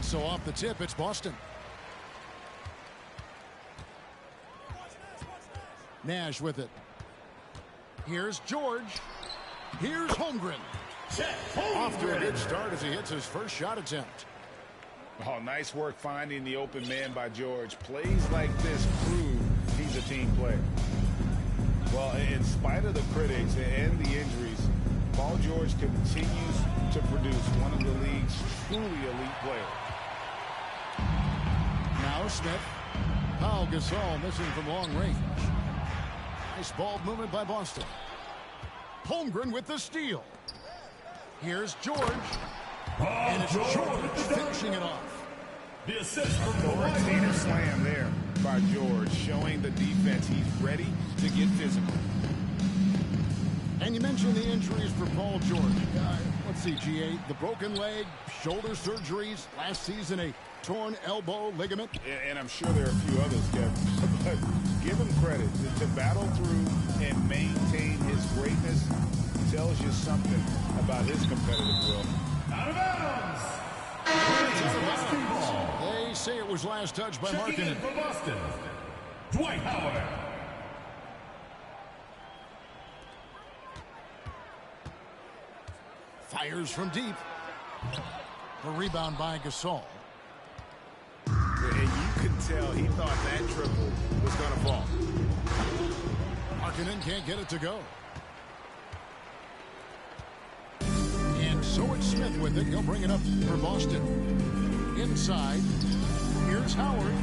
So off the tip, it's Boston. Nash with it. Here's George. Here's Holmgren. Off to a good start as he hits his first shot attempt. Oh, nice work finding the open man by George. Plays like this prove he's a team player. Well, in spite of the critics and the injuries, Paul George continues to produce one of the league's truly elite players. Now Smith. Pau Gasol missing from long range. Nice ball movement by Boston. Holmgren with the steal. Here's George. And it's George finishing it off. The assist from the authoritative slam there by George, showing the defense he's ready to get physical. And you mentioned the injuries for Paul George. Let's see, GA, the broken leg, shoulder surgeries, last season a torn elbow ligament. And I'm sure there are a few others, Kevin. But give him credit. To battle through and maintain his greatness tells you something about his competitive will. Out of bounds. They say it was last touched by Markkanen. For Boston, Dwight Howard. Fires from deep. A rebound by Gasol. And you could tell he thought that triple was going to fall. Markkanen can't get it to go. And so it's Smith with it. He'll bring it up for Boston. Inside. Here's Howard.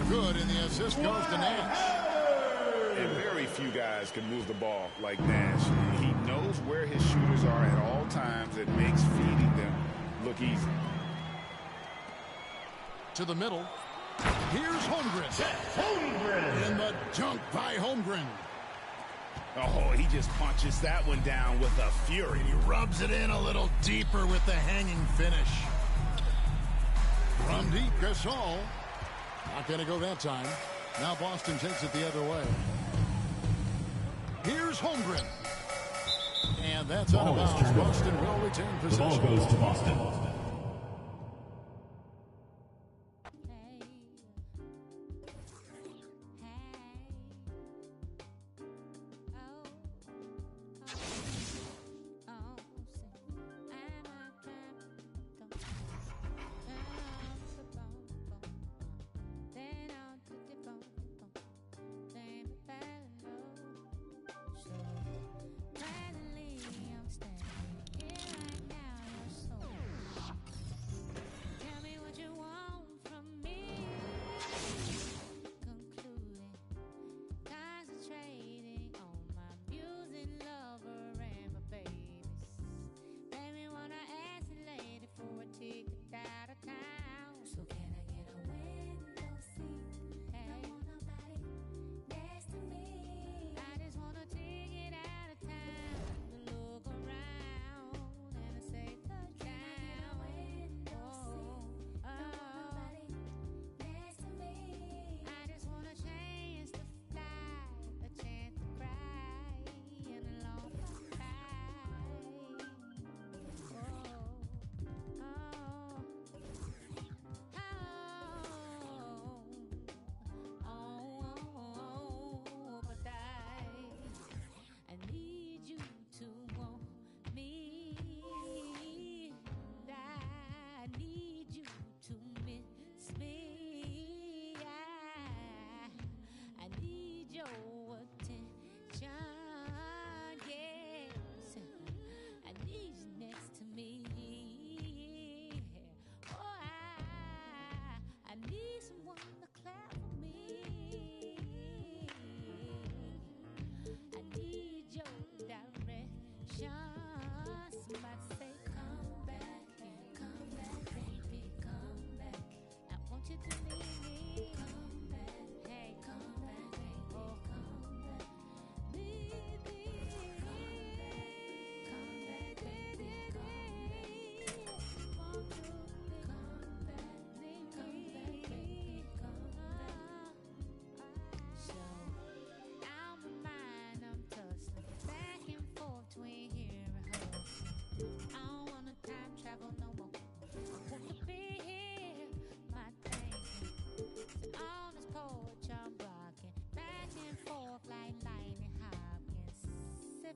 Good, and the assist goes to Nash. And very few guys can move the ball like Nash. He knows where his shooters are at all times. It makes feeding them look easy. To the middle. Here's Holmgren. And the dunk by Holmgren. Oh, he just punches that one down with a fury. He rubs it in a little deeper with the hanging finish. From deep, Gasol. Not going to go that time. Now Boston takes it the other way. Here's Holmgren. And that's out of bounds. Boston will retain possession. The ball goes to Boston.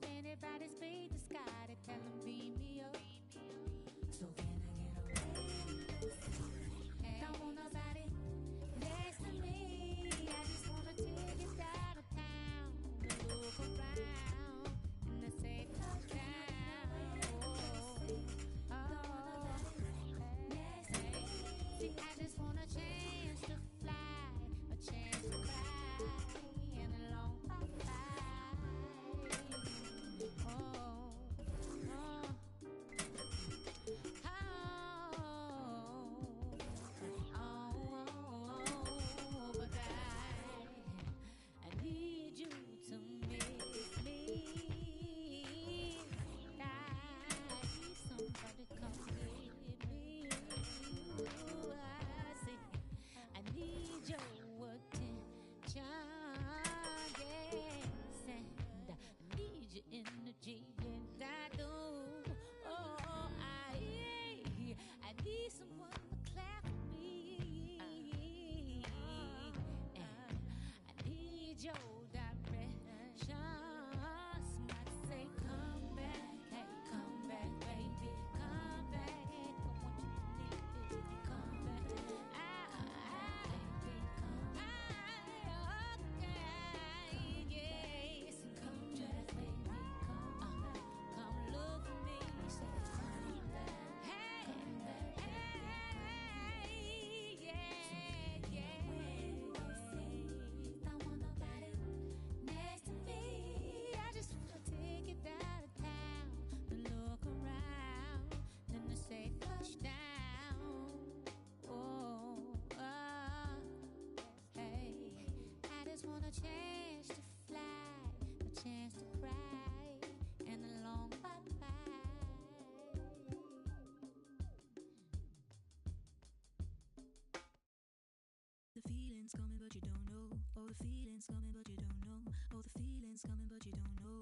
if anybody's paid the sky to tell them beam me up. So can I get away? Don't want nobody next to me. I just wanna take it out of town and look around and I say touchdown. See, I just want a chance to fly, a chance to cry, and a long bye-bye. Oh, but I need you to miss me. I need somebody come get me. Ooh, I say I need your attention, yes, and I need your energy, and I do. Oh, I need someone to clap for me, and I need your direction. Somebody say, come back, hey, come back, baby, come back. What you need is to come back. Okay, yes, come back, baby, come look for me. Say, come back, hey, yeah. Don't want nobody next to me. I just wanna take it out of town and look around. Then they say touchdown. Oh, hey, I just want a chance to fly, a chance to cry, and a long bye-bye. The feeling's coming, but you don't know. Oh, the feeling's coming, but you don't know. Oh, the feeling's coming, but you don't know.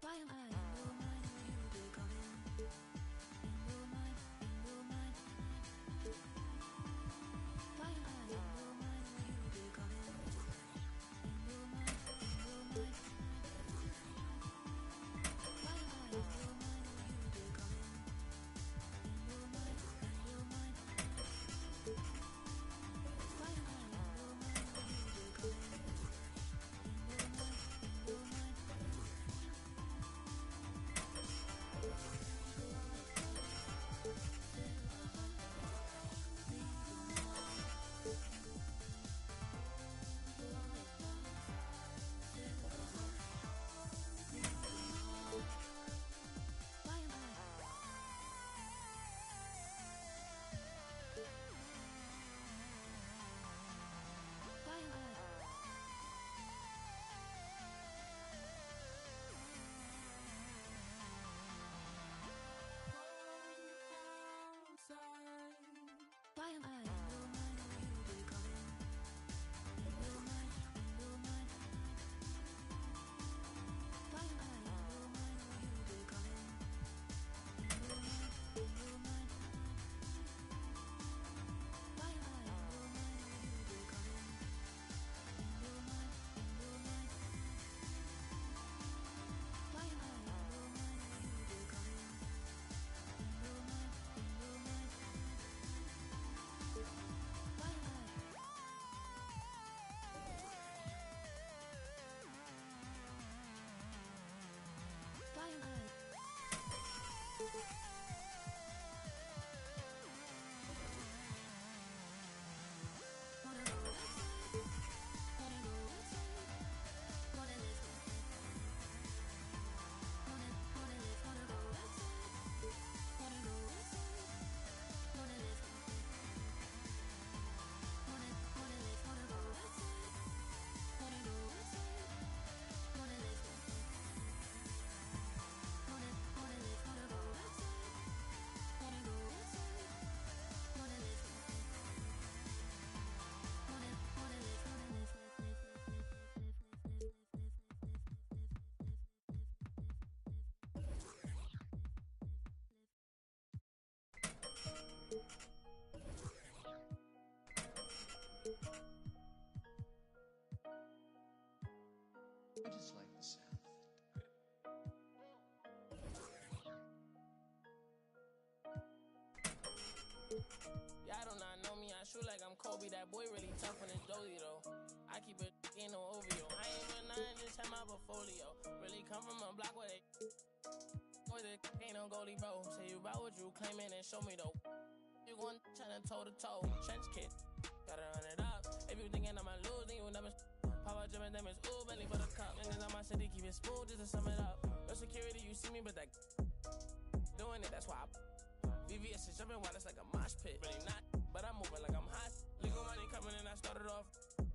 Why am I in your mind when you become Kobe, that boy really tough on his dozy though. I keep it in no OVO. I ain't with nothing, just check my portfolio. Really come from a block where they boy, the ain't no goalie, bro. Say you about what you claiming and show me though. You gon' tryna toe to toe. Trench kid, gotta run it up. If you thinking I'ma lose, then you never. Pop out Jim and them is ooh, belly for the cup. Niggas on my city keep it smooth just to sum it up. No security, you see me, but that doing it, that's why VVS is jumping while it's like a mosh pit. Really not, but I'm moving like I'm hot. Legal money coming in, I started off.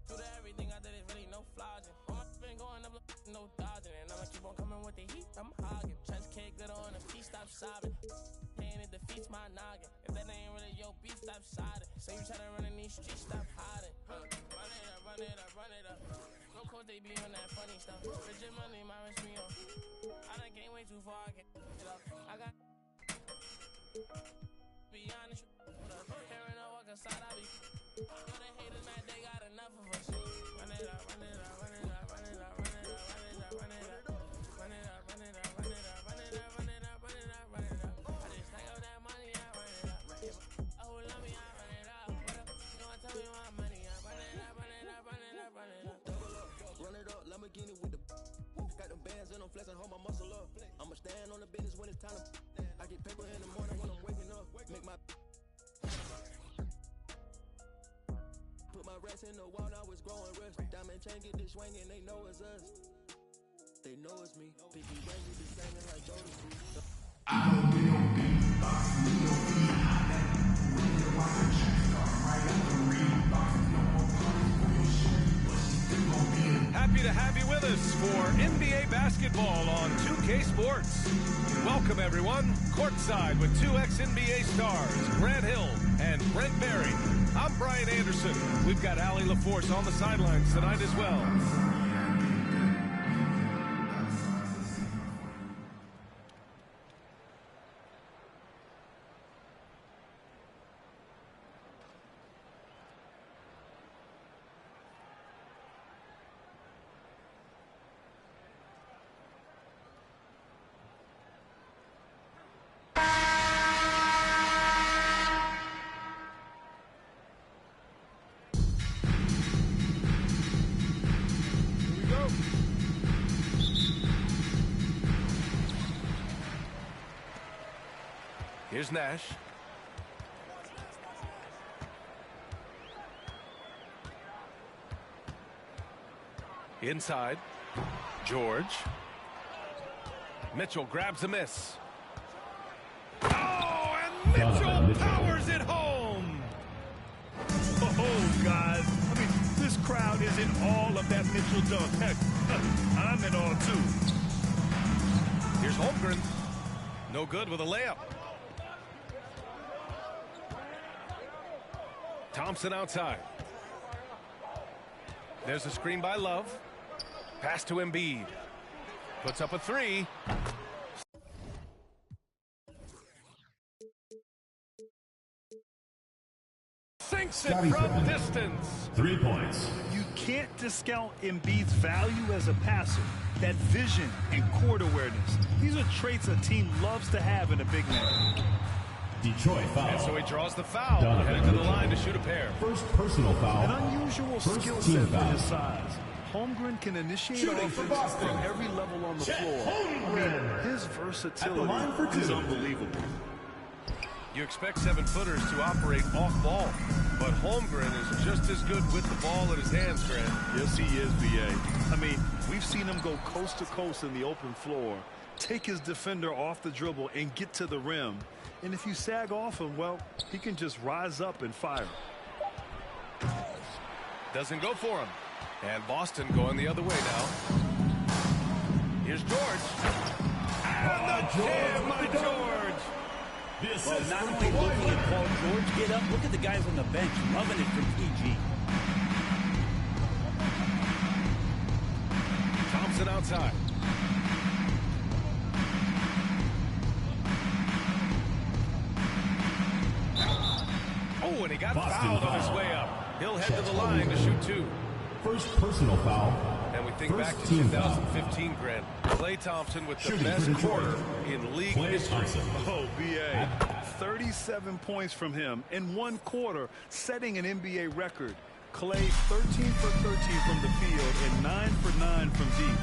True to everything I did is really no flogging. All my been going up, no dodging. And I'ma keep on coming with the heat, I'm hogging. Trench kick, good on the feet, stop sobbing. Saying it defeats my noggin. If that ain't really your beef, stop siding. Say you try to run in these streets, stop hiding. Run it up, run it up, run it up. No course they be on that funny stuff. Rigid money, my wrist me off. I done came way too far, I can't get up. I got be honest, hearing her walk aside, I be yo, the haters, man, they got enough of us. Run it up, run it up, run it up, run it up, run it up, run it up, run it up, run it up, run it up, run it up, run it up, run it up, run it up, run it up. I just stack up that money, I run it up. Oh, love me, I run it up. What up? You gonna tell me my money? I run it up, run it up, run it up, run it up. Double up, run it up, Lamborghini with the got them bands and I'm flexing, hold my muscle up. I'ma stand on the business when it's time to. I get paper in the morning when I'm waking up. Make my put my rest in the wall, now it's growing rust. Diamond chain get this swinging, they know it's us. They know it's me. Picky Wayne, we be singing like Jodeci. Happy to have you with us for NBA basketball on 2K Sports. Welcome, everyone. Courtside with two ex-NBA stars, Grant Hill and Brent Barry. I'm Brian Anderson. We've got Allie LaForce on the sidelines tonight as well. Here's Nash. Inside. George. Mitchell grabs a miss. Oh, and Mitchell powers it home. Oh, guys. I mean, this crowd is in all of that Mitchell dunk. Heck, I'm in all, too. Here's Holmgren. No good with a layup. Thompson outside. There's a screen by Love. Pass to Embiid. Puts up a three. Sinks it from distance. 3 points. You can't discount Embiid's value as a passer. That vision and court awareness. These are traits a team loves to have in a big man. Detroit foul. And so he draws the foul, headed to the line to shoot a pair. First personal foul. An unusual skill set for his size. Holmgren can initiate offense from every level on the floor. I mean, his versatility is unbelievable. You expect 7-footers to operate off ball, but Holmgren is just as good with the ball in his hands, Grant. Yes, he is, B.A. I mean, we've seen him go coast to coast in the open floor, take his defender off the dribble and get to the rim. And if you sag off him, well, he can just rise up and fire. Doesn't go for him. And Boston going the other way now. Here's George. And the jam by George. Well, not only looking at Paul George get up, look at the guys on the bench loving it for PG. Thompson outside. Oh, and he got fouled on his way up. He'll head to the line to shoot two. First personal foul. And we think back to 2015, Grant. Klay Thompson with the best quarter in league history. Oh, B.A. 37 points from him in one quarter, setting an NBA record. Klay 13 for 13 from the field and 9 for 9 from deep,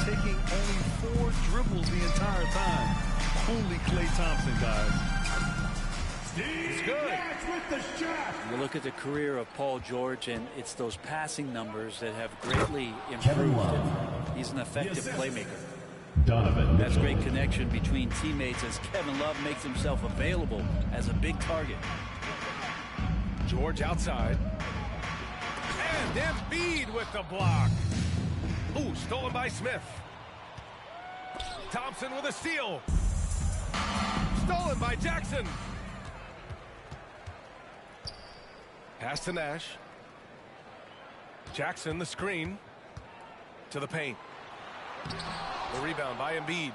taking only 4 dribbles the entire time. Only Klay Thompson, guys. He's good. You look at the career of Paul George, and it's those passing numbers that have greatly improved. He's an effective playmaker. That's great connection between teammates as Kevin Love makes himself available as a big target. George outside. And Embiid with the block. Ooh, stolen by Smith. Thompson with a steal. Stolen by Jackson. Pass to Nash. Jackson, the screen. To the paint. The rebound by Embiid.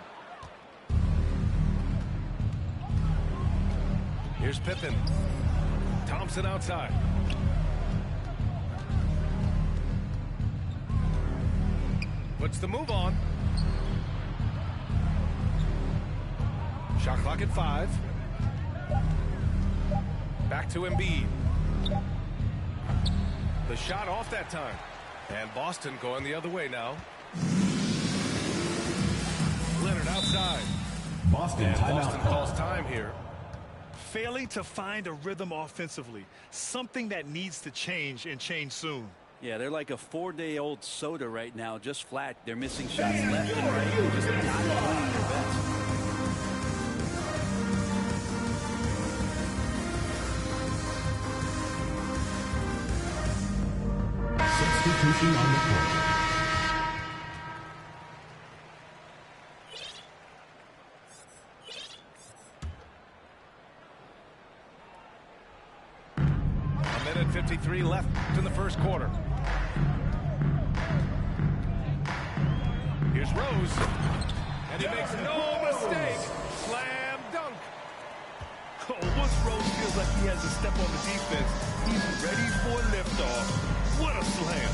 Here's Pippen. Thompson outside. Puts the move on. Shot clock at 5. Back to Embiid. The shot off that time. And Boston going the other way now. Leonard outside. Boston calls time here. Failing to find a rhythm offensively. Something that needs to change and change soon. Yeah, they're like a 4-day-old soda right now, just flat. They're missing shots left and right. They're just not playing their best. Substitution on the court. A minute 53 left in the first quarter. Here's Rose. And he makes no mistake. Slam dunk. Oh, once Rose feels like he has to step on the defense, he's ready for liftoff. What a slam.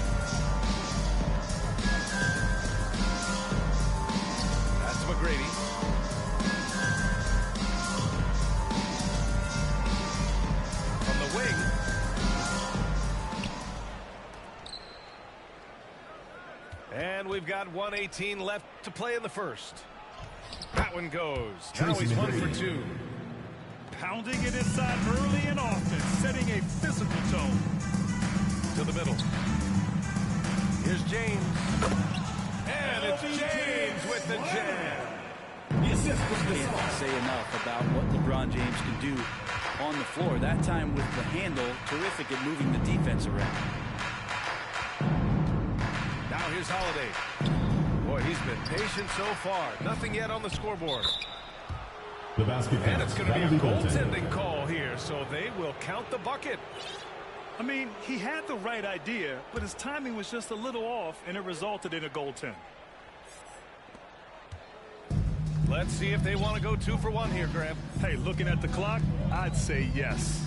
That's to McGrady. From the wing. And we've got 1:18 left to play in the first. That one goes. Now he's 1 for 2. Pounding it inside early and often, setting a physical tone. To the middle. Here's James. And it's James with the jam. Can't say enough about what LeBron James can do on the floor. That time with the handle, terrific at moving the defense around. Now here's Holiday. Boy, he's been patient so far. Nothing yet on the scoreboard. The basket And it's going to be a goaltending call here, so they will count the bucket. I mean, he had the right idea, but his timing was just a little off, and it resulted in a goaltend. Let's see if they want to go 2 for 1 here, Graham. Hey, looking at the clock, I'd say yes.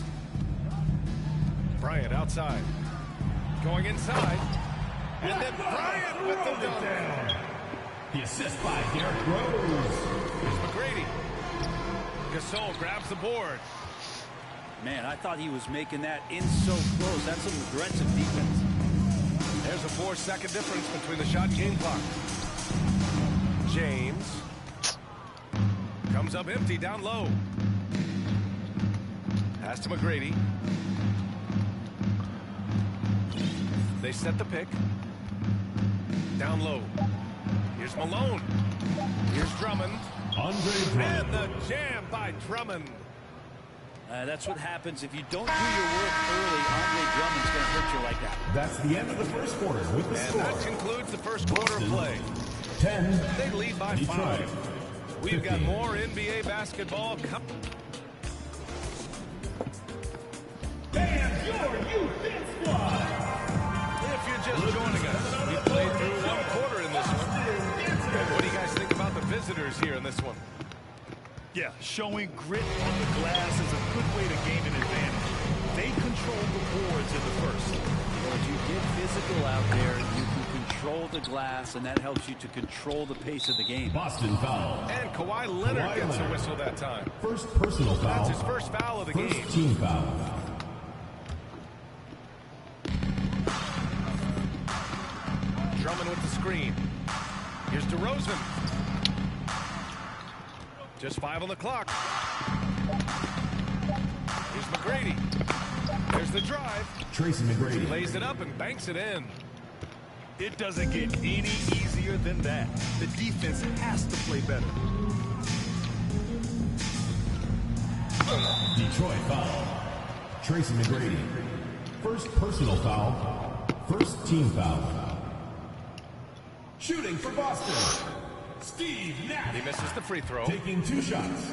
Bryant outside. Going inside. And then Bryant with the dunk. The assist by Derrick Rose. Here's McGrady. Gasol grabs the board. Man, I thought he was making that in so close. That's some aggressive defense. There's a 4-second difference between the shot and game clock. James comes up empty down low. Pass to McGrady. They set the pick. Down low. Here's Malone. Here's Drummond. Andre And the jam by Drummond. That's what happens if you don't do your work early. Andre Drummond's going to hurt you like that. That's the end of the first quarter with the score. And that concludes the first quarter of play. 10. They lead by Detroit. 5. We've got more NBA basketball coming. And your youth squad. If you're just joining us, we played through 1 quarter in this one. What do you guys think about the visitors here in this one? Yeah, showing grit on the glass is a good way to gain an advantage. They control the boards in the first. Well, if you get physical out there, you can control control the glass, and that helps you to control the pace of the game. Boston foul. And Kawhi Leonard Kawhi gets Leonard. a whistle that time. First personal foul. That's his first foul of the game. First team foul. Drummond with the screen. Here's DeRozan. Just 5 on the clock. Here's McGrady. There's the drive. Tracy McGrady. Lays it up and banks it in. It doesn't get any easier than that. The defense has to play better. Detroit foul. Tracy McGrady. First personal foul. First team foul. Shooting for Boston. Steve Nash. He misses the free throw. Taking 2 shots.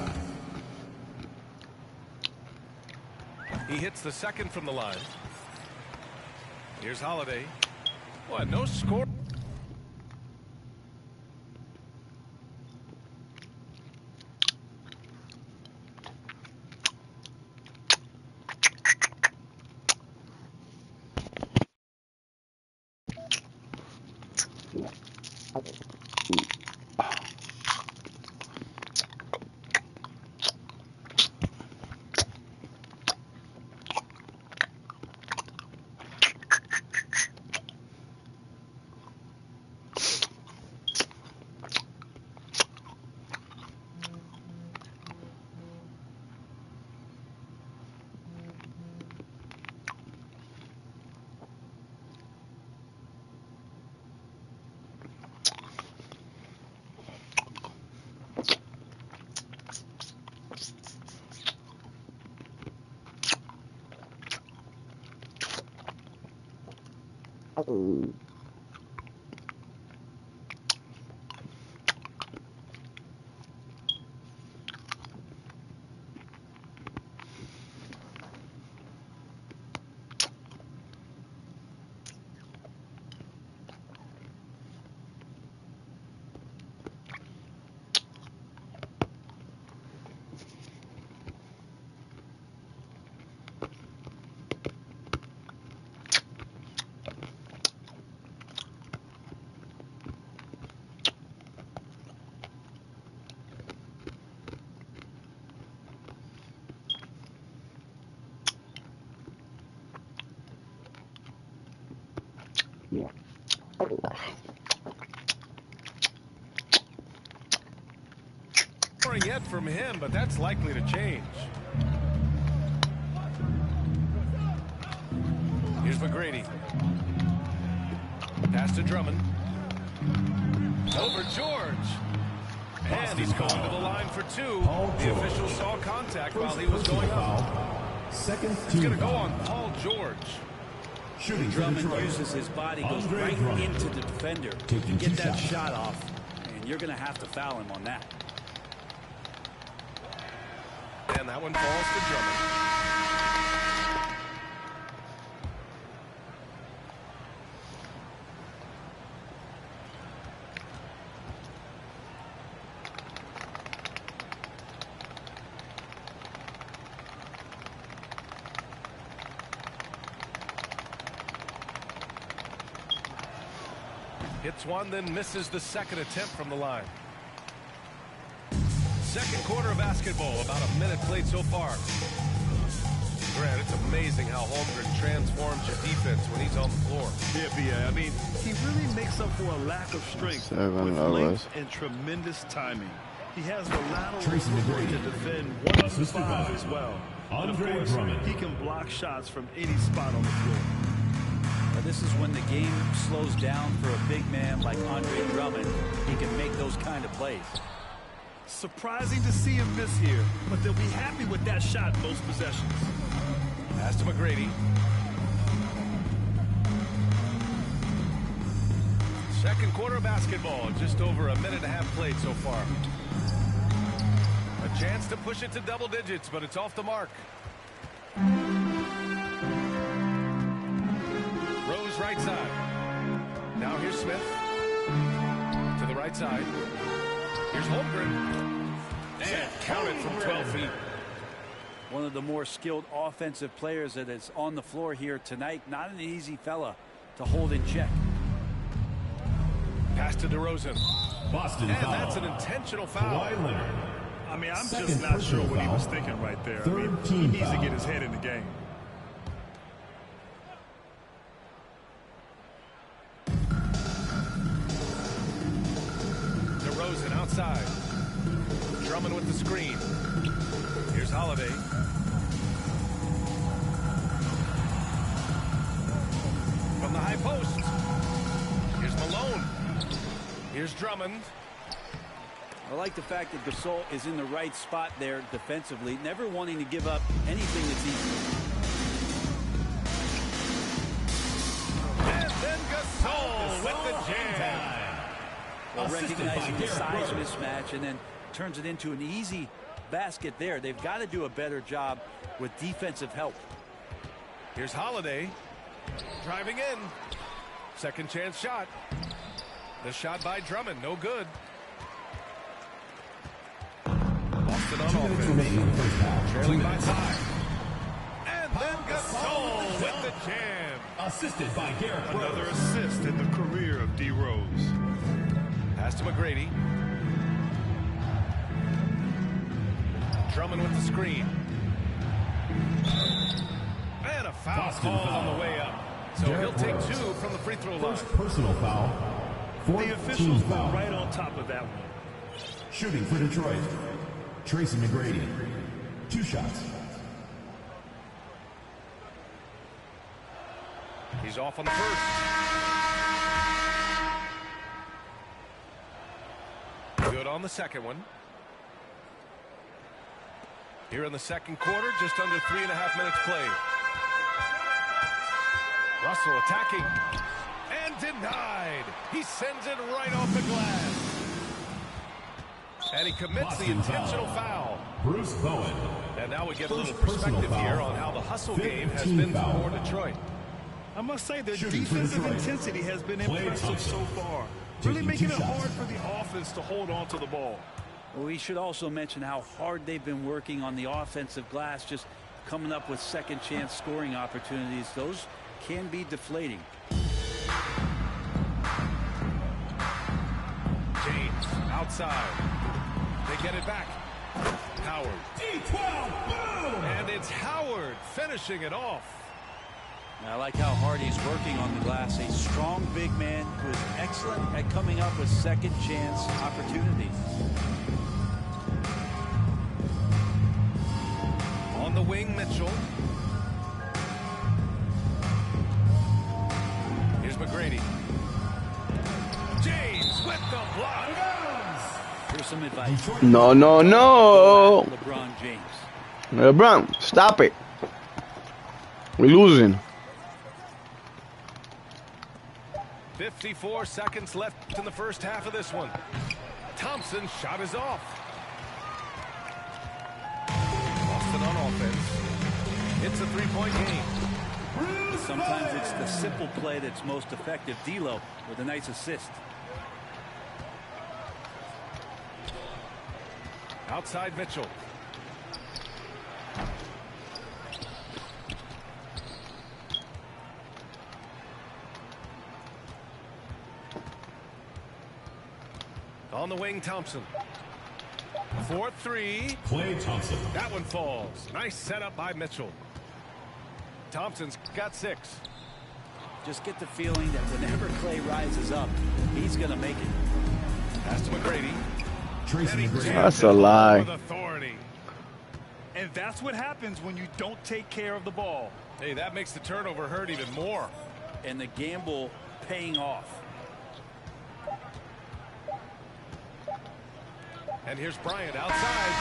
He hits the second from the line. Here's Holiday. What? No score. Scoring yet from him, but that's likely to change. Here's McGrady. Pass to Drummond. Over George. And he's going to the line for 2. The official saw contact while he was going up. Second It's going to go on Paul George. Shooting for Drummond Detroit. uses his body, goes Andre right Drummond. into the defender to Taking get 2 that shots. shot off, and you're going to have to foul him on that. And that one falls to Drummond. Hits one, then misses the second attempt from the line. Second quarter of basketball, about a minute played so far. Grant, it's amazing how Holmgren transforms your defense when he's on the floor. Yeah. I mean, he really makes up for a lack of strength with length and tremendous timing. He has the lateral Tracy ability McGrady. to defend 1 Assisted to 5 by as well. And of Andre course, Drummond. he can block shots from any spot on the floor. Now, this is when the game slows down for a big man like Andre Drummond. He can make those kind of plays. Surprising to see him miss here, but they'll be happy with that shot most possessions. Pass to McGrady. Second quarter of basketball, just over a minute and a half played so far. A chance to push it to double digits, but it's off the mark. Rose right side. Now here's Smith. To the right side. Here's Holmgren. And counted from 12 feet. One of the more skilled offensive players that is on the floor here tonight. Not an easy fella to hold in check. Pass to DeRozan. Boston And foul. that's an intentional foul. Kawhi Leonard. I mean, I'm Second just not sure personal what he was foul. thinking right there. Third I mean, team he needs foul. to get his head in the game. DeRozan outside. Drummond with the screen. Here's Holiday. From the high post. Here's Malone. Here's Drummond. I like the fact that Gasol is in the right spot there defensively, never wanting to give up anything that's easy. And then Gasol with the jam. Well, Assisted recognizing by the Derrick size Rose. mismatch and then turns it into an easy basket there. They've got to do a better job with defensive help. Here's Holiday. Driving in. Second chance shot. The shot by Drummond. No good. Boston on 2 minutes offense. remaining in the first half. Trailing 2 by minutes. 5. And then Gasol with the jam. Assisted by Derrick Rose. Another assist in the career of D. Rose. Pass to McGrady. Drummond with the screen. And a foul Boston call foul. on the way up. So Derrick he'll take Rose. 2 from the free throw line. First personal foul. The Fourth team officials were foul. right on top of that one. Shooting for Detroit. Tracy McGrady. 2 shots. He's off on the first. Good on the second one. Here in the second quarter, just under 3.5 minutes played. Russell attacking. And denied. He sends it right off the glass. And he commits Boston the intentional foul. Bruce Bowen. And now we get a First little personal perspective foul. here on how the hustle Fifth game has team been foul. for Detroit. I must say the Shooting for defensive Detroit. intensity has been Klay impressive Thompson. so far. Really Taking making 2 it shots. hard for the offense to hold on to the ball. We should also mention how hard they've been working on the offensive glass, just coming up with second chance scoring opportunities. Those can be deflating. James outside. They get it back. Howard. D12. Boom. And it's Howard finishing it off. I like how hard he's working on the glass. A strong big man who is excellent at coming up with second chance opportunities. On the wing, Mitchell. Here's McGrady. James with the block. Here's some advice. No, no, no. LeBron James. LeBron, stop it. We're losing. 54 seconds left in the first half of this one. Thompson's shot is off. Boston on offense. It's a three-point game. Sometimes it's the simple play that's most effective. D'Lo with a nice assist. Outside Mitchell. On the wing, Thompson. 4-3. Klay Thompson. That one falls. Nice setup by Mitchell. Thompson's got 6. Just get the feeling that whenever Klay rises up, he's going to make it. Pass to McGrady. Tracy McGrady. That's a lie. With authority. And that's what happens when you don't take care of the ball. Hey, that makes the turnover hurt even more. And the gamble paying off. And here's Bryant outside.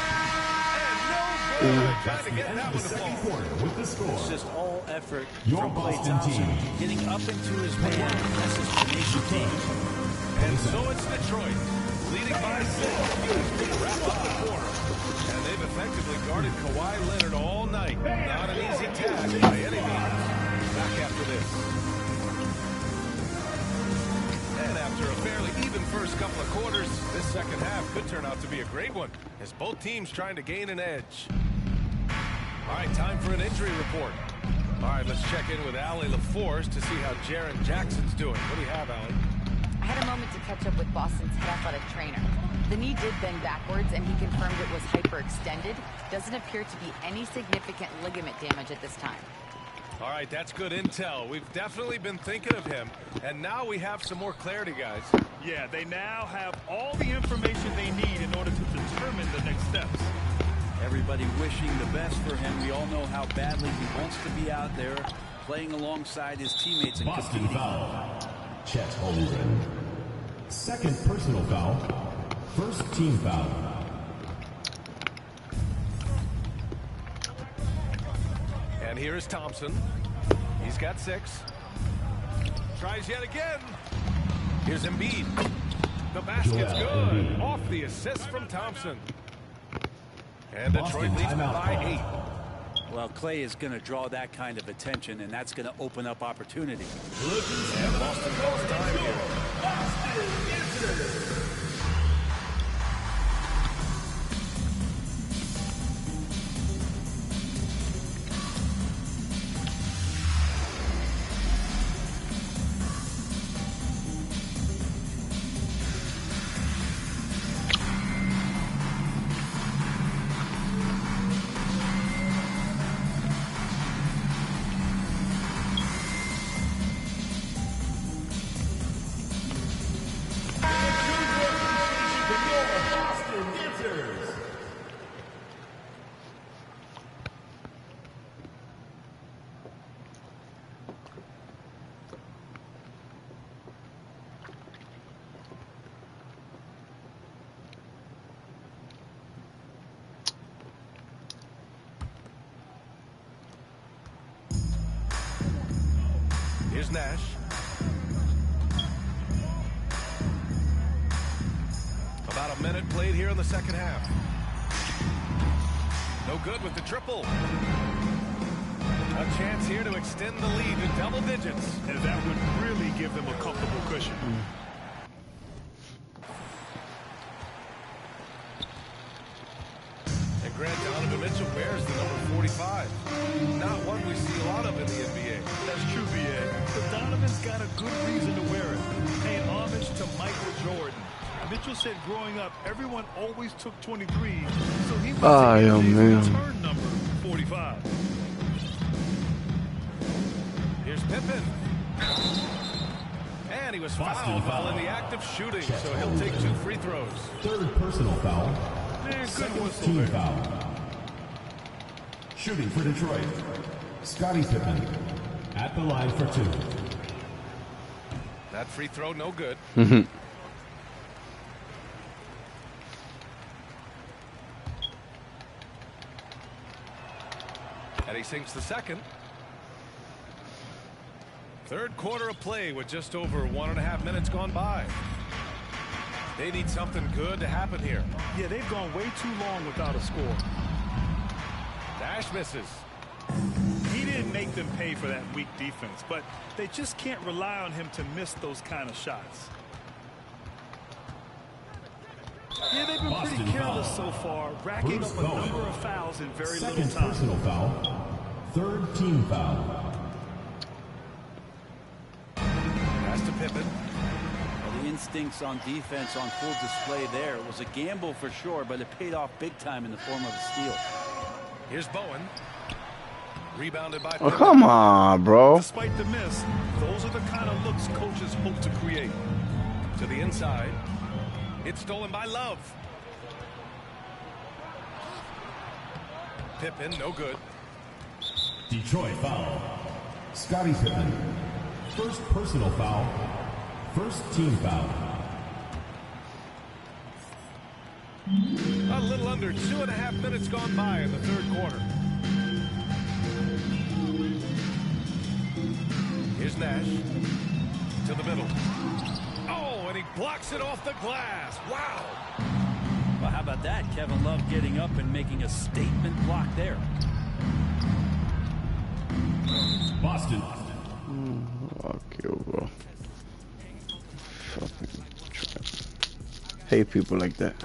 And no good. Trying to get End that of the one to second fall. quarter with the score. It's just all effort Your from Klay Boston Thompson. team. Getting up into his man. That's his tenacious team. And so it's Detroit, leading by 6 to wrap up the quarter. And they've effectively guarded Kawhi Leonard all night. Not an easy task by any means. Back after this. And after a fairly even first couple of quarters, this second half could turn out to be a great one, as both teams trying to gain an edge. All right, time for an injury report. All right, let's check in with Allie LaForce to see how Jaren Jackson's doing. What do you have, Allie? I had a moment to catch up with Boston's head athletic trainer. The knee did bend backwards, and he confirmed it was hyperextended. Doesn't appear to be any significant ligament damage at this time. All right, that's good intel. We've definitely been thinking of him, and now we have some more clarity, guys. Yeah, they now have all the information they need in order to determine the next steps. Everybody wishing the best for him. We all know how badly he wants to be out there playing alongside his teammates and Boston competing. foul. Chet Holmgren. Second personal foul. First team foul. And here is Thompson. He's got 6. Tries yet again. Here's Embiid. The basket's good. Off the assist from Thompson. And Detroit leads by 8. Well, Clay is going to draw that kind of attention, and that's going to open up opportunity. And Boston calls time here. Here's Nash. About a minute played here in the second half. No good with the triple. A chance here to extend the lead to double digits. And that would really give them a comfortable cushion. And Grant Donovan Mitchell bears the number 45. Not one we see a lot of in the NBA. That's true, B.A. But Donovan's got a good reason to wear it. Paying homage to Michael Jordan. Mitchell said growing up, everyone always took 23, so he was return number 45. Here's Pippen. And he was fouled while in the act of shooting, so he'll take 2 free throws. Third personal foul. Man, Second team foul. Shooting for Detroit. Scottie Pippen at the line for 2. That free throw, no good. And he sinks the second. Third quarter of play with just over 1.5 minutes gone by. They need something good to happen here. Yeah, they've gone way too long without a score. Nash misses. He didn't make them pay for that weak defense, but they just can't rely on him to miss those kind of shots. Yeah, they've been pretty careless so far, racking up a number of fouls in very little time. Second personal foul. Third team foul. Pass to Pippen. Well, the instincts on defense on full display there. It was a gamble for sure, but it paid off big time in the form of a steal. Here's Bowen. Rebounded by Oh, come on, bro. Despite the miss, those are the kind of looks coaches hope to create. To the inside. It's stolen by Love. Pippen, no good. Detroit foul. Scottie Pippen. First personal foul. First team foul. A little under 2.5 minutes gone by in the third quarter. Here's Nash. To the middle. Oh, and he blocks it off the glass. Wow. Well, how about that? Kevin Love getting up and making a statement block there. Boston. Fuck you, bro. Fucking trash. Hate people like that.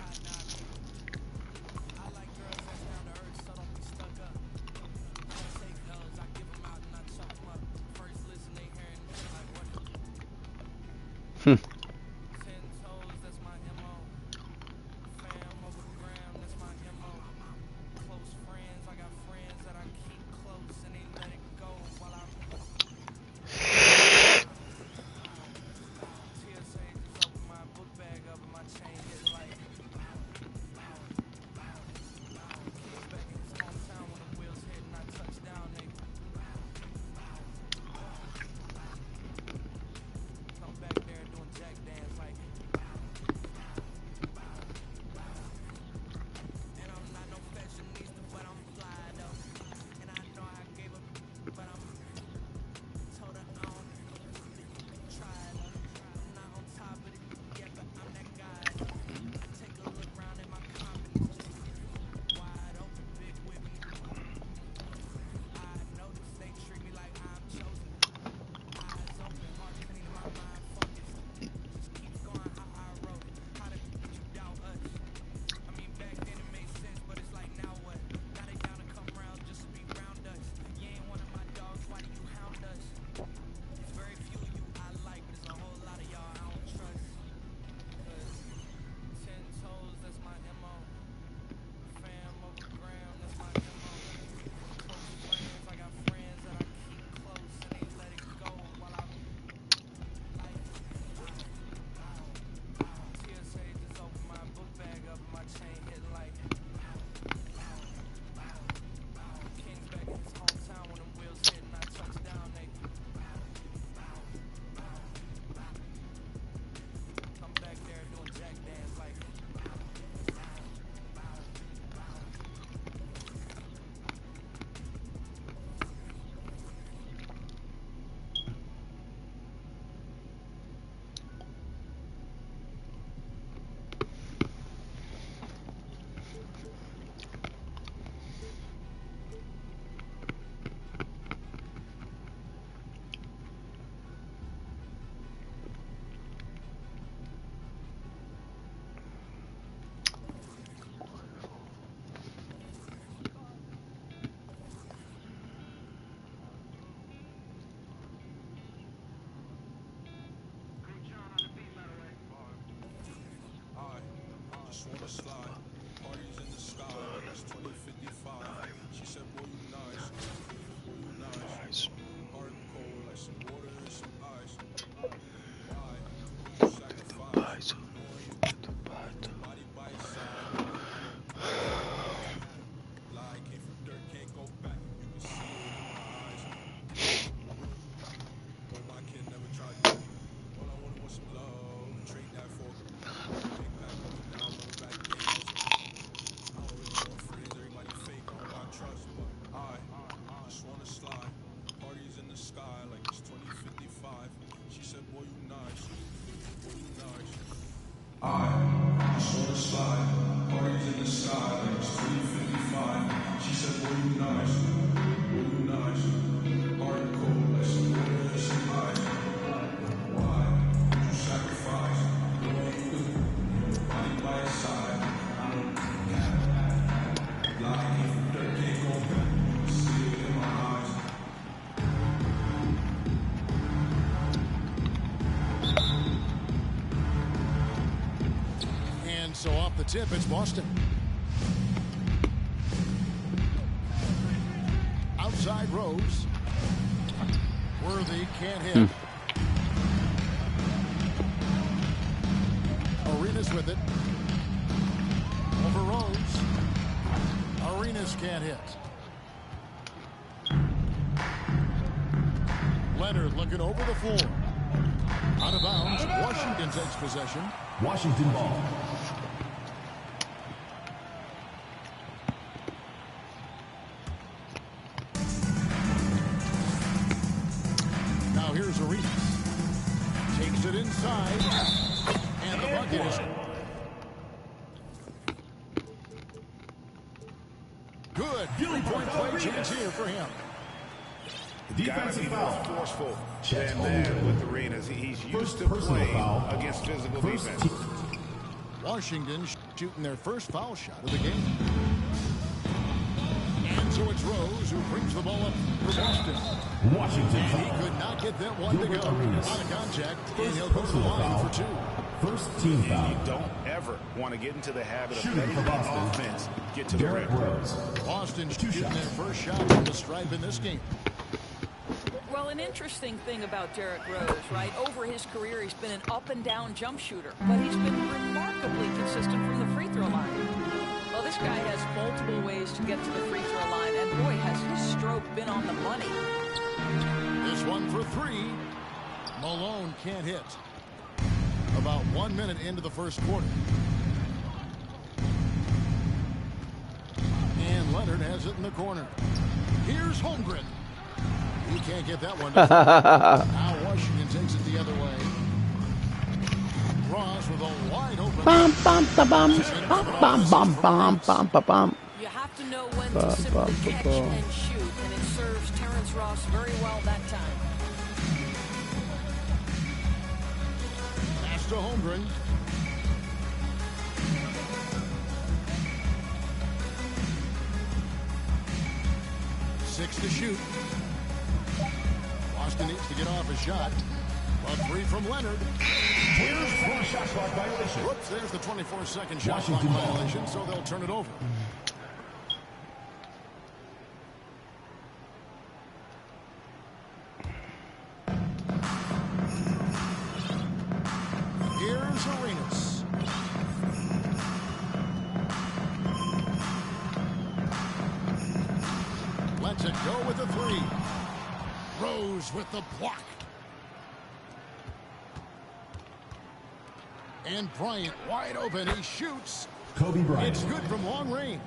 So off the tip, it's Boston. Outside Rose. Worthy can't hit. Arenas with it. Over Rose. Arenas can't hit. Leonard looking over the floor. Out of bounds. Washington takes possession. Washington ball. Now here's Arenas. Takes it inside. And the bucket is good. Three-point play chance here for him. Gotta be more forceful than that with Arenas. He's used to playing against physical defense. Washington shooting their first foul shot of the game. And so it's Rose who brings the ball up for Boston. Washington And he could not get that one to go. Out of contact, and he'll go to the line for two. First team foul. You don't ever want to get into the habit of letting the offense get to the rim. Boston shooting their first shot from the stripe in this game. Well, an interesting thing about Derrick Rose, right? Over his career, he's been an up-and-down jump shooter, but he's been remarkably consistent from the free throw line. Well, this guy has multiple ways to get to the free throw line, and boy, has his stroke been on the money. This one for three. Malone can't hit. About 1 minute into the first quarter. And Leonard has it in the corner. Here's Holmgren. He can't get that one. Now Washington takes it the other way. Ross with a wide open. Bum, bum, ba, bum. Bum, bum, bum, bum, bum, bum. You have to know when to simply catch and shoot, and it serves Terrence Ross very well that time. Pass to Holmgren. Six to shoot. Boston needs to get off a shot. A three from Leonard. Here's shot clock violation. Whoops, there's the 24-second shot clock violation, so they'll turn it over. Here's Arenas. Lets it go with the three. Rose with the block. And Bryant wide open. He shoots. Kobe Bryant. It's good from long range.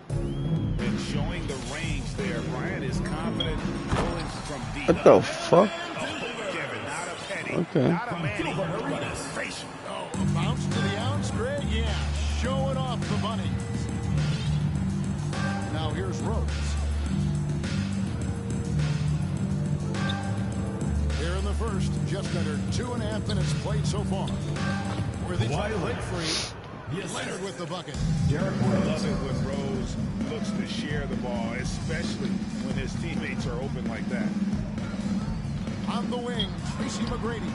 And showing the range there. Bryant is confident going from deep. What the fuck? Kevin, not a penny. Okay. Not a Manny. Facial. Oh, a bounce to the ounce, Greg. Yeah, showing off the money. Now here's Rose. Here in the first, just under 2.5 minutes played so far. Where they try to break free. Yes, Leonard with the bucket. Derrick Rose. I love it when Rose looks to share the ball, especially when his teammates are open like that. On the wing, Tracy McGrady.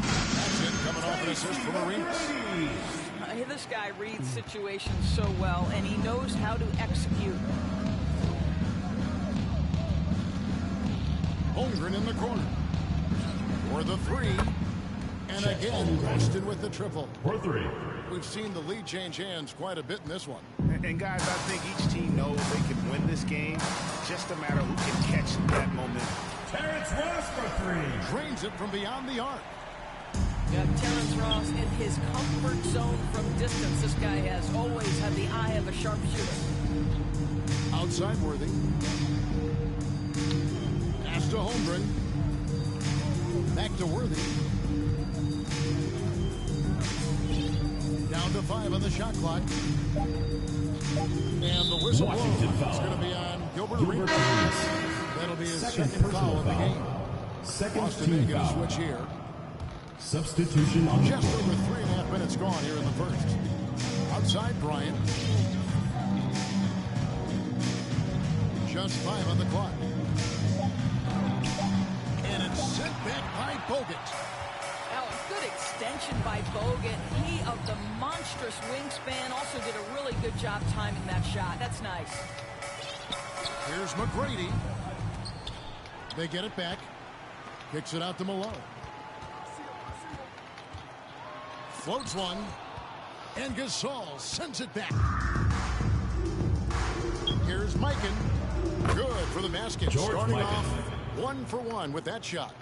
That's it, coming off an assist from Arenas. This guy reads situations so well, and he knows how to execute. Holmgren in the corner. For the three. And again, Boston with the triple. For three. We've seen the lead change hands quite a bit in this one. And guys, I think each team knows they can win this game. Just a matter who can catch that moment. Terrence Ross for three. Drains it from beyond the arc. Yeah, Terrence Ross in his comfort zone from distance. This guy has always had the eye of a sharpshooter. Outside Worthy. Pass to Holmgren. Back to Worthy. Down Down to 5 on the shot clock. And the whistle blows. It's going to be on Gilbert Arenas. That'll be his second foul of the game. Second Boston team making a foul. switch here. Substitution on the Just court. over 3.5 minutes gone here in the first. Outside Bryant. Just 5 on the clock. And it's sent back by Bogut. Now, a good extension by Bogut. He, of the monstrous wingspan, also did a really good job timing that shot. That's nice. Here's McGrady. They get it back. Kicks it out to Malone. Floats one. And Gasol sends it back. Here's Mikan. Good for the basket. George Starting Mikan. off 1 for 1 with that shot.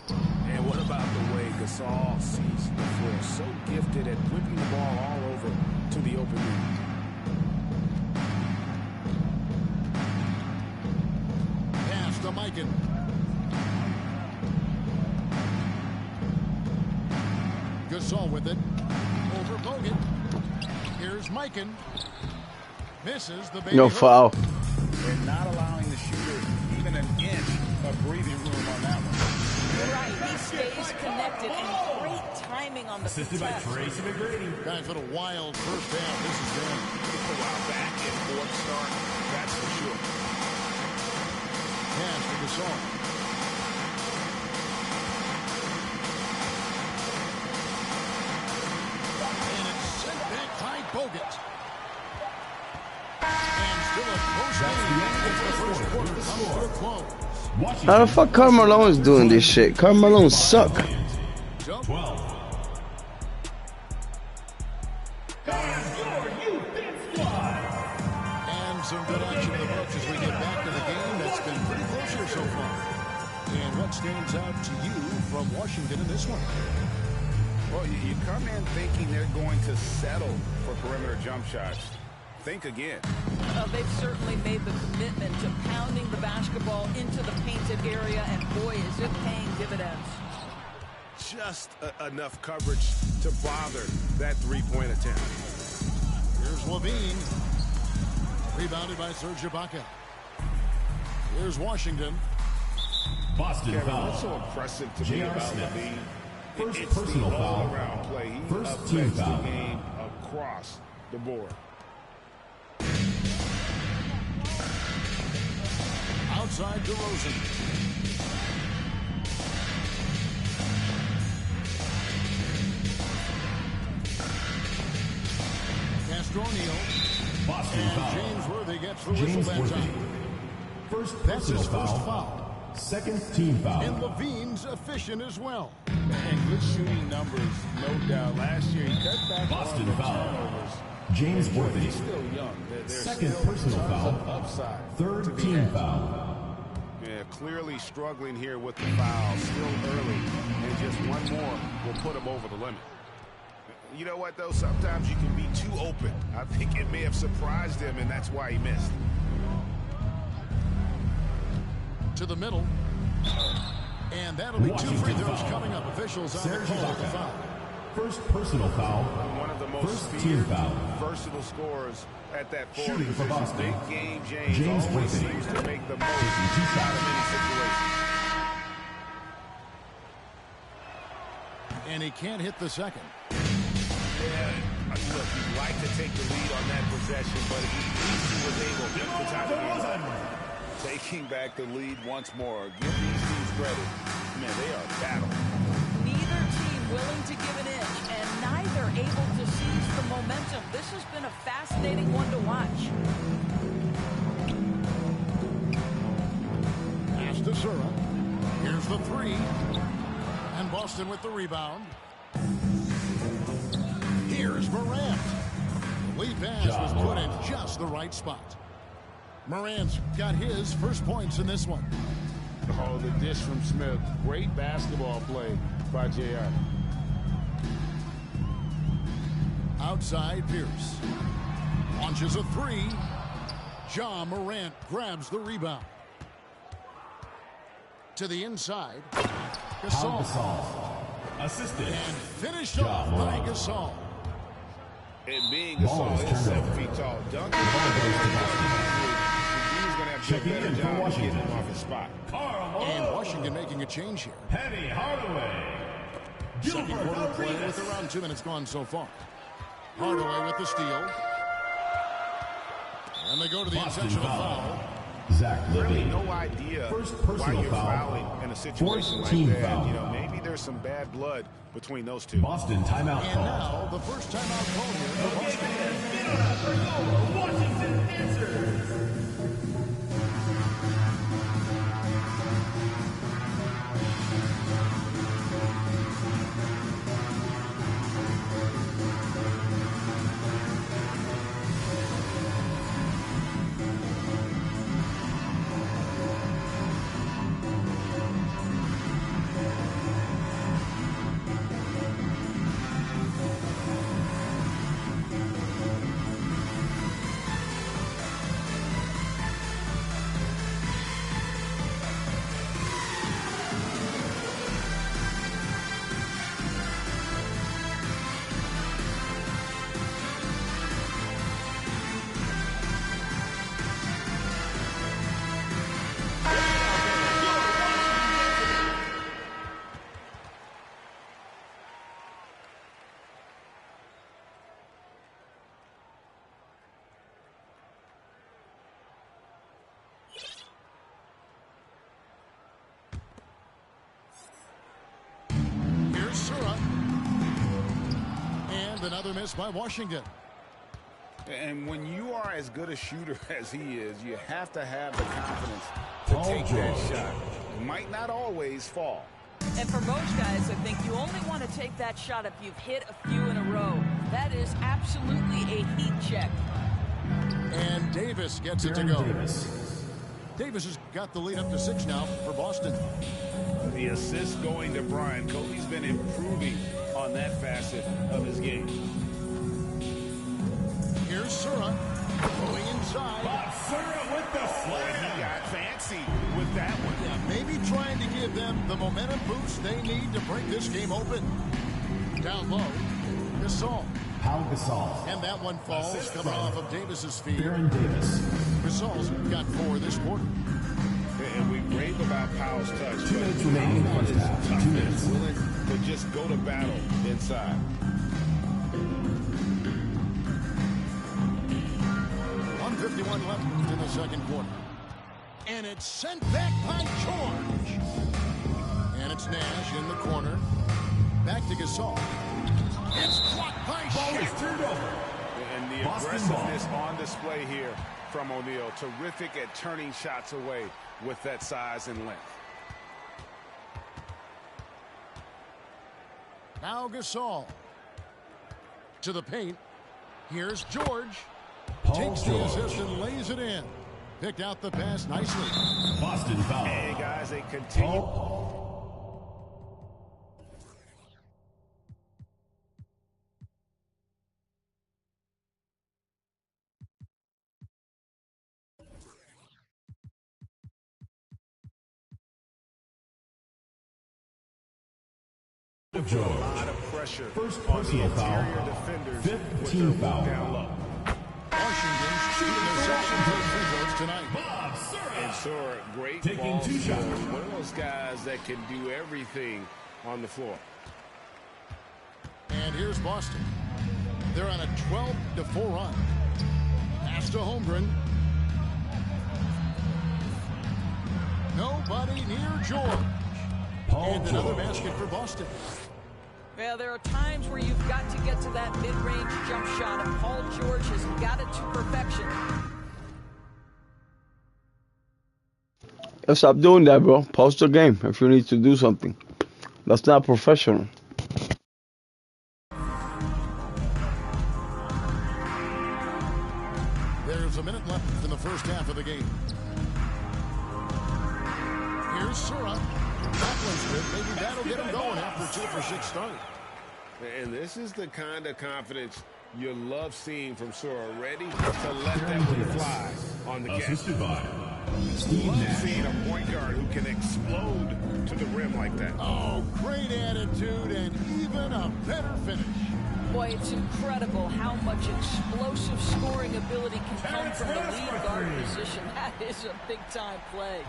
And what about the way Gasol sees the floor? So gifted at whipping the ball all over to the open man. Pass to Mikan. Gasol with it. Over Bogut. Here's Mikan. Misses the baby No hook. foul. And not allowing the shooter even an inch of breathing room on that one. You're right. He stays connected and great timing on the Assisted by contest. Tracy McGrady. Guys, what a wild first half this has been. A while back in fourth start, that's for sure. Pass to Gasol. And it's sent back by Bogut. And still a close game. It's the first quarter comes to a close. How the fuck Karl Malone is doing this shit? Karl Malone suck. 12. And some good action of the Bucks as we get back to the game. That's been pretty close here so far. And what stands out to you from Washington in this one? Well, you come in thinking they're going to settle for perimeter jump shots. Think again. They've certainly made the commitment to pounding the basketball into the painted area, and boy, is it paying dividends. Just enough coverage to bother that three-point attempt. Here's Levine. Rebounded by Serge Ibaka. Here's Washington. Boston Kevin, foul. what's so impressive to me J.R. about Smith. Levine? First It's personal the foul. all-around play. He First team affects foul. the game across the board. Outside DeRozan. Castro O'Neal. Boston And foul. James Worthy gets the whistle James that Worthy. time. First That's his personal first foul. foul. Second team foul. And Levine's efficient as well. And good shooting numbers, no doubt. Last year, he cut back Boston on the foul. turnovers. James Worthy. He's still young. There's Second still personal tons foul. of upside to Third be team had. foul. Yeah, clearly struggling here with the foul. Still early. And just one more will put him over the limit. You know what, though? Sometimes you can be too open. I think it may have surprised him, and that's why he missed. To the middle. And that'll be two Washington free throws foul. coming up. Officials on the Serge call with the Ibaka. foul. First personal foul. One of the most First team feared, foul. versatile scorers at that forward Shooting for position. Boston. Big game James James always Worthy. seems to make the most Taking two out of shots. any situation. And he can't hit the second. Yeah, look, you'd like to take the lead on that possession, but at least he was able to tie the game. Taking back the lead once more. Give these teams credit. Man, they are battle. Neither team willing to give an inch, and neither able to seize the momentum. This has been a fascinating one to watch. Pass to Zura. Here's the three. And Boston with the rebound. Here's Morant. The lead pass was put in just the right spot. Morant's got his first points in this one. Oh, the dish from Smith. Great basketball play by J.R. Outside Pierce. Launches a three. Ja Morant grabs the rebound. To the inside. Gasol. Assisted. And finished Ja off by Morant. Gasol. And being Gasol is 7 feet tall, Duncan he's going to have to do a better job of getting him off his spot. And Washington making a change here. Penny Hardaway. Second quarter play with around 2 minutes gone so far. Hardaway with the steal. And they go to the intentional foul. Zach Really Levine. no idea First why personal you're foul. fouling in a situation like Team that. foul. You know, maybe there's some bad blood between those two. Boston timeout And call. now the first timeout call here for Boston. Washington answers. Here's Sura. And another miss by Washington. And when you are as good a shooter as he is, you have to have the confidence to take that shot. It might not always fall. And for most guys, I think you only want to take that shot if you've hit a few in a row. That is absolutely a heat check. And Davis gets it to go. Davis has got the lead up to 6 now for Boston. The assist going to Brian. Kobe's been improving on that facet of his game. Here's Sura going inside. Sura with the He got fancy with that one. Yeah, maybe trying to give them the momentum boost they need to break this game open. Down low, Gasol. Pau Gasol. And that one falls coming off of Davis's feet. Baron Davis. Gasol's got 4 this quarter. And we rave about Powell's touch. 2 minutes remaining in the first half. 2 minutes. Willing to just go to battle inside. 1:51 left in the second quarter. And it's sent back by George. And it's Nash in the corner. Back to Gasol. It's blocked by Shaq. Turned over. And the aggressiveness on display here from O'Neal. Terrific at turning shots away with that size and length. Now Gasol. To the paint. Here's George. Takes the assist and lays it in. Picked out the pass nicely. Boston foul. Hey, guys, they continue. George. A lot of pressure First on the personal foul. interior defenders. Fifth with team their work foul. down low. Washington's shooting their section for free throws tonight. And Sura, great Taking ball 2 scorer. shots. One of those guys that can do everything on the floor. And here's Boston. They're on a 12-4 run. Pass to Holmgren. Nobody near George. And another basket for Boston. Well, there are times where you've got to get to that mid-range jump shot, and Paul George has got it to perfection. Stop doing that, bro. Pause the game if you need to do something. That's not professional. There's a minute left in the first half of the game. Here's Sura. Kaplan's good. Maybe that'll get him going after 2 for 6 start. And this is the kind of confidence you love seeing from Sura. Ready to let that one fly on the catch. Assisted by Steve Love Nash. seeing a point guard who can explode to the rim like that. Oh, great attitude and even a better finish. Boy, it's incredible how much explosive scoring ability can come from the lead guard position. That is a big-time play.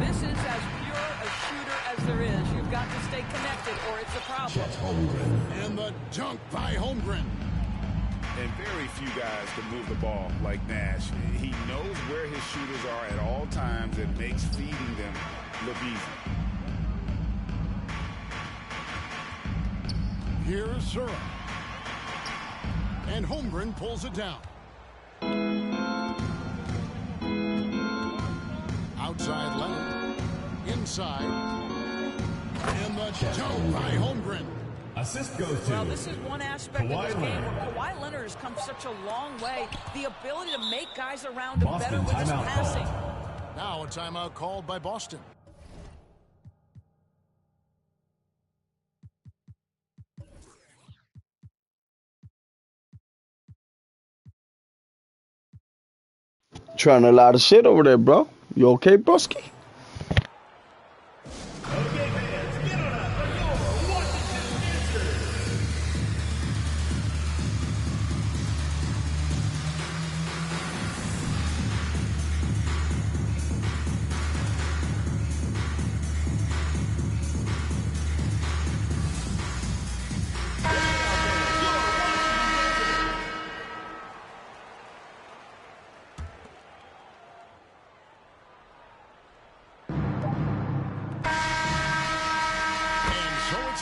This is as pure a shooter as there is. You've got to stay connected or it's a problem. And the dunk by Holmgren. And very few guys can move the ball like Nash. He knows where his shooters are at all times and makes feeding them look easy. Here's Sura. And Holmgren pulls it down. Outside Leonard. Inside. And the dunk by Holmgren. Assist goes to Well, this is one aspect of this Kawhi game Leonard. where Kawhi Leonard has come such a long way. The ability to make guys around him Boston better with his timeout passing. Now a timeout called by Boston. Trying a lot of shit over there, bro. You okay, broski?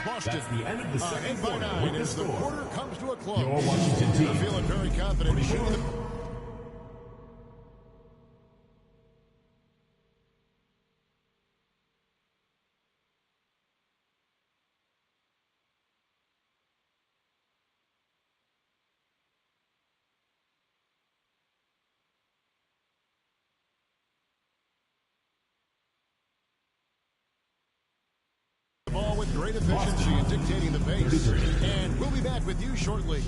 Boston. That's the end of the second quarter. By 9 With the as the score. quarter comes to a close. Your Washington team. They're feeling very confident. Shooting the ball with great efficiency and dictating the pace. And we'll be back with you shortly.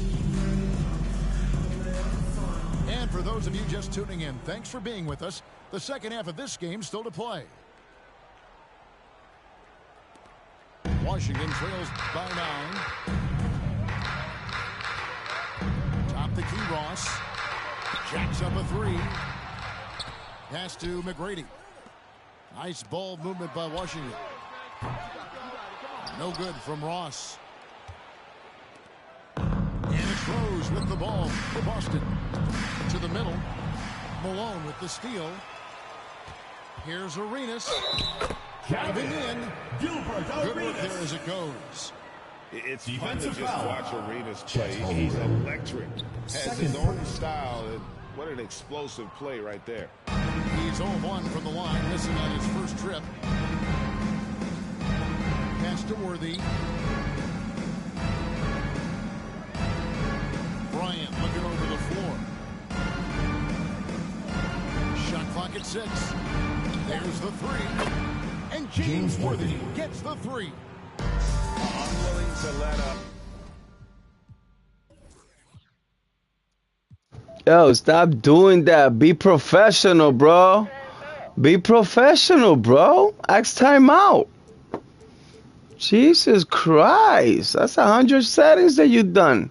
And for those of you just tuning in, thanks for being with us. The second half of this game still to play. Washington trails by 9. Top the key, Ross. Jacks up a 3. Pass to McGrady. Nice ball movement by Washington. No good from Ross. And it's Rose with the ball for Boston. To the middle. Malone with the steal. Here's Arenas. Driving in. Good work there as it goes. It's Defensive fun to just foul. watch Arenas play. He's electric. Has his own style. And what an explosive play right there. He's 0-1 from the line, missing on his first trip. Pass to Worthy. Bryant looking over the floor. Shot clock at 6. There's the 3. And James Worthy gets the 3. Unwilling to let up. Yo, stop doing that. Be professional, bro. Be professional, bro. Ask timeout. Jesus Christ. That's 100 settings that you done.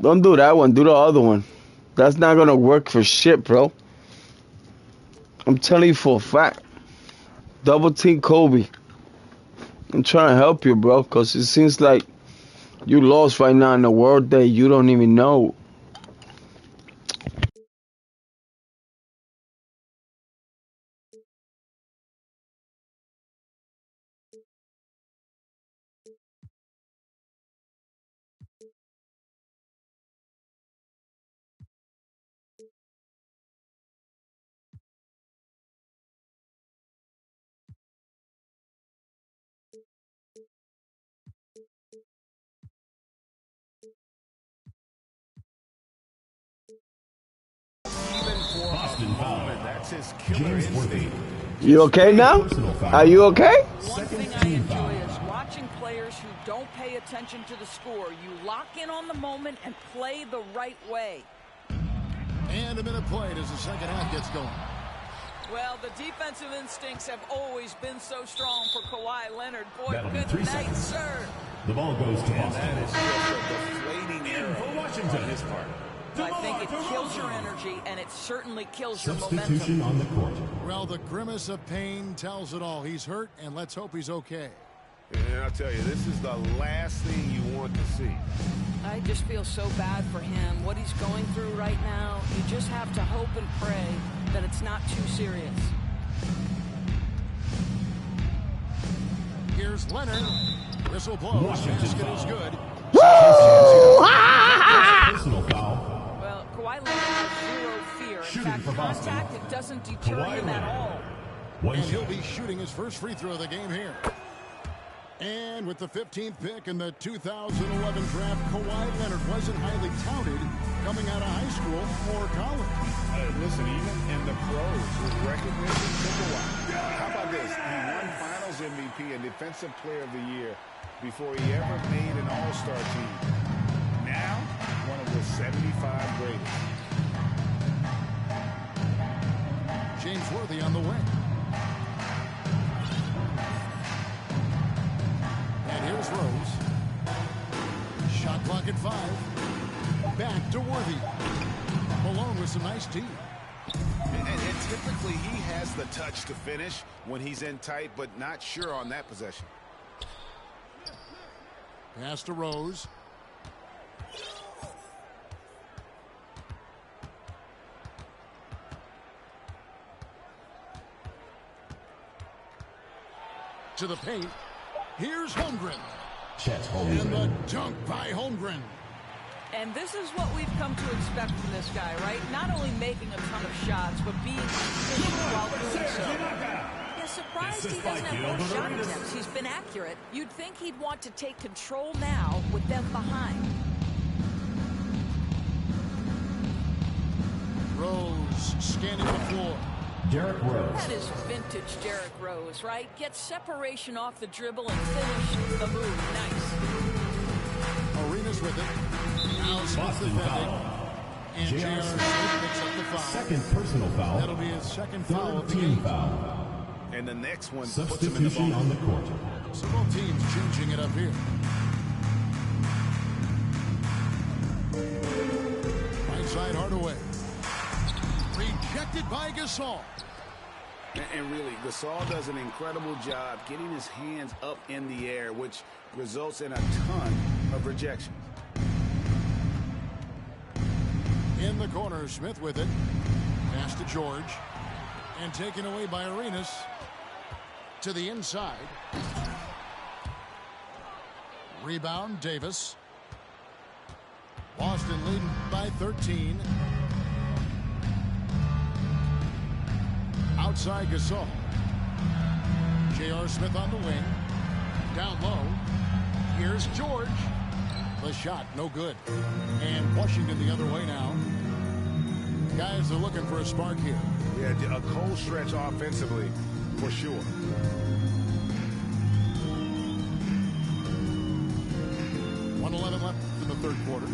Don't do that one. Do the other one. That's not going to work for shit, bro. I'm telling you for a fact. Double team Kobe. I'm trying to help you, bro, because it seems like you lost right now in a world that you don't even know. Boston foul. That's his killer James Worthy. instinct. You okay now? Are you okay? One thing I enjoy is watching don't pay attention to the score. You lock in on the moment and play the right way. And a minute played as the second half gets going. Well, the defensive instincts have always been so strong for Kawhi Leonard. Boy, That'll be good 3 night, seconds. sir. The ball goes to Boston. That is just a deflating error for Washington. on his part. I think it kills your energy, and it certainly kills your Substitution momentum. on the court. Well, the grimace of pain tells it all. He's hurt, and let's hope he's okay. And I'll tell you, this is the last thing you want to see. I just feel so bad for him. What he's going through right now, you just have to hope and pray that it's not too serious. Here's Leonard. Whistle blows. Washington Basket foul. is good. Personal foul. Well, Kawhi Leonard has zero fear. In Shooting fact, for Boston. contact, it doesn't deter Kawhi him at Leonard. all. One And he'll shot. be shooting his first free throw of the game here. And with the 15th pick in the 2011 draft, Kawhi Leonard wasn't highly touted coming out of high school or college. Listen, even in the pros, with recognition took a while. How about this? He won Finals MVP and Defensive Player of the Year before he ever made an All-Star team. Now, one of the 75 greatest. James Worthy on the wing. And here's Rose. Shot clock at 5. Back to Worthy. Malone with some nice D. And typically he has the touch to finish when he's in tight, but not sure on that possession. Pass to Rose. To the paint. Here's Holmgren. Chet And the Holmgren. dunk by Holmgren. And this is what we've come to expect from this guy, right? Not only making a ton of shots, but being efficient while doing so. Yeah, surprised he doesn't have more shot attempts. He's been accurate. You'd think he'd want to take control now with them behind. Rose scanning the floor. Derrick Rose. That is vintage Derrick Rose, right? Get separation off the dribble and finish the move. Nice. Arenas with it. Now Smith Boston defending. foul. And J.R. J.R. Smith picks up the foul. Second personal foul. That'll be his second foul of the Team game. foul. And the next one puts him in the Substitution ball. on the court. So both teams changing it up here. Right side Hardaway. Rejected by Gasol. And really, Gasol does an incredible job getting his hands up in the air, which results in a ton of rejections. In the corner, Smith with it. Pass to George. And taken away by Arenas. To the inside. Rebound, Davis. Boston leading by 13. Outside Gasol. J.R. Smith on the wing. Down low. Here's George. The shot, no good. And Washington the other way now. Guys are looking for a spark here. Yeah, a cold stretch offensively, for sure. .111 left in the third quarter.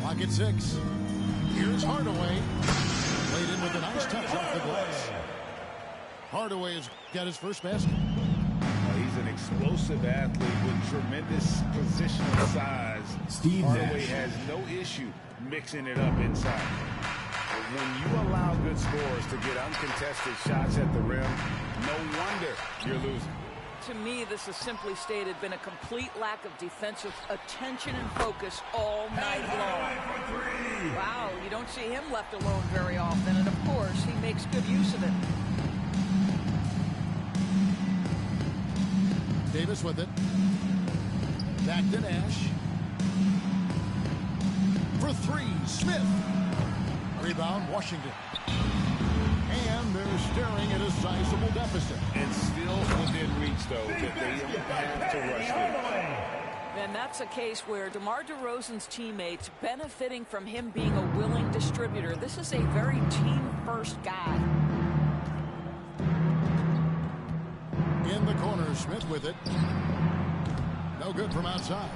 Clock at 6. Here's Hardaway. Laid in with a nice touch off the glass. Hardaway has got his first basket. He's an explosive athlete with tremendous positional size. Steve Hardaway Nash. has no issue mixing it up inside. When you allow good scorers to get uncontested shots at the rim, no wonder you're losing. To me, this has simply stated been a complete lack of defensive attention and focus all night long. Wow, you don't see him left alone very often, and of course, he makes good use of it. Davis with it. Back to Nash. For 3, Smith. Rebound, Washington. And they're staring at a sizable deficit. And still within reach, though, that they don't have to rush this. And that's a case where DeMar DeRozan's teammates benefiting from him being a willing distributor. This is a very team-first guy. In the corner, Smith with it. No good from outside.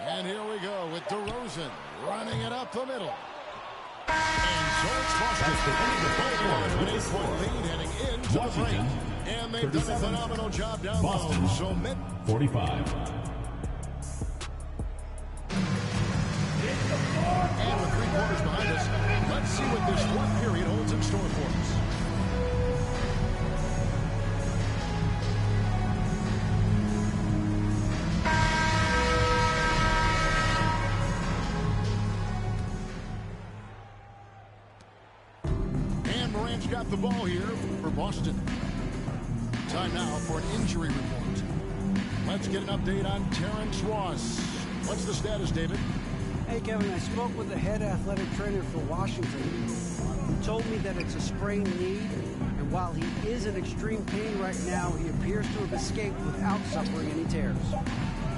And here we go with DeRozan running it up the middle. And so it's Boston. An 8-point lead heading into the break. And they've done a phenomenal job down low. So 45. And with 3 quarters behind us, let's see what this fourth period holds in store for us. And Morant's got the ball here for Boston. Time now for an injury report. Let's get an update on Terrence Ross. What's the status, David? Hey, Kevin, I spoke with the head athletic trainer for Washington. He told me that it's a sprained knee, and while he is in extreme pain right now, he appears to have escaped without suffering any tears.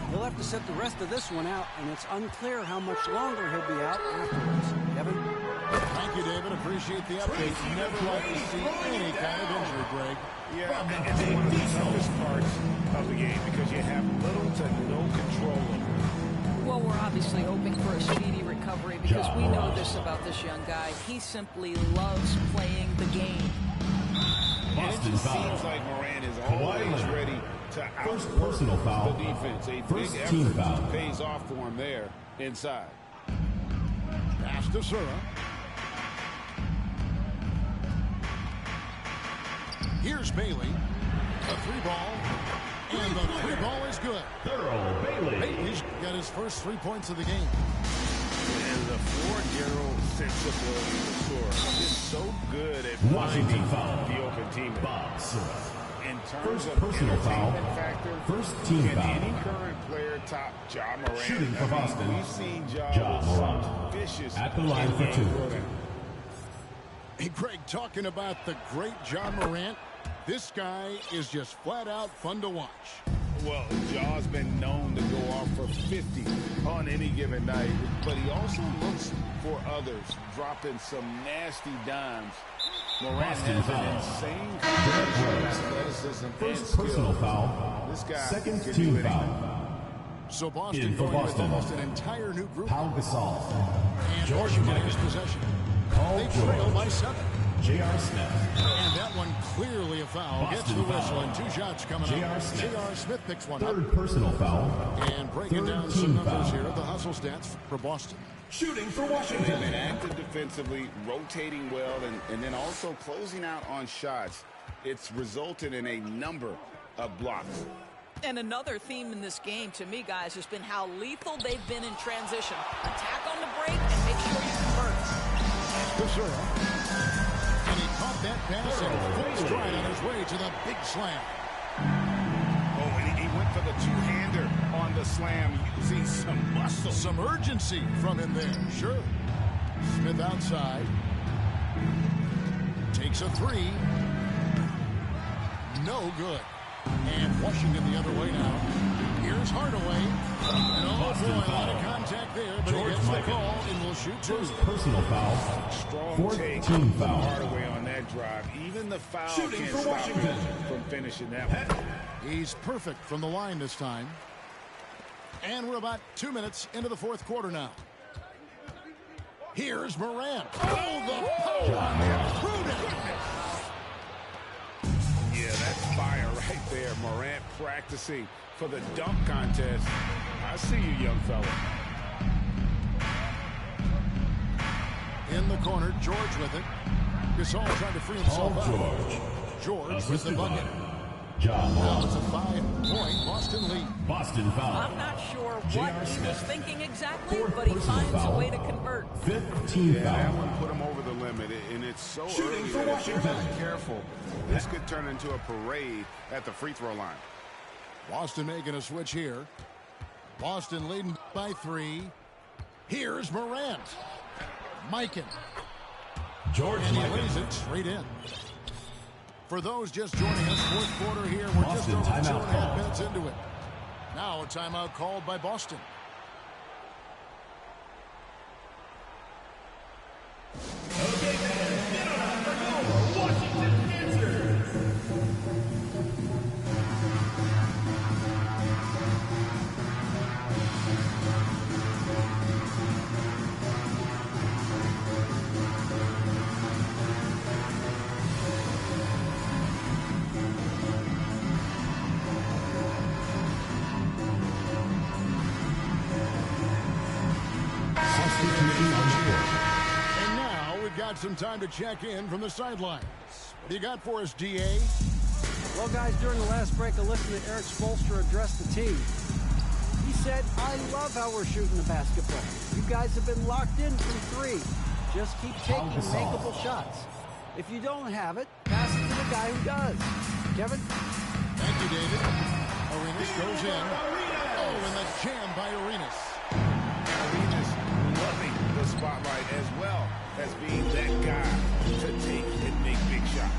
He'll have to sit the rest of this one out, and it's unclear how much longer he'll be out afterwards. Kevin? Thank you, David. Appreciate the update. Never like to see any kind of injury, Greg. Yeah, it's one of the toughest parts of the game because you have little to no control over it. Well, we're obviously hoping for a speedy recovery because we know this about this young guy. He simply loves playing the game. And it just seems like Morant is always ready to outwork the defense. A big effort pays off for him there inside. Pass to Sura. Here's Bailey. A 3-ball. And the 3-ball is good. Bailey's got his first 3 points of the game. And the floor sensibility of Sura is so good at finding the open teammate. In terms of personal foul, factor, first team can foul. any current player top Ja Morant? Shooting for Boston. We've seen Ja Morant vicious at the line for 2. Hey, Greg, talking about the great Ja Morant, this guy is just flat out fun to watch. Well, Ja's been known to go off for 50 on any given night, but he also looks for others, dropping some nasty dimes. Morant has an insane combination of athleticism and First personal skill. foul. This guy Second can team do anything. foul. So Boston In for going with Boston. almost an entire new group. Pau Gasol. And George Washington in Mikan. his possession. Paul They trail George. by 7. J.R. Smith. And that one clearly a foul. Gets Boston the whistle foul. and 2 shots coming J.R. up. Smith. J.R. Smith picks one up. Third personal foul. And breaking Third down team some numbers foul. here, the hustle stats for Boston. Shooting for They've Washington. been active defensively, rotating well, and then also closing out on shots. It's resulted in a number of blocks. And another theme in this game, to me, guys, has been how lethal they've been in transition. Attack on the break and make sure you convert. Kusura. And he caught that pass in full stride on his way to the big slam. Oh, and he went for the two-hander on the slam, using some muscle. Some urgency from him there, sure. Smith outside. Takes a 3. No good. And Washington the other way now. Here's Hardaway. And oh boy, a lot of contact there, but he gets the call and will shoot 2. First personal foul. Strong Fourth take team from foul. Hardaway on that drive. Even the foul Shooting can't for stop Washington. him from finishing that one. He's perfect from the line this time. And we're about 2 minutes into the fourth quarter now. Here's Morant. Oh, the power on that. Prudent. Yeah, that's fire right there. Morant practicing for the dunk contest. I see you, young fella. In the corner, George with it. Gasol trying to free himself Paul out. George with the bucket. John Now it's a Wall. 5-point Boston lead. Boston foul. I'm not sure what J.R. he was Smith. thinking exactly, Fourth but he personal finds a foul. way to convert. Fifth team Yeah, that foul. one put him over the limit, and it's so Shooting early for that if you're Washington. not careful, this could turn into a parade at the free throw line. Boston making a switch here. Boston leading by 3. Here's Morant. Mikan. George And he Mikan. lays it straight in. For those just joining us, fourth quarter here. We're just Boston over timeout 2.5 call. minutes into it. Now a timeout called by Boston. Okay, fans, get on for your Washington answers. got some time to check in from the sidelines. What do you got for us, DA? Well, guys, during the last break, I listened to Eric Spoelstra address the team. He said, I love how we're shooting the basketball. You guys have been locked in from three. Just keep taking makeable shots. If you don't have it, pass it to the guy who does. Kevin? Thank you, David. Arenas goes in. Oh, and the jam by Arenas. Arenas loving the spotlight as well as being that guy to take and make big shots.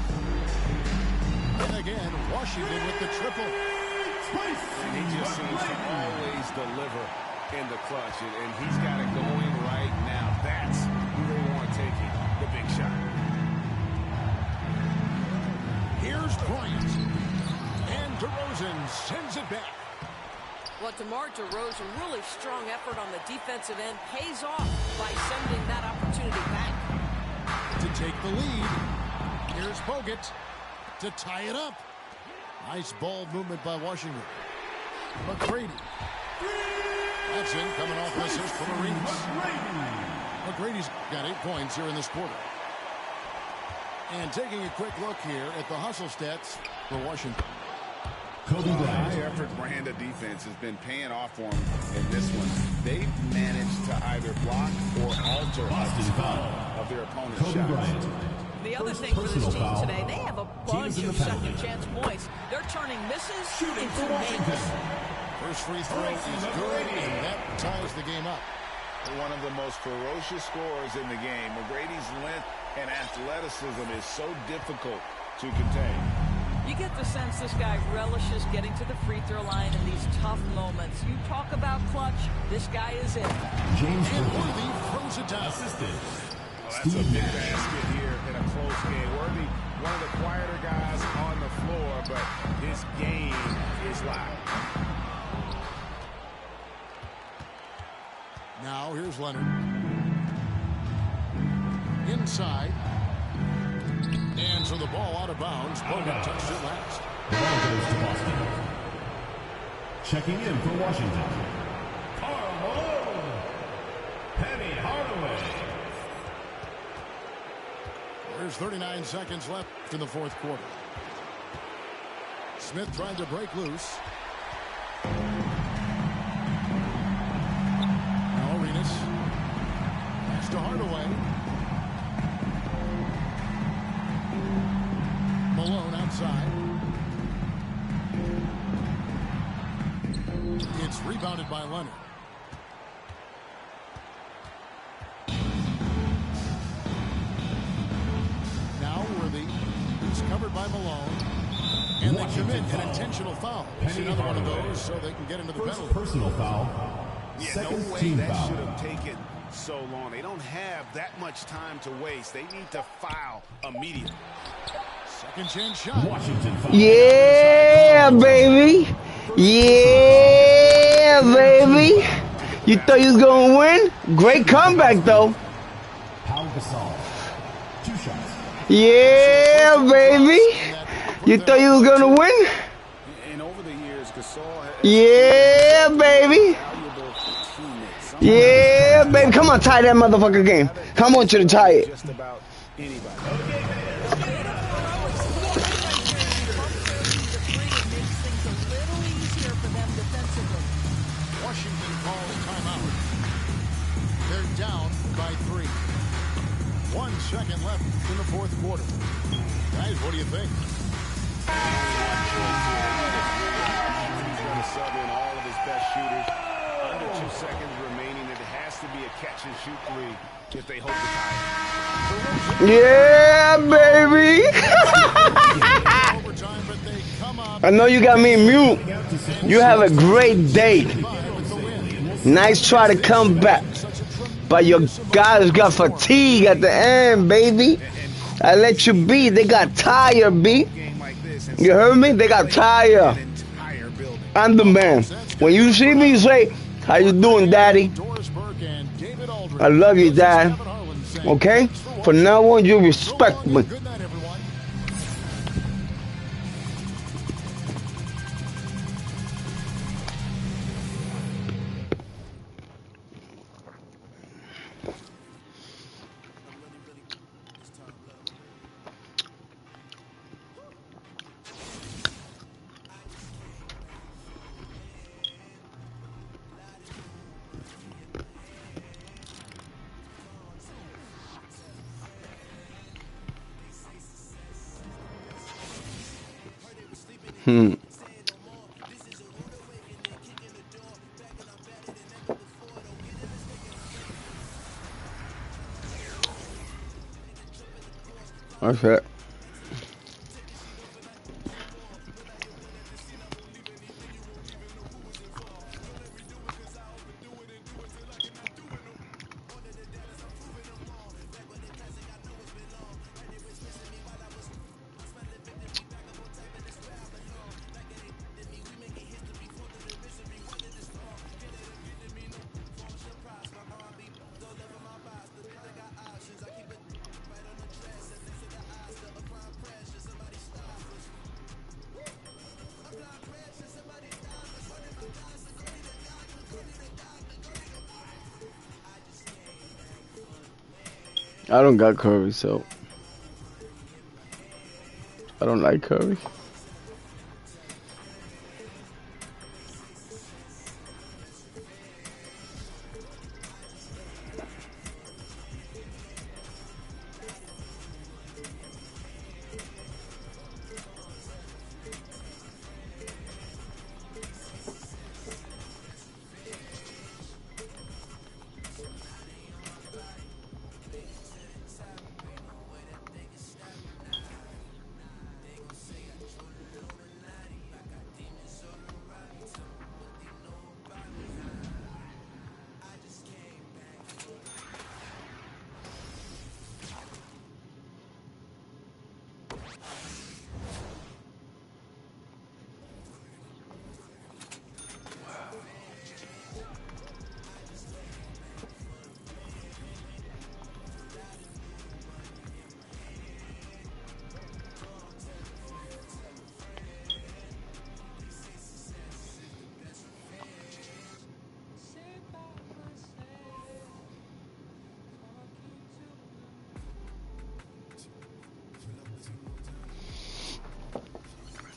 And again, Washington with the triple. And he just seems to always deliver in the clutch. And he's got it going right now. That's who they want taking the big shot. Here's Bryant. And DeRozan sends it back. Well, DeMar DeRozan, really strong effort on the defensive end, pays off by sending that opportunity back. To take the lead, here's Bogut to tie it up. Nice ball movement by Washington. McGrady. That's in, coming off an assist from Arenas. McGrady's got 8 points here in this quarter. And taking a quick look here at the hustle stats for Washington. High-effort brand of defense has been paying off for them in this one. They've managed to either block or alter of their opponent's shots. The other thing for this team today, they have a bunch of second-chance points. They're turning misses into makes. First free throw is good, and that ties the game up. One of the most ferocious scorers in the game. McGrady's length and athleticism is so difficult to contain. You get the sense this guy relishes getting to the free throw line in these tough moments. You talk about clutch, this guy is it. James Worthy throws it down. Assisted. That's a big basket here in a close game. Worthy, one of the quieter guys on the floor, but his game is loud. Now here's Leonard. Inside. And so the ball out of bounds. Bogut touched it last. The ball goes to Boston. Checking in for Washington. Karl Malone. Penny Hardaway. There's 39 seconds left in the fourth quarter. Smith trying to break loose. Now Arenas. Pass to Hardaway. Malone outside. It's rebounded by Leonard. Now Worthy. He's covered by Malone. And they commit an intentional foul. It's another one of those so they can get into the penalty. Personal foul. Yeah, Second no way team that foul. should have taken so long. They don't have that much time to waste. They need to foul immediately. Second chance shot. Washington foul. Yeah, baby. Yeah, baby. You thought you was going to win? Great comeback, though. Pau Gasol. 2 shots. Yeah, baby. You thought you was going to win? And over the years, Gasol has Yeah, baby. valuable teammates. Yeah, baby. Come on, tie that motherfucker game. Come on, you to tie it. Just about anybody. Washington calls timeout. They're down by 3. 1 second left in the fourth quarter. Guys, what do you think? He's going to sub in all of his best shooters. Under 2 seconds remaining. It has to be a catch and shoot 3 if they hope to tie it. Yeah, baby. Overtime, but they come up. I know you got me mute. You have a great day. Nice try to come back. But your guys got fatigue at the end, baby. I let you be. They got tired, B. You heard me? They got tired. I'm the man. When you see me, you say, how you doing, Daddy? I love you, Dad. Okay? From now on, you respect me. Okay. I don't got Curry, so I don't like Curry.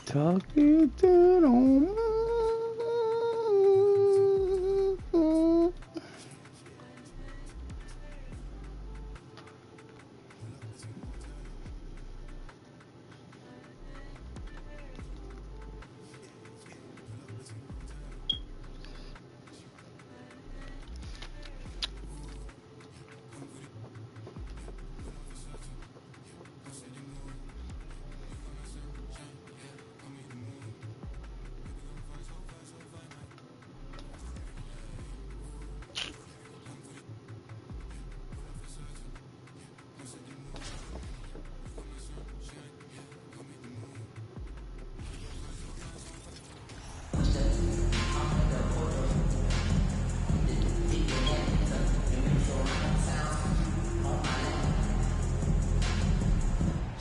Talking to the moon.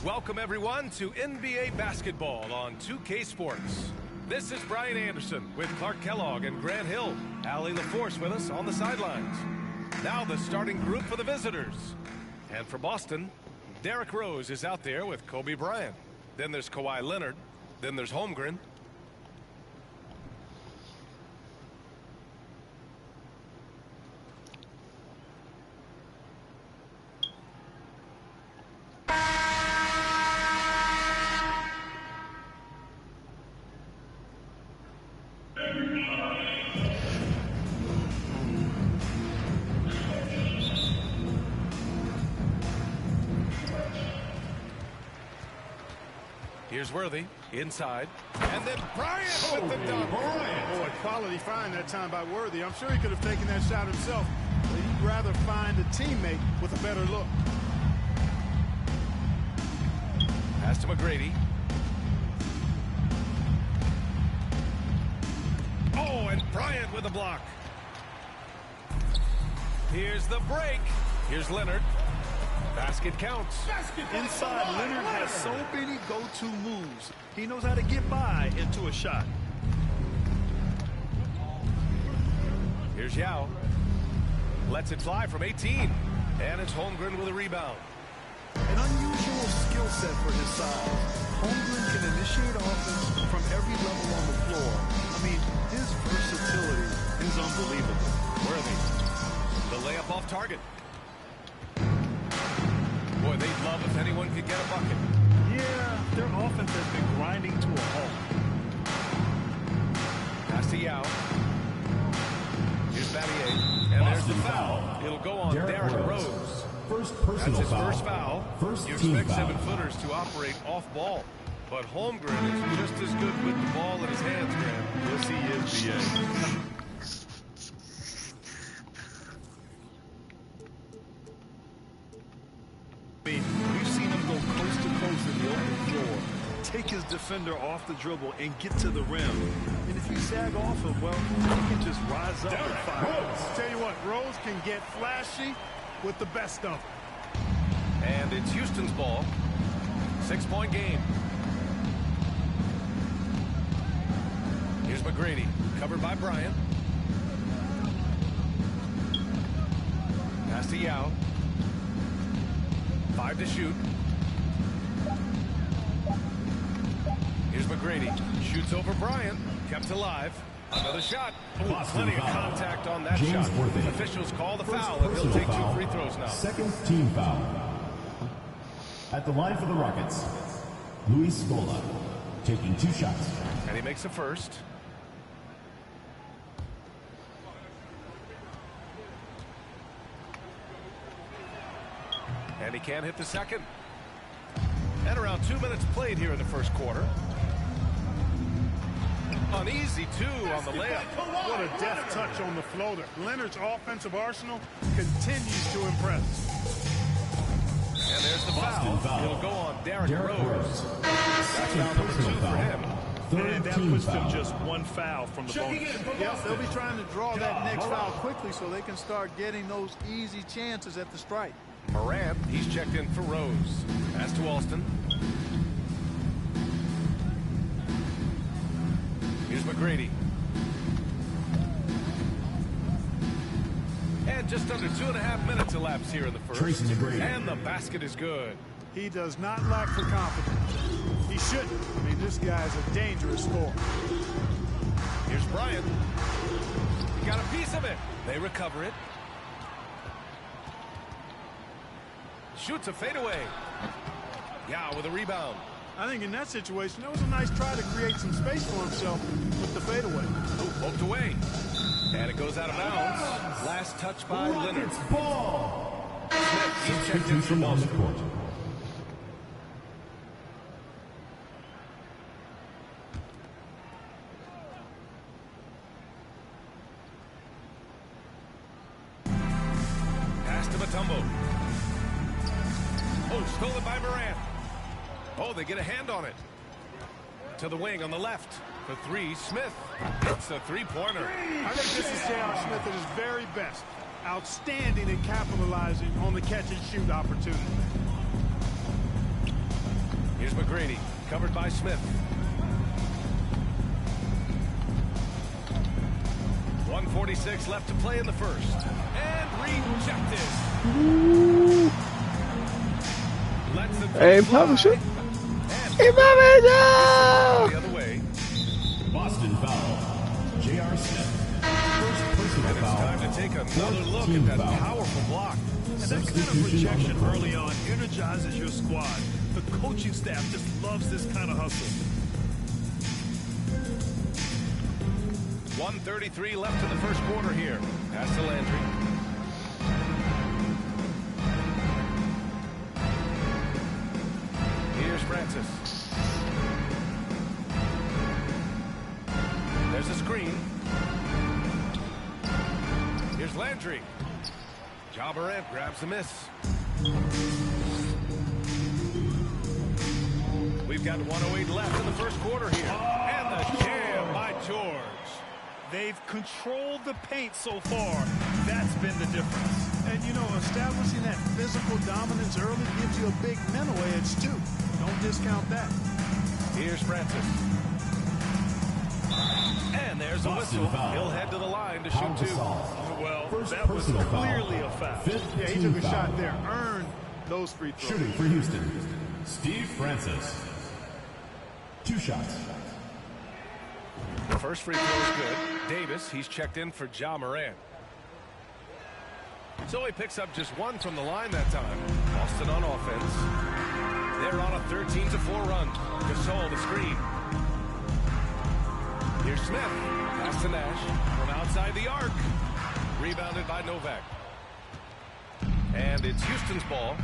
Welcome, everyone, to NBA basketball on 2K Sports. This is Brian Anderson with Clark Kellogg and Grant Hill. Allie LaForce with us on the sidelines. Now the starting group for the visitors. And for Boston, Derrick Rose is out there with Kobe Bryant. Then there's Kawhi Leonard. Then there's Holmgren. Here's Worthy inside, and then Bryant with the dunk. Boy, quality find that time by Worthy. I'm sure he could have taken that shot himself, but he'd rather find a teammate with a better look. Pass to McGrady. Oh, and Bryant with a block. Here's the break. Here's Leonard. Basket counts. Inside, Leonard has so many go-to moves. He knows how to get by into a shot. Here's Yao. Lets it fly from 18. And it's Holmgren with a rebound. An unusual skill set for his size. Holmgren can initiate offense from every level on the floor. I mean, his versatility is unbelievable. Worthy. The layup off target. Boy, they'd love if anyone could get a bucket. Yeah, their offense has been grinding to a halt. There's the foul. It'll go on Derrick Rose. That's his first foul. You expect 7-footers to operate off ball. But Holmgren is just as good with the ball in his hands, Graham. Yes, he is, B.A. We've seen him go coast to coast in the open floor, take his defender off the dribble, and get to the rim. And if you sag off him, well, he can just rise up and fire. Tell you what, Rose can get flashy with the best of them. And it's Houston's ball. 6-point game. Here's McGrady, covered by Bryant. Pass to Yao. 5 to shoot. Here's McGrady. Shoots over Bryant. Kept alive. Another shot. Ooh, plenty of contact on that shot. Officials call the foul, and he'll take 2 free throws now. Second team foul. At the line for the Rockets, Luis Scola taking 2 shots. And he makes a first. And he can't hit the second. And around 2 minutes played here in the first quarter. Uneasy, too, on the layup. What a deft touch on the floater. Leonard's offensive arsenal continues to impress. And there's the foul. It'll go on Derrick Rose. That's foul number 2 for him. And that puts them just 1 foul from the bonus. Yep, they'll be trying to draw that next foul quickly so they can start getting those easy chances at the stripe. Morant, he's checked in for Rose. Pass to Alston. Here's McGrady. And just under 2.5 minutes elapsed here in the first. And the basket is good. He does not lack for confidence. He shouldn't. I mean, this guy's a dangerous scorer. Here's Bryant. He got a piece of it. They recover it. Shoots a fadeaway. Yao with a rebound. I think in that situation, that was a nice try to create some space for himself with the fadeaway. Oh, poked away. And it goes out of bounds. Last touch by Leonard. Ball. Smith, he's checked in for Boston. Pass to Mutombo. Oh, stolen by Morant. Oh, they get a hand on it. To the wing on the left. For 3, Smith. It's a 3-pointer. I think this is J.R. Smith at his very best. Outstanding at capitalizing on the catch-and-shoot opportunity. Here's McGrady, covered by Smith. 1:46 left to play in the first. And rejected. Hey, Papa, shoot. Hey, Papa, the other way. Boston foul. J.R. Smith. First personal foul. Time to take another look at that powerful block. And that kind of projection early on energizes your squad. The coaching staff just loves this kind of hustle. 1:33 left in the first quarter here. Pass to Landry. Here's Francis. There's a screen. Here's Landry. Ja Morant grabs the miss. We've got 1:08 left in the first quarter here. And the jam by George. They've controlled the paint so far. That's been the difference. And, you know, establishing that physical dominance early gives you a big mental edge, too. Don't discount that. Here's Francis. And there's a whistle. He'll head to the line to shoot 2. Well, that was clearly a foul. Yeah, he took a shot there. Earned those free throws. Shooting for Houston, Steve Francis. 2 shots. The first free throw is good. Davis, he's checked in for Ja Morant. So he picks up just 1 from the line that time. Boston on offense. They're on a 13-4 run. Gasol the screen. Here's Smith. Pass to Nash from outside the arc. Rebounded by Novak. And it's Houston's ball.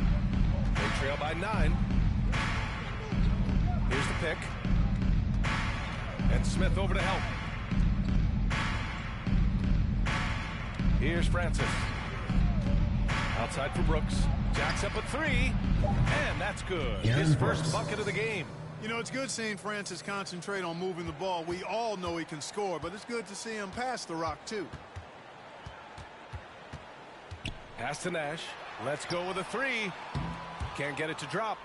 They trail by 9. Here's the pick. And Smith over to help. Here's Francis. Outside for Brooks. Jacks up a 3. And that's good. His first bucket of the game. You know, it's good seeing Francis concentrate on moving the ball. We all know he can score, but it's good to see him pass the rock, too. Pass to Nash. Let's go with a 3. Can't get it to drop.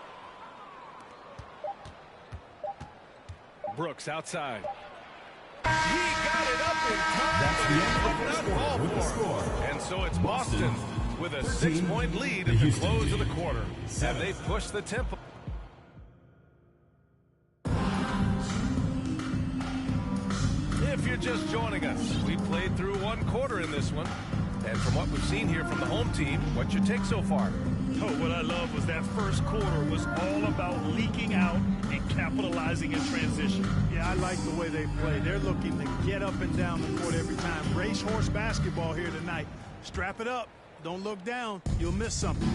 Brooks outside. He got it up in time, but he could not fall for it. And so it's Boston with a 6-point lead at the close of the quarter. And they push the tempo. If you're just joining us, we played through 1 quarter in this one. And from what we've seen here from the home team, what's your take so far? Oh, what I love was that first quarter was all about leaking out and capitalizing in transition. Yeah, I like the way they play. They're looking to get up and down the court every time. Racehorse basketball here tonight. Strap it up. Don't look down. You'll miss something.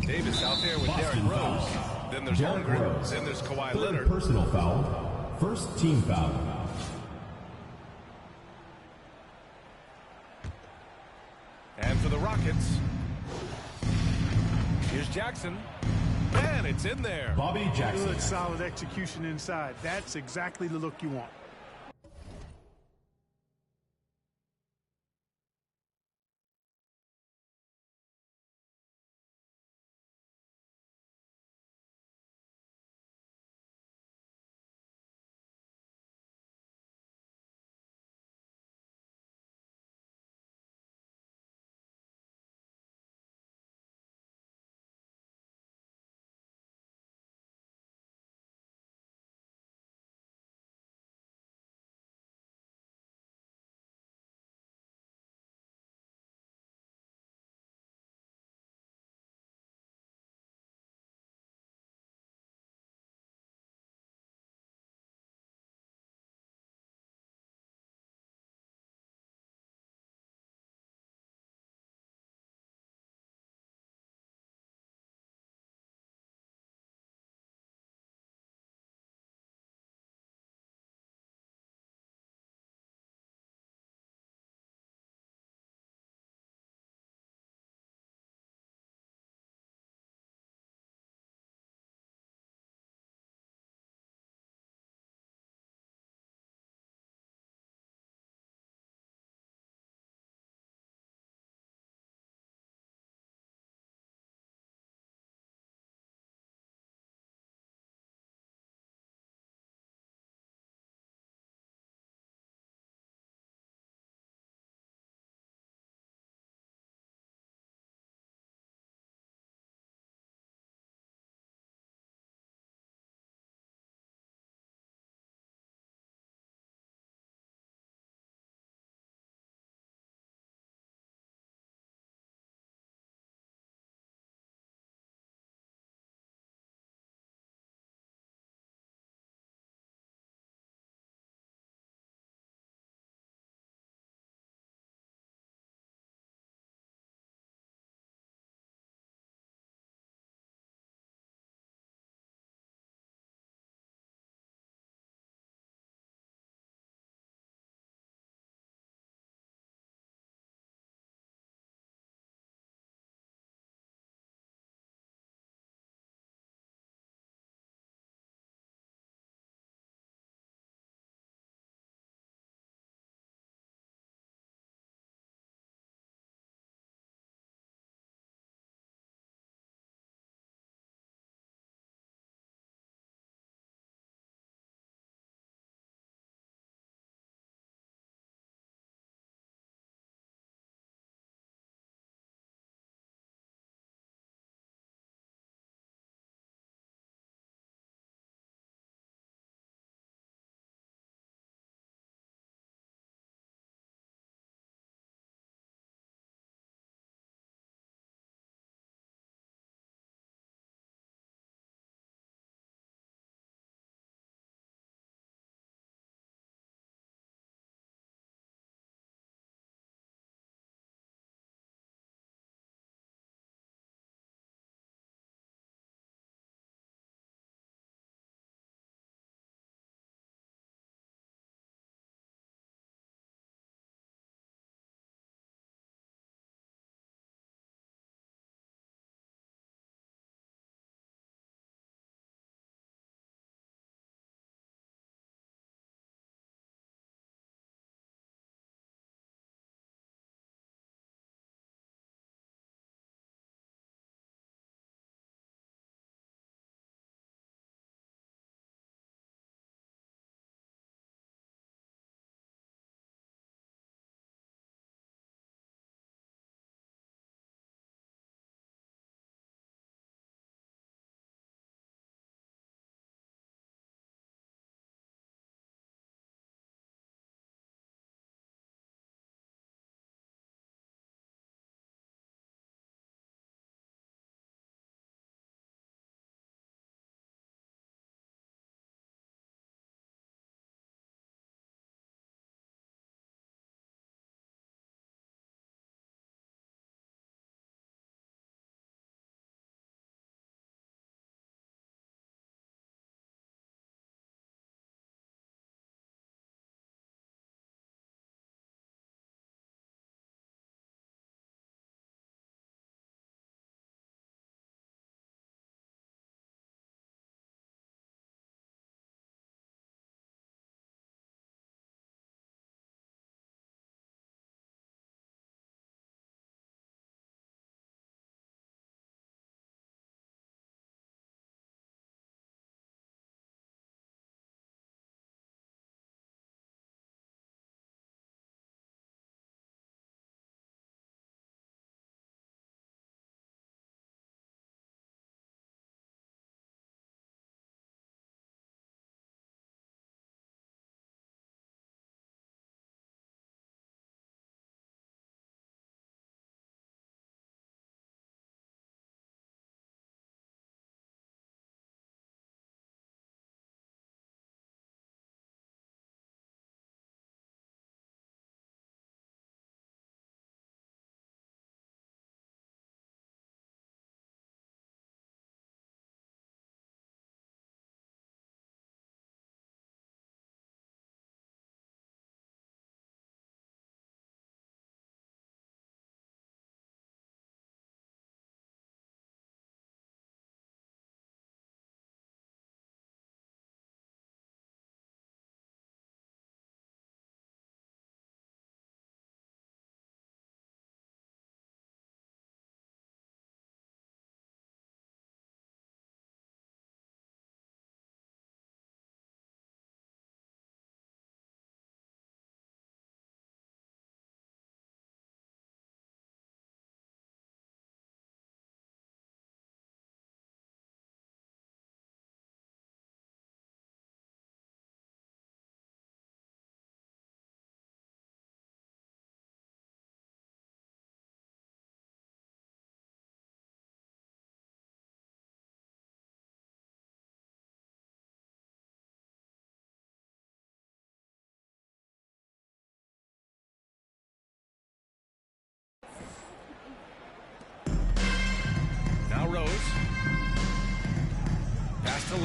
Davis out there with Derrick Rose. Then there's Holmgren. Then there's Kawhi Leonard. Personal foul. First team foul. And for the Rockets, here's Jackson. And it's in there. Bobby Jackson. Good, solid execution inside. That's exactly the look you want.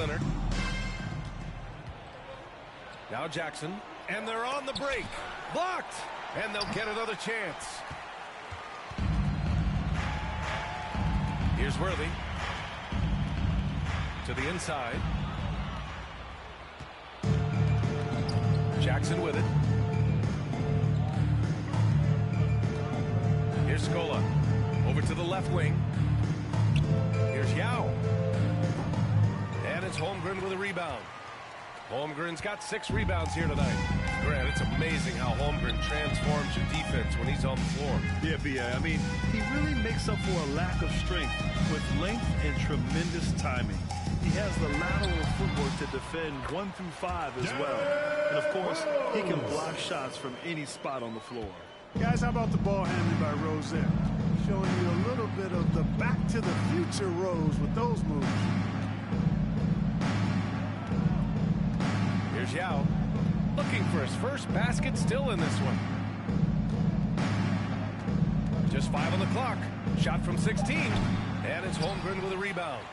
Leonard. Now Jackson. And they're on the break. Blocked. And they'll get another chance. Here's Worthy. To the inside. Jackson with it. Here's Scola. Over to the left wing. Here's Yao. And it's Holmgren with a rebound. Holmgren's got 6 rebounds here tonight. Grant, it's amazing how Holmgren transforms your defense when he's on the floor. Yeah, B.A. I mean, he really makes up for a lack of strength with length and tremendous timing. He has the lateral footwork to defend 1 through 5 as well. And, of course, he can block shots from any spot on the floor. Guys, how about the ball handling by Rose there? Showing you a little bit of the back-to-the-future Rose with those moves. Here's Yao. Looking for his first basket, still in this one. Just 5 on the clock. Shot from 16. And it's Holmgren with a rebound.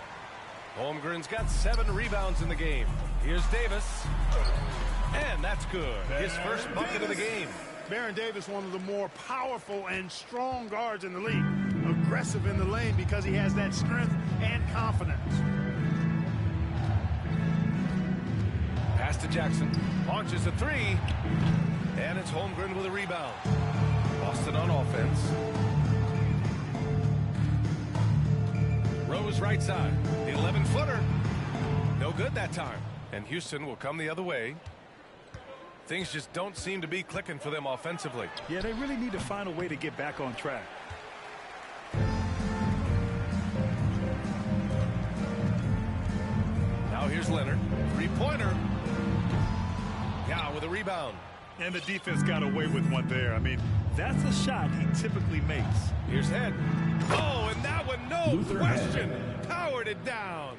Holmgren's got 7 rebounds in the game. Here's Davis. And that's good. His first bucket of the game. Baron Davis, one of the more powerful and strong guards in the league. Aggressive in the lane because he has that strength and confidence. Pass to Jackson. Launches a 3. And it's Holmgren with a rebound. Boston on offense. Rose right side. The 11-footer. No good that time. And Houston will come the other way. Things just don't seem to be clicking for them offensively. Yeah, they really need to find a way to get back on track. Now here's Leonard. 3-pointer. Yeah, with a rebound. And the defense got away with one there. I mean, that's a shot he typically makes. Here's Head. Oh, and that one, no question. Powered it down.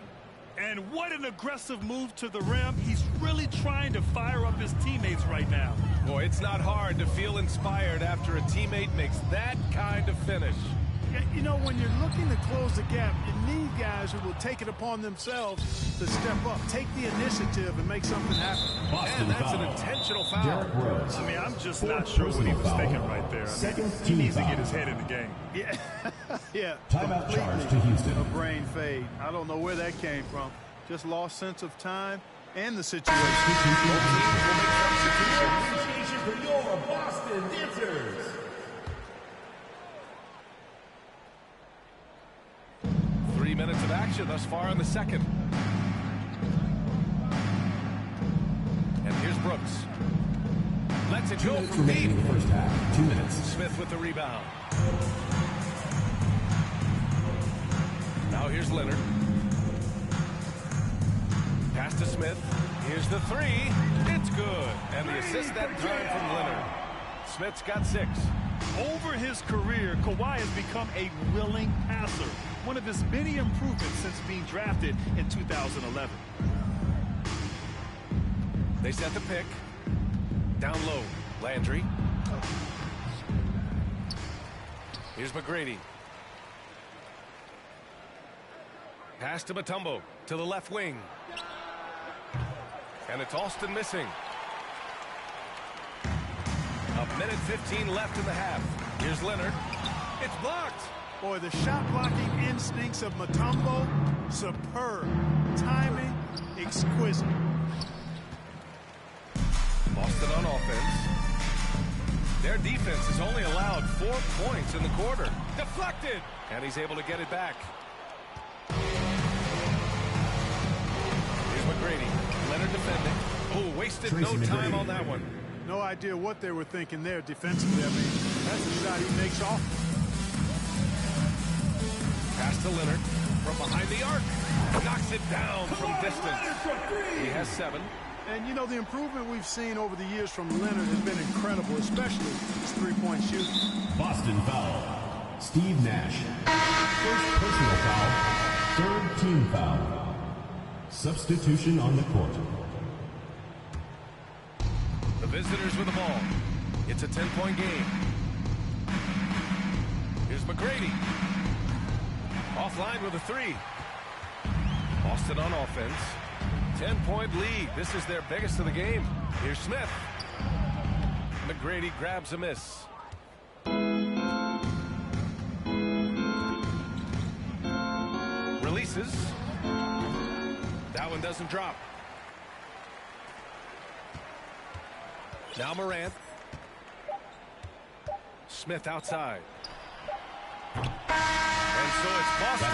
And what an aggressive move to the rim. He's really trying to fire up his teammates right now. Boy, it's not hard to feel inspired after a teammate makes that kind of finish. You know, when you're looking to close the gap, you need guys who will take it upon themselves to step up, take the initiative, and make something happen. And that's an intentional foul. I mean, I'm just not sure what he was thinking right there. I mean, he needs to get his head in the game. Yeah, yeah. Timeout charge to Houston. A brain fade. I don't know where that came from. Just lost sense of time and the situation. Appreciation for your Boston dancers. Minutes of action thus far in the second. And here's Brooks. Lets it go from deep. First half. 2 minutes. Smith with the rebound. Now here's Leonard. Pass to Smith. Here's the 3. It's good. And the assist that time from Leonard. Smith's got 6. Over his career, Kawhi has become a willing passer. One of his many improvements since being drafted in 2011. They set the pick. Down low. Landry. Here's McGrady. Pass to Mutombo. To the left wing. And it's Alston missing. 1:15 left in the half. Here's Leonard. It's blocked. Boy, the shot blocking instincts of Mutombo, superb. Timing, exquisite. Boston on offense. Their defense has only allowed 4 points in the quarter. Deflected. And he's able to get it back. Here's McGrady. Leonard defending. Oh, wasted no time on that one. No idea what they were thinking there defensively. I mean, that's a shot he makes off. Pass to Leonard from behind the arc. Knocks it down from distance. He has 7. And, you know, the improvement we've seen over the years from Leonard has been incredible, especially his three-point shooting. Boston foul. Steve Nash. First personal foul. Third team foul. Substitution on the court. The visitors with the ball. It's a 10-point game. Here's McGrady. Offline with a 3. Boston on offense. 10-point lead. This is their biggest of the game. Here's Smith. McGrady grabs a miss. Releases. That one doesn't drop. Now Morant. Smith outside. And so it's Boston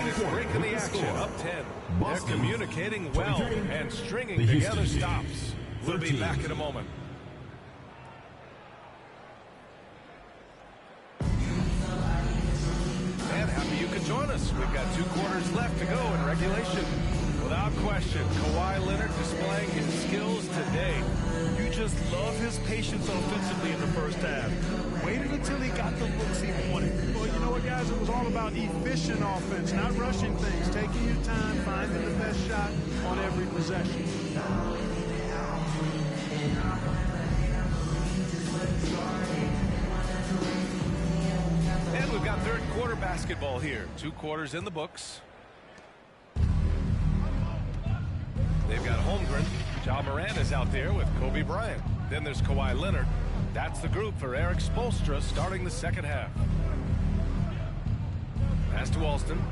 this break in the action, up 10. They're communicating well and stringing together stops. We'll be back in a moment. And happy you could join us. We've got 2 quarters left to go in regulation. Without question, Kawhi Leonard displaying his skills today. You just love his patience offensively in the first half. Waited until he got the looks he wanted. Well, you know what, guys? It was all about efficient offense, not rushing things, taking your time, finding the best shot on every possession. And we've got third quarter basketball here. 2 quarters in the books. They've got Holmgren. Ja Morant is out there with Kobe Bryant. Then there's Kawhi Leonard. That's the group for Eric Spoelstra starting the second half. Pass to Alston.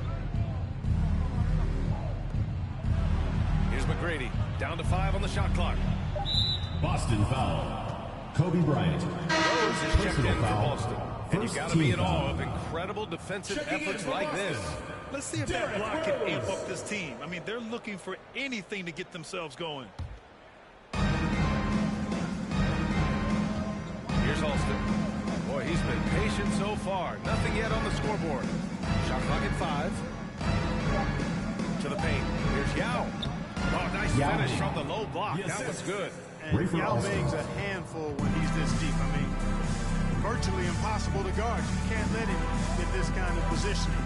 Here's McGrady. Down to 5 on the shot clock. Boston foul. Kobe Bryant. Rose is checked in for Boston. And you got to be in foul. awe of incredible defensive efforts like this. Let's see if that block can amp up this team. I mean, they're looking for anything to get themselves going. Here's Alston. Boy, he's been patient so far. Nothing yet on the scoreboard. Shot clock at 5. To the paint. Here's Yao. Oh, nice finish from the low block. That was good. And Yao Ming's a handful when he's this deep. I mean, virtually impossible to guard. You can't let him get this kind of positioning.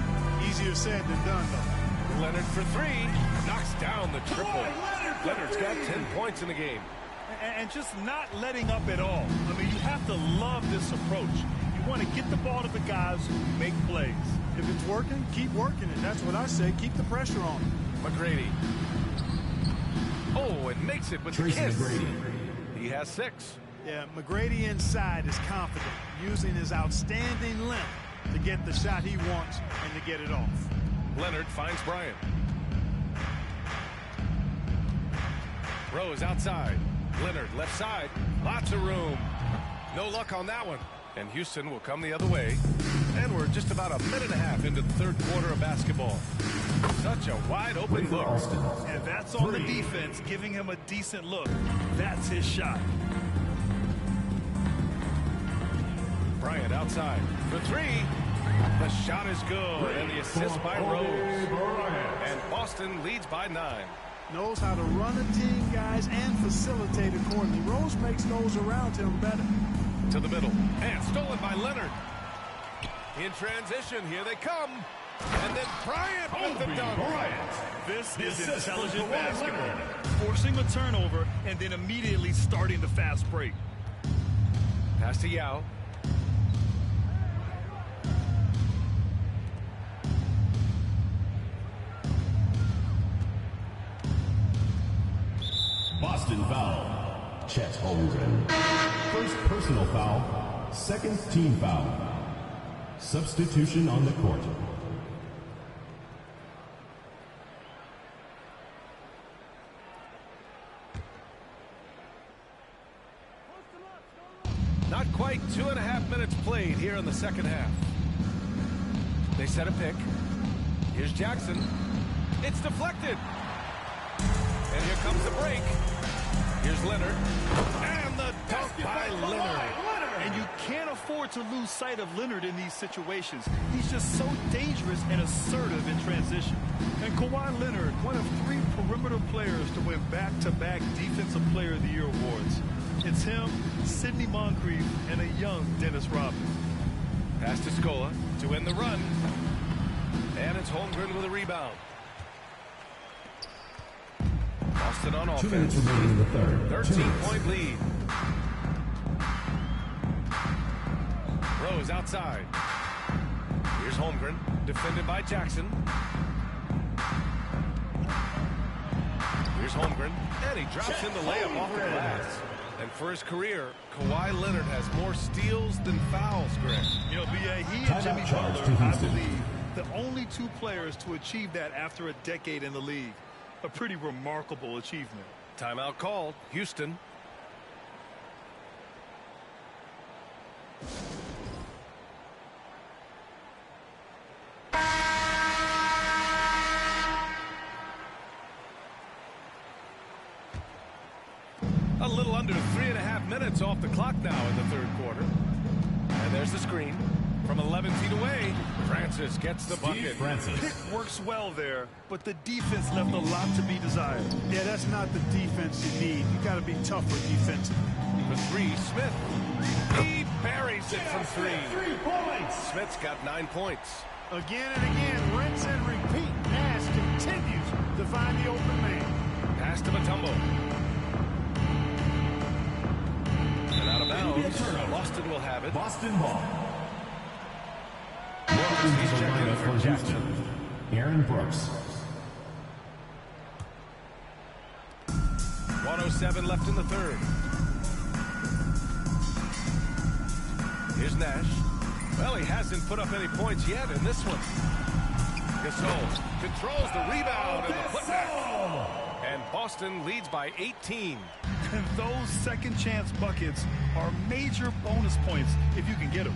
Easier said than done, though. Leonard for 3. Knocks down the triple. Leonard's got 10 points in the game. And just not letting up at all. I mean, you have to love this approach. You want to get the ball to the guys who make plays. If it's working, keep working it. That's what I say. Keep the pressure on him. McGrady. Oh, and makes it with the kiss. He has 6. Yeah, McGrady inside is confident, using his outstanding length to get the shot he wants and to get it off. Leonard finds Bryant. Rose outside. Leonard left side. Lots of room. No luck on that one. And Houston will come the other way. And we're just about a minute and a half into the third quarter of basketball. Such a wide open look. And that's on the defense, giving him a decent look. That's his shot. Bryant outside for 3. The shot is good. And the assist by Rose. And Boston leads by 9. Knows how to run a team, guys, and facilitate accordingly. Rose makes those around him better. To the middle. And stolen by Leonard. In transition, here they come. And then Bryant with the dunk. This is intelligent basketball. Forcing a turnover and then immediately starting the fast break. Pass to Yao. Boston foul. Chet Holmgren. First personal foul. Second team foul. Substitution on the court. Not quite 2.5 minutes played here in the second half. They set a pick. Here's Jackson. It's deflected. And here comes the break. Here's Leonard. And the dunk by Leonard. And you can't afford to lose sight of Leonard in these situations. He's just so dangerous and assertive in transition. And Kawhi Leonard, one of 3 perimeter players to win back-to-back Defensive Player of the Year awards. It's him, Sidney Moncrief, and a young Dennis Rodman. Pass to Scola to end the run. And it's Holmgren with a rebound. Boston on offense. 2 minutes remaining in the third. 13-point lead. Rose outside. Here's Holmgren, defended by Jackson. Here's Holmgren, and he drops in the layup off the glass. And for his career, Kawhi Leonard has more steals than fouls, Greg. You know, B.A., he and Jimmy Butler, I believe, the only two players to achieve that after a decade in the league. A pretty remarkable achievement. Timeout called. Houston. A little under 3.5 minutes off the clock now in the third quarter. And there's the screen. From 11 feet away, Francis gets the bucket. Pick works well there, but the defense left a lot to be desired. Yeah, that's not the defense you need. You got to be tougher defensively. For three, Smith. He buries it from three. 3 points. Smith's got 9 points. Again and again, rinse and repeat. Nash continues to find the open man. Pass to Mutombo. And out of bounds. Boston will have it. Boston ball. Welcome to the lineup for Houston, Aaron Brooks. 1:07 left in the third. Here's Nash. Well, he hasn't put up any points yet in this one. Gasol controls the rebound and the putback. And Boston leads by 18. And those second chance buckets are major bonus points if you can get them.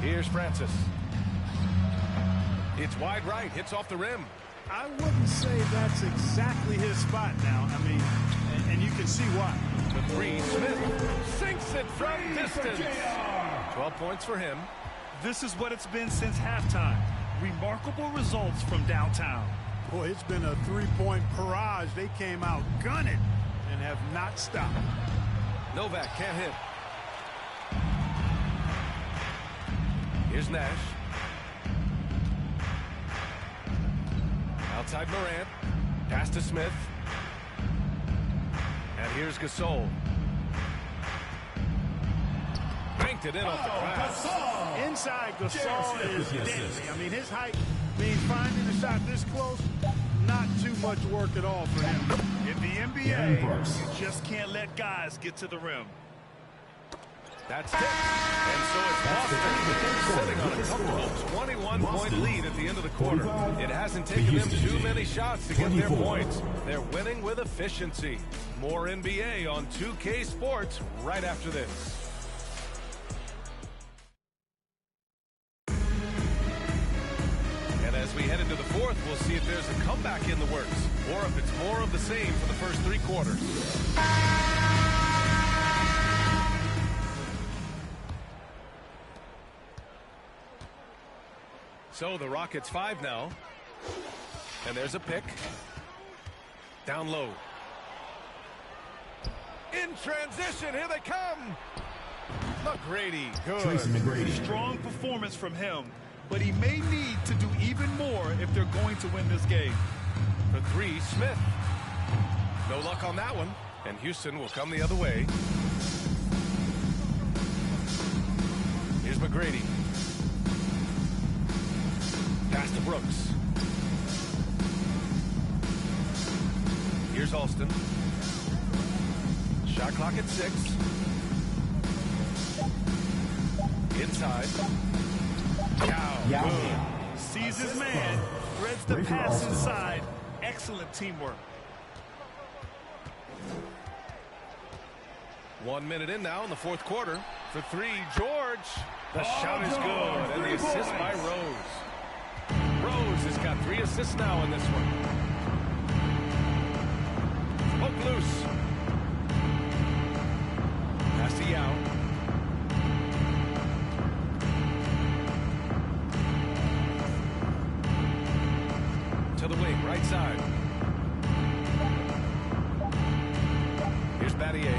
Here's Francis. It's wide right, hits off the rim. I wouldn't say that's exactly his spot now. I mean, and you can see why. The three, Smith sinks it from distance. 12 points for him. This is what it's been since halftime. Remarkable results from downtown. Boy, it's been a three-point barrage. They came out gunning and have not stopped. Novak can't hit. Here's Nash. Outside Morant. Pass to Smith. And here's Gasol. Banked it in off the glass. Inside Gasol is deadly. I mean, his height means finding a shot this close, not too much work at all for him. In the NBA, you just can't let guys get to the rim. That's it. And so it's Boston sitting on a comfortable 21-point lead at the end of the quarter. It hasn't taken them too many shots to get their points. They're winning with efficiency. More NBA on 2K Sports right after this. And as we head into the fourth, we'll see if there's a comeback in the works or if it's more of the same for the first three quarters. So the Rockets 5 now. And there's a pick. Down low. In transition, here they come. McGrady, good. Tracy McGrady. Strong performance from him, but he may need to do even more if they're going to win this game. For three, Smith. No luck on that one. And Houston will come the other way. Here's McGrady. Pass to Brooks. Here's Alston. Shot clock at 6. Inside. Yao. Sees his man. Threads the pass inside. Excellent teamwork. 1 minute in now in the fourth quarter. For three, George. The shot is good. And the assist by Rose. Rose has got 3 assists now in this one. Poke loose. Pass to Yao. To the wing, right side. Here's Battier.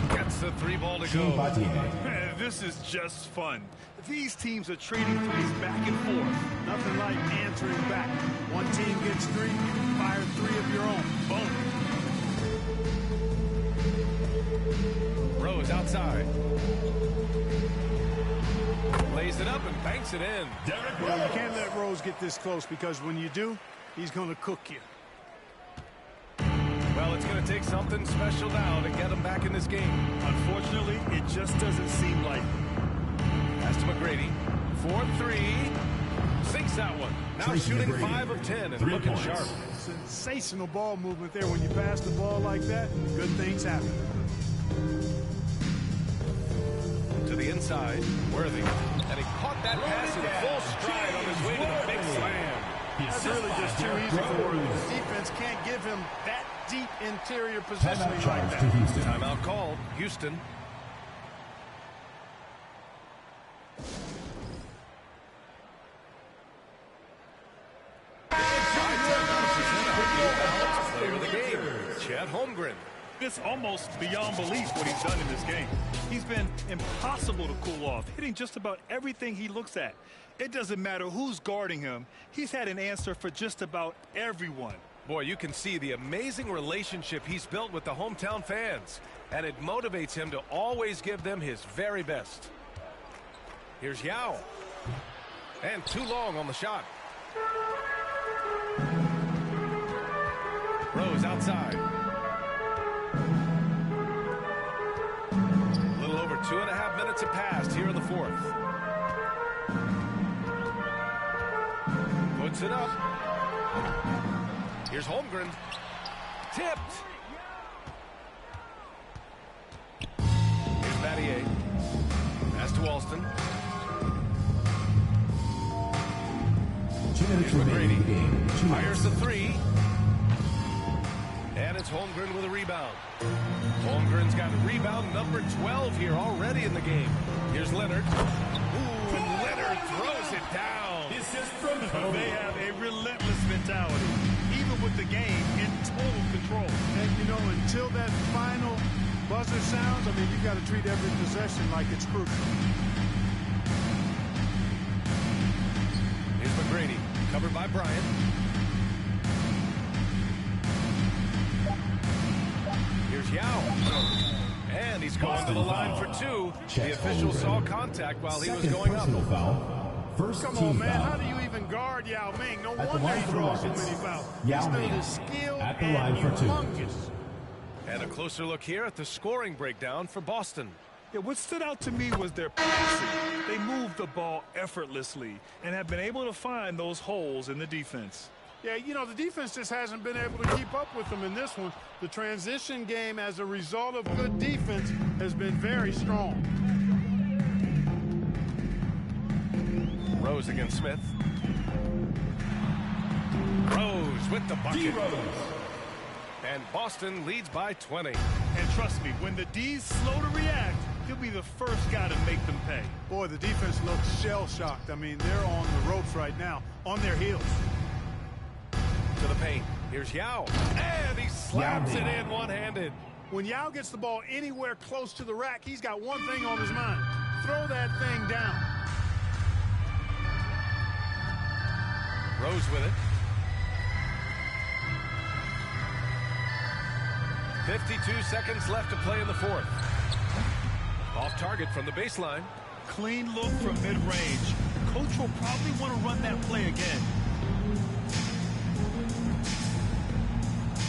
Gets the 3 ball to go. Man, this is just fun. These teams are trading threes back and forth. Nothing like answering back. One team gets 3, fire 3 of your own. Boom. Rose outside. Lays it up and banks it in. Well, you can't let Rose get this close because when you do, he's going to cook you. Well, it's going to take something special now to get him back in this game. Unfortunately, it just doesn't seem like. Pass to McGrady. 4-3. Sinks that one. Now shooting 5 of 10 and looking sharp. Sensational ball movement there. When you pass the ball like that, good things happen. To the inside, Worthy. And he caught that pass in full stride on his way to the big slam. That's really just too easy for him. The defense can't give him that deep interior positioning like that. Timeout called. Houston. Player of the game, Chet Holmgren. It's almost beyond belief what he's done in this game. He's been impossible to cool off, hitting just about everything he looks at. It doesn't matter who's guarding him. He's had an answer for just about everyone. Boy, you can see the amazing relationship he's built with the hometown fans, and it motivates him to always give them his very best. Here's Yao. And too long on the shot. Rose outside. A little over 2.5 minutes have passed here in the fourth. Puts it up. Here's Holmgren. Tipped. Here's Battier. Pass to Alston. Here's McGrady. Fires the three. And it's Holmgren with a rebound. Holmgren's got rebound number 12 here already in the game. Here's Leonard. Ooh, and Leonard throws it down. They have a relentless mentality, even with the game in total control. And, you know, until that final buzzer sounds, I mean, you've got to treat every possession like it's crucial. Here's McGrady, covered by Bryant. Here's Yao. And he's going to the line for two. The official saw contact while he was going up. Come on, man. How do you even guard Yao Ming? No wonder he draws so many fouls. He's known his skill at the line for two. And a closer look here at the scoring breakdown for Boston. Yeah, what stood out to me was their passing. They moved the ball effortlessly and have been able to find those holes in the defense. Yeah, you know, the defense just hasn't been able to keep up with them in this one. The transition game, as a result of good defense, has been very strong. Rose against Smith. Rose with the bucket. And Boston leads by 20. And trust me, when the D's slow to react, he'll be the first guy to make them pay. Boy, the defense looks shell-shocked. I mean, they're on the ropes right now, on their heels. To the paint. Here's Yao. And he slaps it in one-handed. When Yao gets the ball anywhere close to the rack, he's got one thing on his mind. Throw that thing down. Rose with it. 52 seconds left to play in the fourth. Off target from the baseline. Clean look from mid-range. Coach will probably want to run that play again.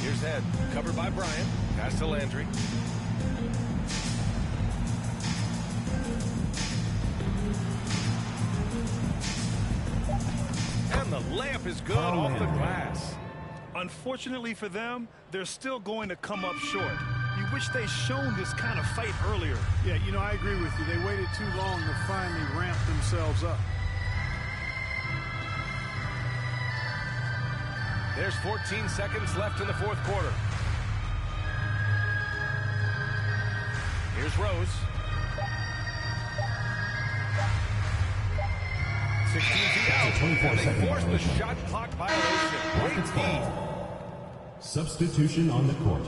Here's Head, covered by Bryant. Pass to Landry. And the layup is good off the glass. Unfortunately for them, they're still going to come up short. You wish they'd shown this kind of fight earlier. Yeah, you know, I agree with you. They waited too long to finally ramp themselves up. There's 14 seconds left in the fourth quarter. Here's Rose. 16 feet out. And they force the shot clock violation. Great feed. Substitution on the court.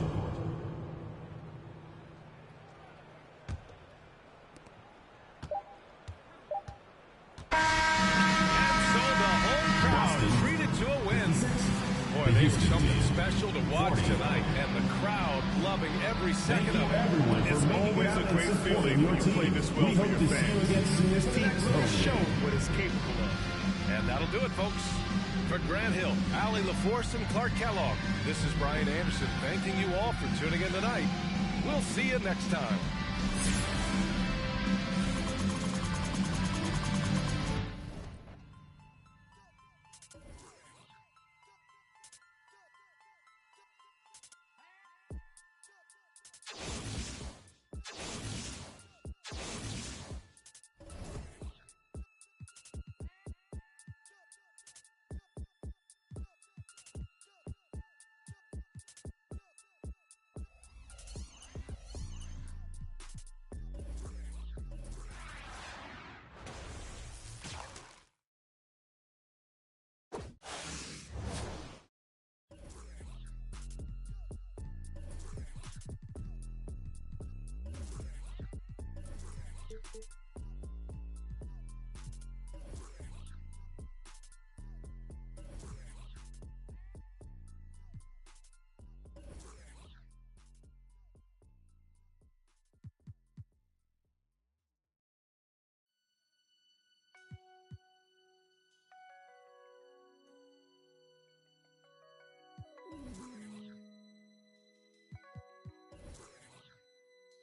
They were something special to watch tonight, and the crowd loving every second of it. It's always a great feeling when you play this well for your fans. This team really showed what it's capable of. And that'll do it, folks. For Grant Hill, Allie LaForce, and Clark Kellogg, this is Brian Anderson thanking you all for tuning in tonight. We'll see you next time.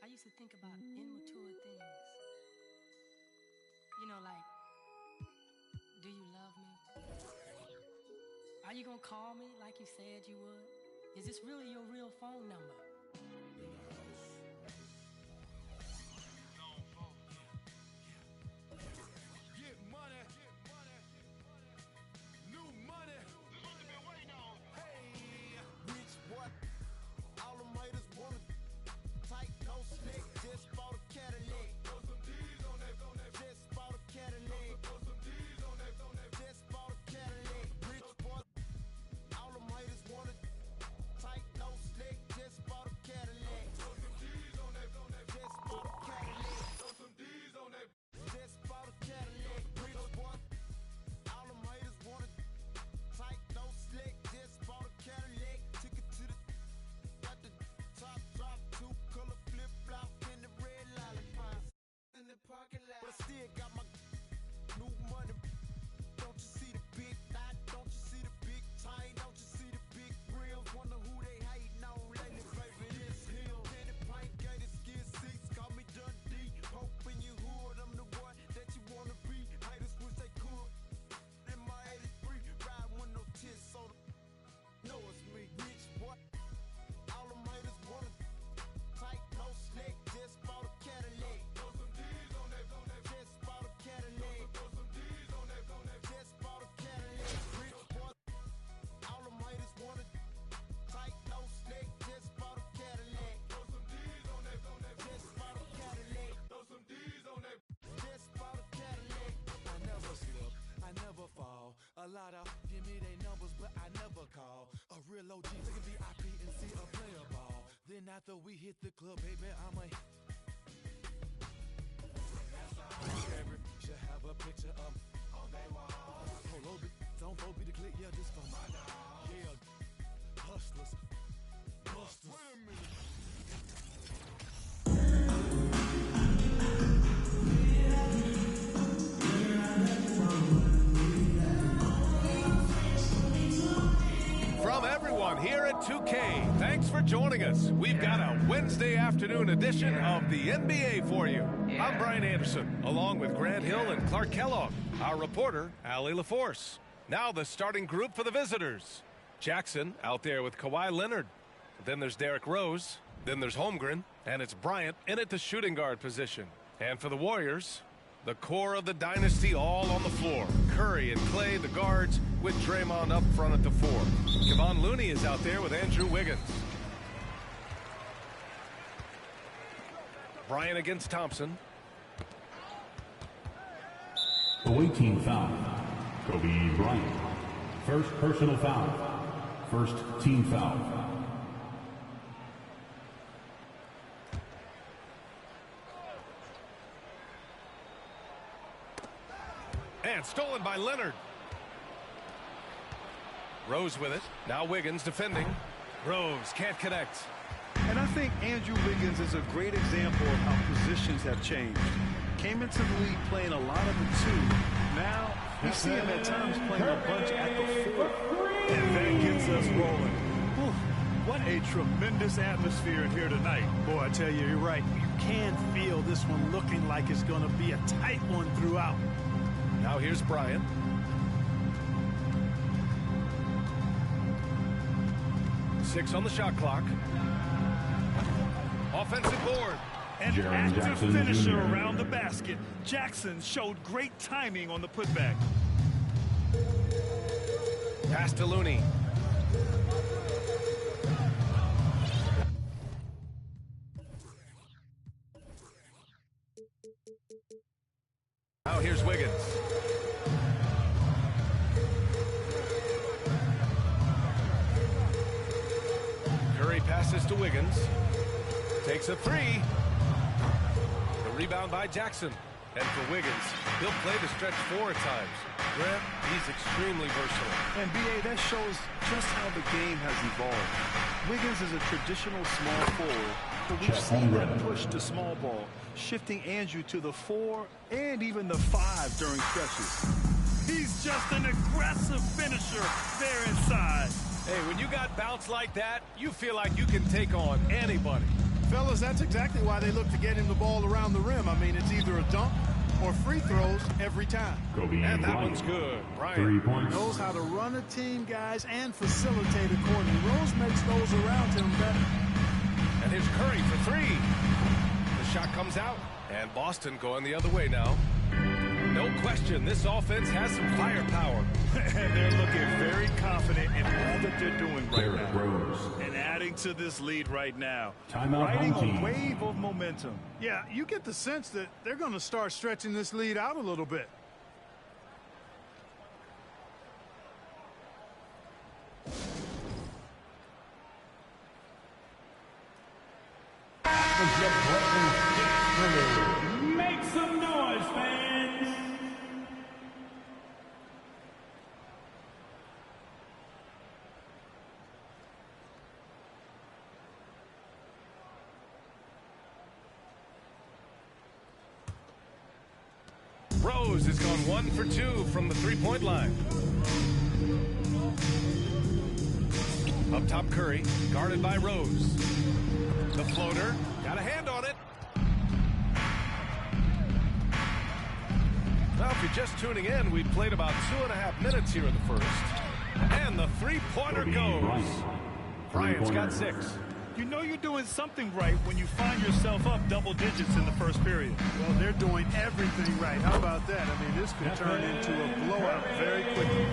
I used to think about immature things. You know, like, do you love me? Are you gonna call me like you said you would? Is this really your real phone number? Get money. New money. This is what you've been waiting on. Hey, rich what? All them haters wanna tight, no slick. Just bought a Cadillac. Throw some D's on that. Just bought a Cadillac. Throw some D's on that. Just bought a Cadillac. Rich boy. All them haters wanna tight, no slick. Just bought a Cadillac. Throw some D's on that. Just bought a Cadillac. Throw some D's on that. Just bought a Cadillac. Rich boy. All them haters wanna tight, no slick. Just bought a Cadillac. Took it to the got the top drop, 2-color flip flop in the red lollipop in the parking lot. But I still got my new money. Don't you see the big knot? Don't you see the big chain? Don't you see the big grills? Wonder who they hating on lately, baby. This him. Candy paint, gated skin seats. Call me Dundee. Hope in your hood, I'm the one that you wanna be. Haters wish they could. In my 83, ride with no tears, so know it's me. Rich boy. All them haters wanna tight, no slick. Just bought a Cadillac. Throw some D's on that. Just bought a Cadillac. Throw some D's on that. Just bought a Cadillac. Rich boy. All them haters wanna tight, no slick. Just bought a Cadillac. Throw some D's on that. Just bought a Cadillac. Throw some D's on that. Just bought a Cadillac. I never slip, I never fall. A lot of give me their numbers, but I never call. A real OG, look at VIP and see a player ball. Then after we hit the club, baby, I'm a favorite. Should have a picture of on that wall. Polo, don't go be the click, yeah, this for my dog. Yeah, hustlers, busters. Wait a minute. From everyone here at 2K, thanks for joining us. We've got a Wednesday afternoon edition of the NBA for you. I'm Brian Anderson, along with Grant Hill and Clark Kellogg. Our reporter, Allie LaForce. Now the starting group for the visitors. Jackson out there with Kawhi Leonard. Then there's Derrick Rose. Then there's Holmgren. And it's Bryant in at the shooting guard position. And for the Warriors, the core of the dynasty all on the floor. Curry and Clay, the guards, with Draymond up front at the 4. Kevon Looney is out there with Andrew Wiggins. Bryant against Thompson. Away team foul. Kobe Bryant. First personal foul. First team foul. And stolen by Leonard. Rose with it. Now Wiggins defending. Rose can't connect. And I think Andrew Wiggins is a great example of how positions have changed. Came into the league playing a lot of the 2. Now We see him at times playing a bunch at the 4. And that gets us rolling. Whew, what a tremendous atmosphere in here tonight. Boy, I tell you, you're right. You can feel this one looking like it's going to be a tight one throughout. Now here's Bryant. Six on the shot clock. Offensive board. An Jaren active Jackson finisher Jr. around the basket. Jackson showed great timing on the putback. Pass to Looney. Now here's Wiggins. Curry passes to Wiggins. Takes a three. The rebound by Jackson. And for Wiggins, he'll play the stretch 4 at times. Grant, he's extremely versatile. And B.A., that shows just how the game has evolved. Wiggins is a traditional small forward, but we've seen that push to small ball, shifting Andrew to the 4 and even the 5 during stretches. He's just an aggressive finisher there inside. Hey, when you got bounce like that, you feel like you can take on anybody. Fellas, that's exactly why they look to get him the ball around the rim. I mean, it's either a dunk or free throws every time. And that one's good. Bryant 3 points. Knows how to run a team, guys, and facilitate accordingly. Rose makes those around him better. And here's Curry for 3. The shot comes out, and Boston going the other way now. No question, this offense has some firepower. And they're looking very confident in all that they're doing right Derrick now. Rose. And adding to this lead right now. Timeout, Riding home team. a wave of momentum. Yeah, you get the sense that they're going to start stretching this lead out a little bit. Make some noise, fans! Rose has gone 1 for 2 from the 3-point line. Up top, Curry, guarded by Rose. The floater, got a hand on it. Now, if you're just tuning in, we played about 2.5 minutes here in the first. And the three-pointer goes. Bryant's got 6. You know you're doing something right when you find yourself up double digits in the first period. Well, they're doing everything right. How about that? I mean, this could turn into a blowout very quickly.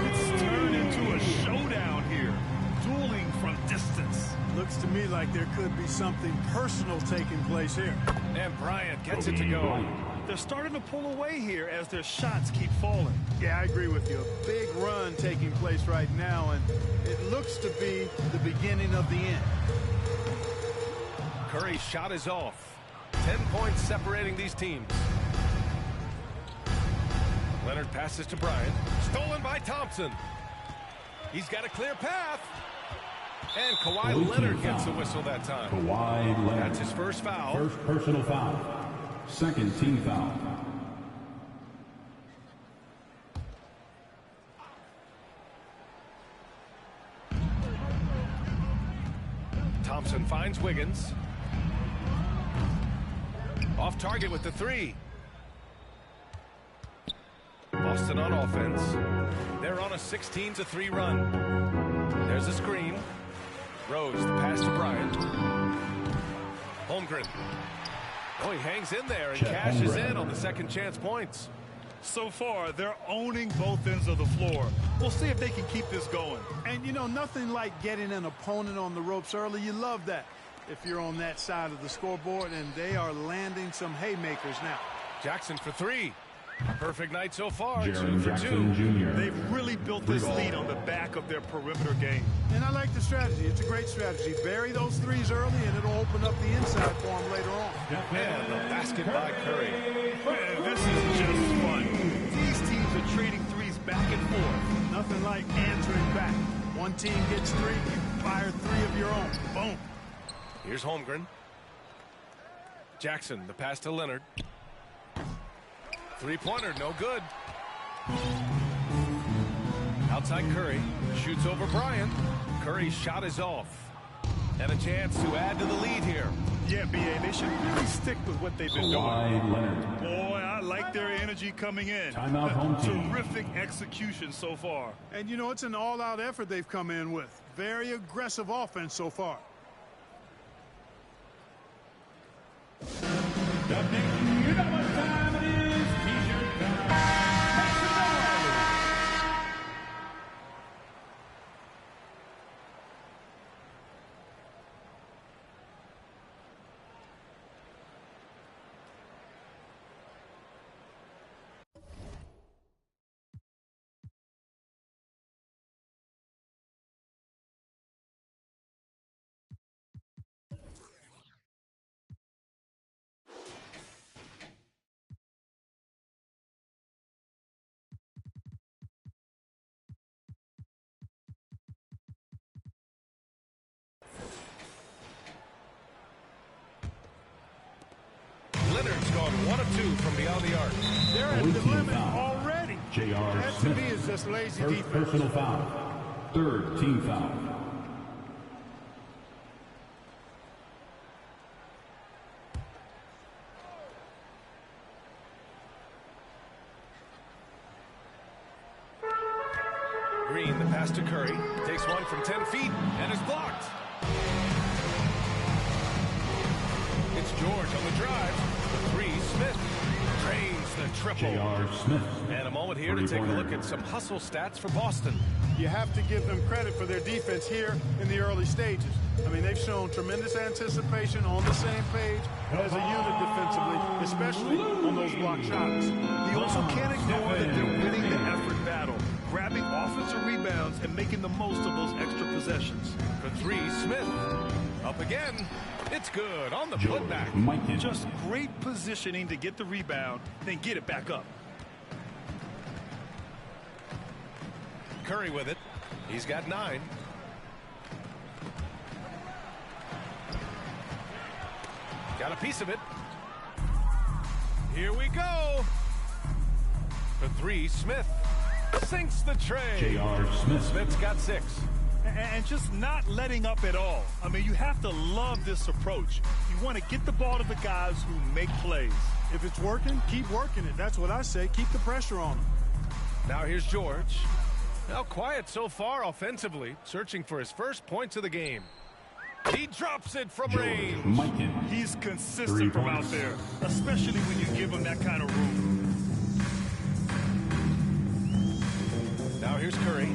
It's turned into a showdown here. Dueling from distance. Looks to me like there could be something personal taking place here. And Bryant gets it to go. They're starting to pull away here as their shots keep falling. Yeah, I agree with you. A big run taking place right now, and it looks to be the beginning of the end. Curry's shot is off. 10 points separating these teams. Leonard passes to Bryant. Stolen by Thompson. He's got a clear path. And Kawhi Leonard gets a whistle that time. Kawhi Leonard. That's his first foul. First personal foul. Second team foul. Thompson finds Wiggins. Off target with the 3. Boston on offense. They're on a 16-3 run. There's a screen. Rose, the pass to Bryant. Holmgren. Oh, he hangs in there and cashes in on the second chance points. So far, they're owning both ends of the floor. We'll see if they can keep this going. And, you know, nothing like getting an opponent on the ropes early. You love that if you're on that side of the scoreboard, and they are landing some haymakers now. Jackson for 3. Perfect night so far. Jaren 2 for 2. Jackson Jr. They've really built this lead on the back of their perimeter game. And I like the strategy. It's a great strategy. Bury those threes early, and it'll open up the inside for them later on. And the basket by Curry. Man, this is just fun. These teams are trading threes back and forth. Nothing like answering back. One team gets 3, you fire 3 of your own. Boom. Here's Holmgren. Jackson, the pass to Leonard. Three-pointer, no good. Outside Curry. Shoots over Bryant. Curry's shot is off. And a chance to add to the lead here. Yeah, B.A., they should really stick with what they've been doing. Leonard. Boy, I like their energy coming in. Timeout, home team. Terrific execution so far. And, you know, it's an all-out effort they've come in with. Very aggressive offense so far. You know what time it is. T-shirt time. Make some noise. Leonard's gone 1 of 2 from beyond the arc. They're at the limit already. J.R. That to Smith. me is just lazy First defense. personal foul. Third team foul. Green, the pass to Curry. Takes one from 10 feet and is blocked. It's George on the drive. The three, Smith drains the triple. J.R. Smith. And a moment here to take a look at some hustle stats for Boston. You have to give them credit for their defense here in the early stages. I mean, they've shown tremendous anticipation, on the same page as a unit defensively, especially on those block shots. You also can't ignore that they're winning the effort battle, grabbing offensive rebounds and making the most of those extra possessions. The three, Smith. Up again. It's good on the putback. Just great positioning to get the rebound, then get it back up. Curry with it. He's got 9. Got a piece of it. Here we go. The three, Smith sinks the tray. J.R. Smith. Smith's got 6. And just not letting up at all. I mean, you have to love this approach. You want to get the ball to the guys who make plays. If it's working, keep working it. That's what I say. Keep the pressure on them. Now here's George. Now quiet so far offensively, searching for his first points of the game. He drops it from range. He's consistent from out there, especially when you give him that kind of room. Now here's Curry.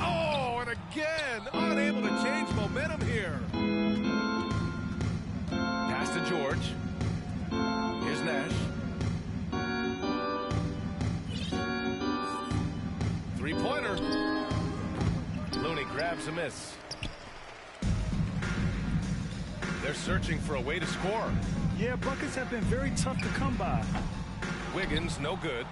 Oh, and again, unable to change momentum here. Pass to George. Here's Nash. 3-pointer. Looney grabs a miss. They're searching for a way to score. Yeah, buckets have been very tough to come by. Wiggins, no good.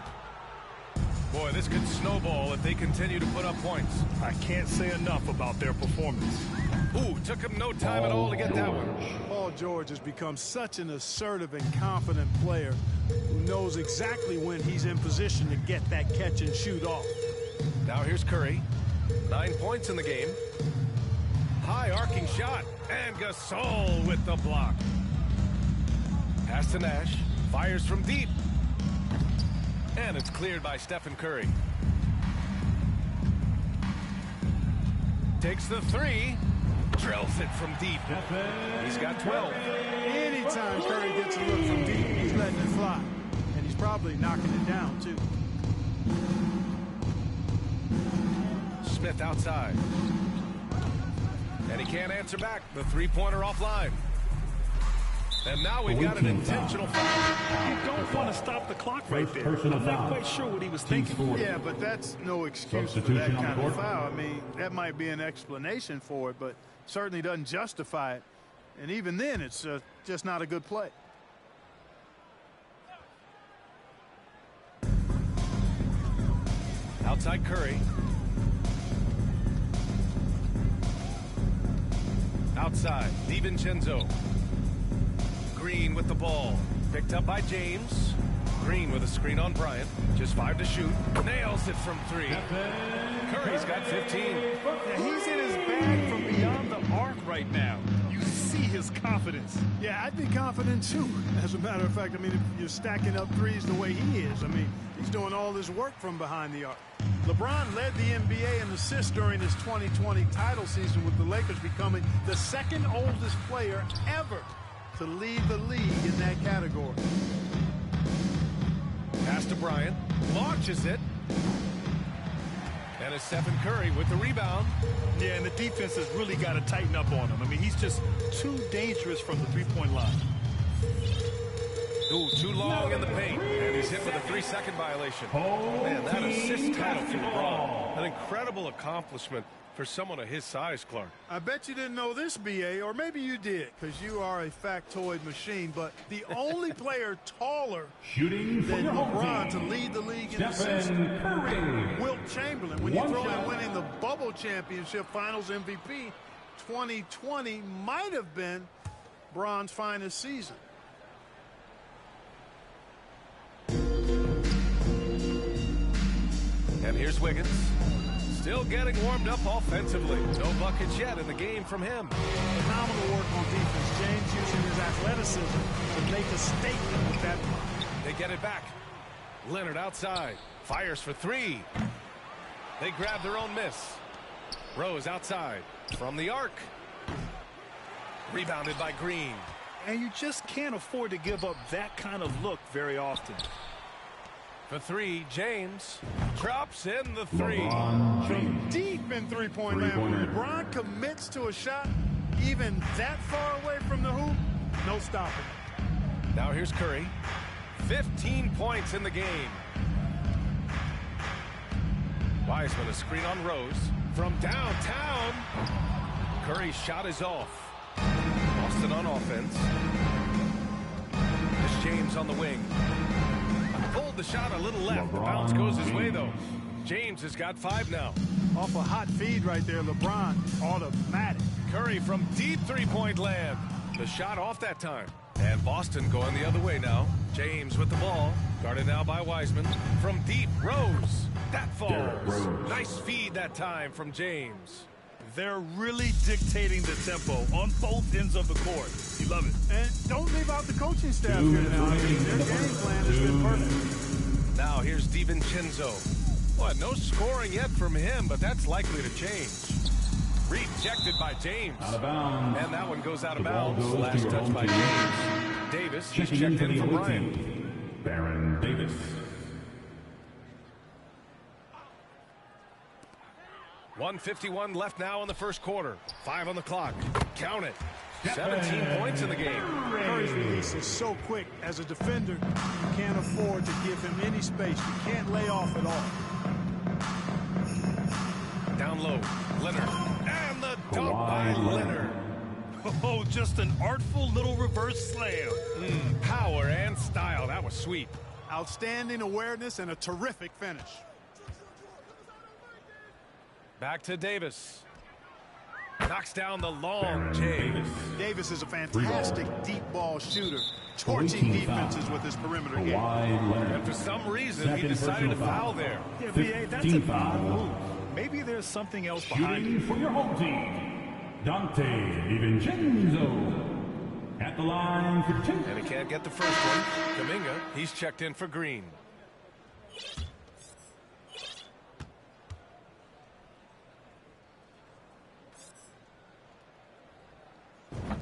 Boy, this could snowball if they continue to put up points. I can't say enough about their performance. Ooh, took him no time at all to get that one. Paul George has become such an assertive and confident player who knows exactly when he's in position to get that catch and shoot off. Now here's Curry. 9 points in the game. High arcing shot. And Gasol with the block. Pass to Nash. Fires from deep. And it's cleared by Stephen Curry. Takes the 3. Drills it from deep. He's got 12. Anytime Curry gets a look from deep, he's letting it fly. And he's probably knocking it down, too. Smith outside. And he can't answer back. The 3-pointer offline. And now we've got an intentional foul. You don't want to stop the clock right there. I'm not quite sure what he was thinking. Yeah, but that's no excuse for that kind of foul. I mean, that might be an explanation for it, but certainly doesn't justify it. And even then, it's just not a good play. Outside Curry. Outside, DiVincenzo. Green with the ball. Picked up by James. Green with a screen on Bryant. Just 5 to shoot. Nails it from 3. Curry's got 15. Yeah, he's in his bag from beyond the arc right now. You see his confidence. Yeah, I'd be confident too. As a matter of fact, I mean, if you're stacking up threes the way he is, I mean, he's doing all this work from behind the arc. LeBron led the NBA in assists during his 2020 title season, with the Lakers becoming the second oldest player ever to lead the league in that category. Pass to Bryant. Launches it. And it's Stephen Curry with the rebound. Yeah, and the defense has really got to tighten up on him. I mean, he's just too dangerous from the three-point line. Ooh, too long in the paint. And he's hit with a 3-second violation. Man, that assist title for LeBron. An incredible accomplishment for someone of his size, Clark. I bet you didn't know this, B.A., or maybe you did, because you are a factoid machine, but the only player taller Shooting than LeBron to lead the league in assists, Wilt Chamberlain. When you throw in winning the Bubble Championship Finals MVP, 2020 might have been Bron's finest season. And here's Wiggins. Still getting warmed up offensively. No buckets yet in the game from him. Phenomenal work on defense. James using his athleticism to make a statement with that block. They get it back. Leonard outside. Fires for 3. They grab their own miss. Rose outside. From the arc. Rebounded by Green. And you just can't afford to give up that kind of look very often. For 3, James drops in the 3. From deep in three-point land. When LeBron commits to a shot even that far away from the hoop, no stopping. Now here's Curry. 15 points in the game. Wiseman, a screen on Rose. From downtown. Curry's shot is off. Boston on offense. There's James on the wing. Pulled the shot a little left. The bounce goes his way, though. James has got 5 now. Off a hot feed right there, LeBron. Automatic. Curry from deep three-point land. The shot off that time. And Boston going the other way now. James with the ball. Guarded now by Wiseman. From deep, Rose. That falls. Nice feed that time from James. They're really dictating the tempo on both ends of the court. You love it. And don't leave out the coaching staff here now. I mean, their game plan has been perfect. Now here's DiVincenzo. Well, no scoring yet from him, but that's likely to change. Rejected by James. Out of bounds. And that one goes out of bounds. Last touch by James. Davis, he's checked in for Bryant. Baron Davis. .151 left now in the first quarter. 5 on the clock. Count it. 17 points in the game. Curry's release is so quick. As a defender, you can't afford to give him any space. You can't lay off at all. Down low. Leonard. And the dunk by Leonard. Oh, just an artful little reverse slam. Power and style. That was sweet. Outstanding awareness and a terrific finish. Back to Davis. Knocks down the long James. Davis is a fantastic deep ball shooter, torching defenses with his perimeter game. And for some reason, he decided to foul there. Yeah, VA, that's a bad move. Maybe there's something else behind it. Shooting for your home team, Dante DiVincenzo. At the line for 2. And he can't get the first one. Kuminga, he's checked in for Green.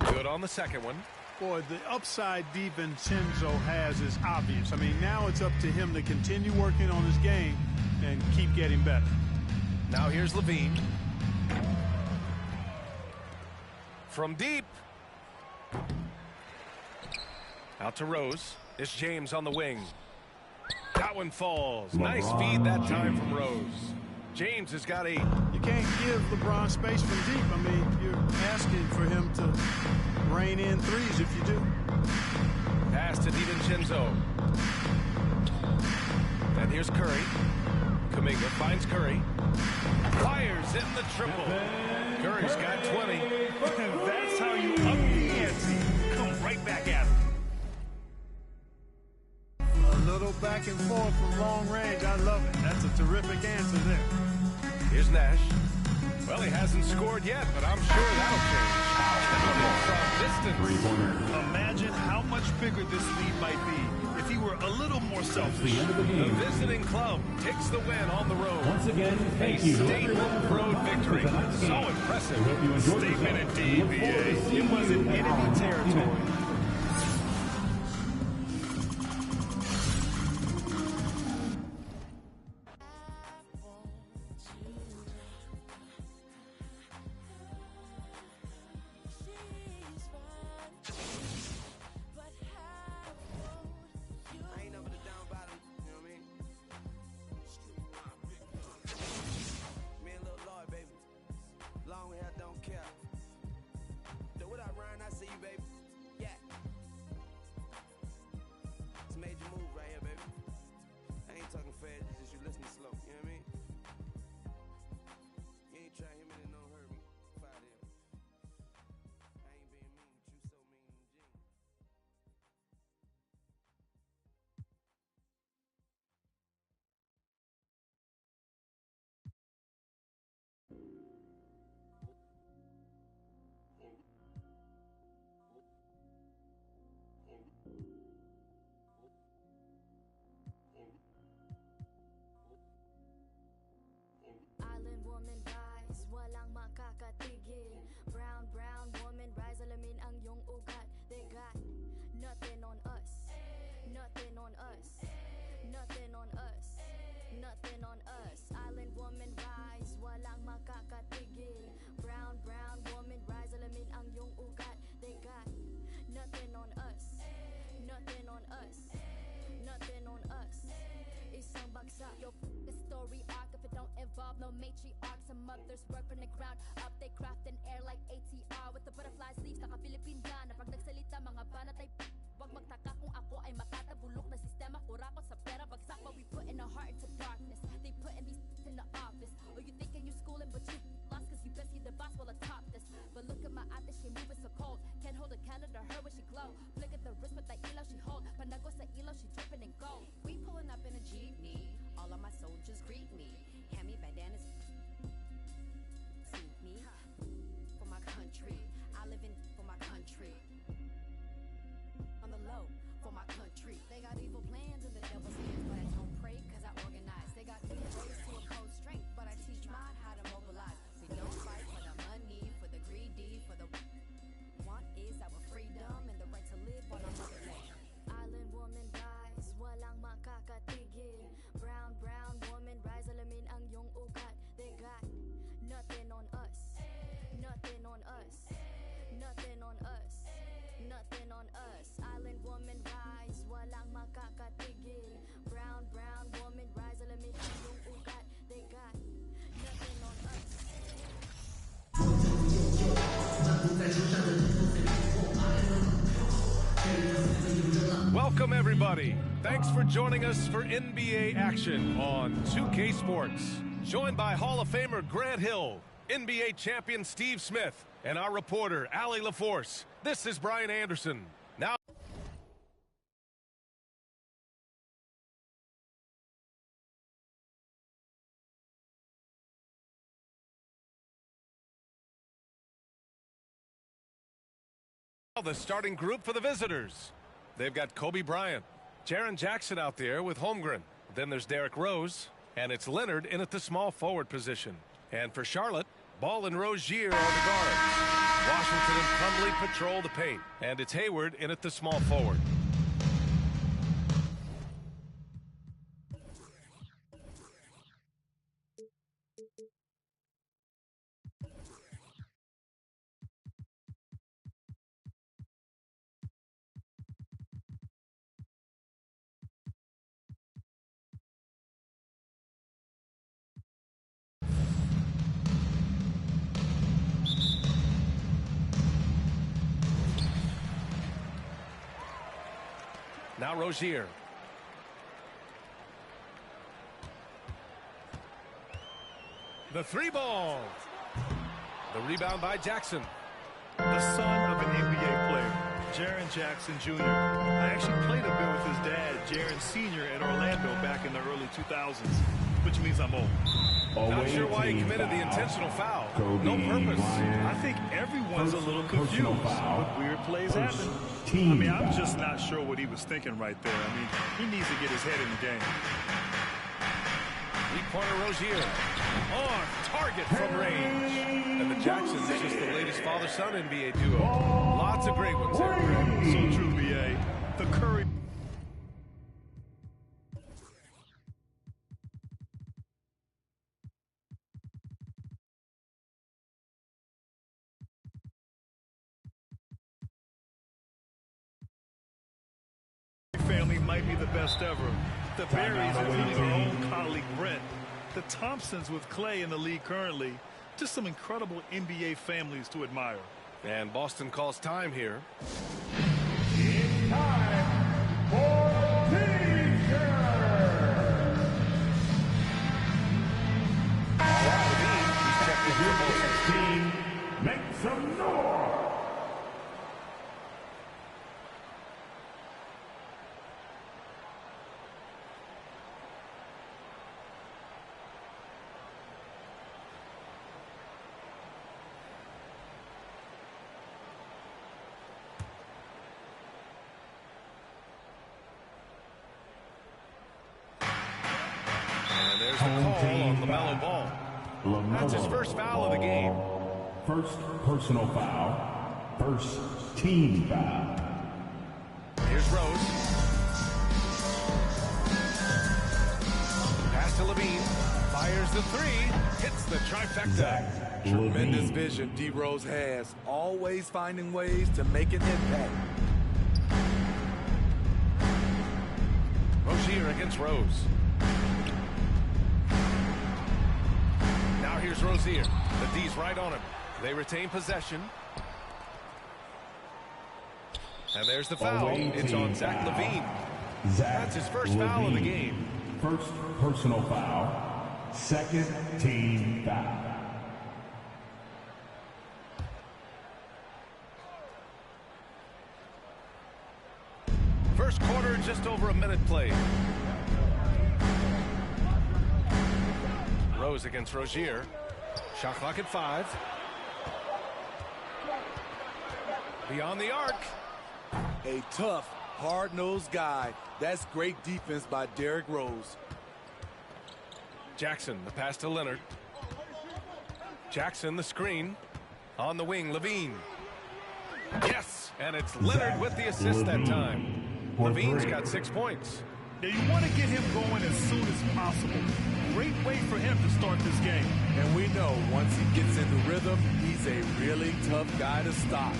Good on the second one. Boy, the upside DiVincenzo has is obvious. I mean, now it's up to him to continue working on his game and keep getting better. Now here's Levine. From deep. Out to Rose. It's James on the wing. That one falls. Nice feed that time from Rose. James has got 8. You can't give LeBron space from deep. I mean, you're asking for him to rein in threes if you do. Pass to DiVincenzo. And here's Curry. Kuminga finds Curry. Fires in the triple. Curry's got 20. And that's how you up the ante. Come right back at him. A little back and forth from long range. I love it. That's a terrific answer there. Here's Nash. Well, he hasn't scored yet, but I'm sure that'll change. From distance. Imagine how much bigger this lead might be if he were a little more selfish. The visiting club takes the win on the road. Once again, thank a you. statement road victory. So impressive. Statement indeed, BA. It was in enemy territory. Island woman rise, walang makakatigil. Brown woman rise, alamin ang iyong ugat. They got nothing on us, nothing on us, nothing on us, nothing on us. Island woman rise, walang makakatigil. Brown woman rise, alamin ang iyong ugat. They got nothing on us, nothing on us, nothing on us. Isang bagsak, yo the story arc if it don't involve no matriarch. Some mothers work from the ground up, they craft in air like ATR with the butterfly sleeves. Naka-Philippine na pag nagsalita mga banat ay wag magtaka kung ako ay makatabulok na sistema. Kurakot sa pera bagsak, but we put in our heart into darkness. They putting these in the office. Oh, you thinking you schooling but you lost cause you best see the boss while atop this. But look at my ate, she moving so cold. Can't hold a candle to her when she glow. Flick at the wrist with that ilaw she hold. Panago sa ilaw, she dripping in gold. We pulling up in a jeepney. All of my soldiers greet me. Hand me bandanas. Suit me for my country. I live in for my country. On the low for my country. They got evil plans in the devil's hands, but I don't pray cause I organize. They got different ways to oppose strength, but I teach mine how to mobilize. We don't fight for the money, for the greedy, for the want is our freedom and the right to live on our motherland. Island woman rise, walang makakatigil. Brown woman rise, alamin ang iyong ugat. They got nothing on us, nothing on us, nothing on us, nothing on us. Island woman rise, walang makakatigil. Brown woman rise, alamin ang iyong ugat. They got nothing on us. Welcome, everybody. Thanks for joining us for NBA action on 2K Sports. Joined by Hall of Famer Grant Hill, NBA champion Steve Smith, and our reporter, Allie LaForce. This is Brian Anderson. Now, the starting group for the visitors. They've got Kobe Bryant, Jaren Jackson out there with Holmgren. Then there's Derrick Rose, and it's Leonard in at the small forward position. And for Charlotte, Ball and Rozier are the guards. Washington and Plumlee patrol the paint, and it's Hayward in at the small forward. Now Rozier. The three ball. The rebound by Jackson. The son of an NBA player. Jaren Jackson Jr. I actually played a bit with his dad, Jaren Sr. in Orlando back in the early 2000s, which means I'm old. Not sure why he committed the intentional foul. No purpose. I think everyone's a little confused, but weird plays happen. I mean, I'm just not sure what he was thinking right there. I mean, he needs to get his head in the game. Three-pointer Rozier. On target from range. And the Jacksons is just the latest father-son NBA duo. Lots of great ones there. So true, B.A. The Curry. Family might be the best ever. The Berries, including their own colleague Brent. The Thompsons with Clay in the league currently. Just some incredible NBA families to admire. And Boston calls time here. It's time for T-shirt. He's checked in for team. Make some noise. There's the call on LaMelo Ball. That's his first foul of the game. First personal foul. First team foul. Here's Rose. Pass to Levine. Fires the three. Hits the trifecta. Tremendous vision D. Rose has. Always finding ways to make an impact. Rozier against Rose. Now here's Rozier. The D's right on him. They retain possession. And there's the foul. It's on Zach LaVine. That's his first foul of the game. First personal foul. Second team foul. First quarter, just over a minute played. Rose against Rozier. Shot clock at 5. Beyond the arc. A tough, hard-nosed guy. That's great defense by Derrick Rose. Jackson, the pass to Leonard. Jackson, the screen. On the wing, Levine. Yes, and it's Leonard with the assist that time. Levine's got 6 points. Now you want to get him going as soon as possible. Great way for him to start this game. And we know once he gets in the rhythm, he's a really tough guy to stop.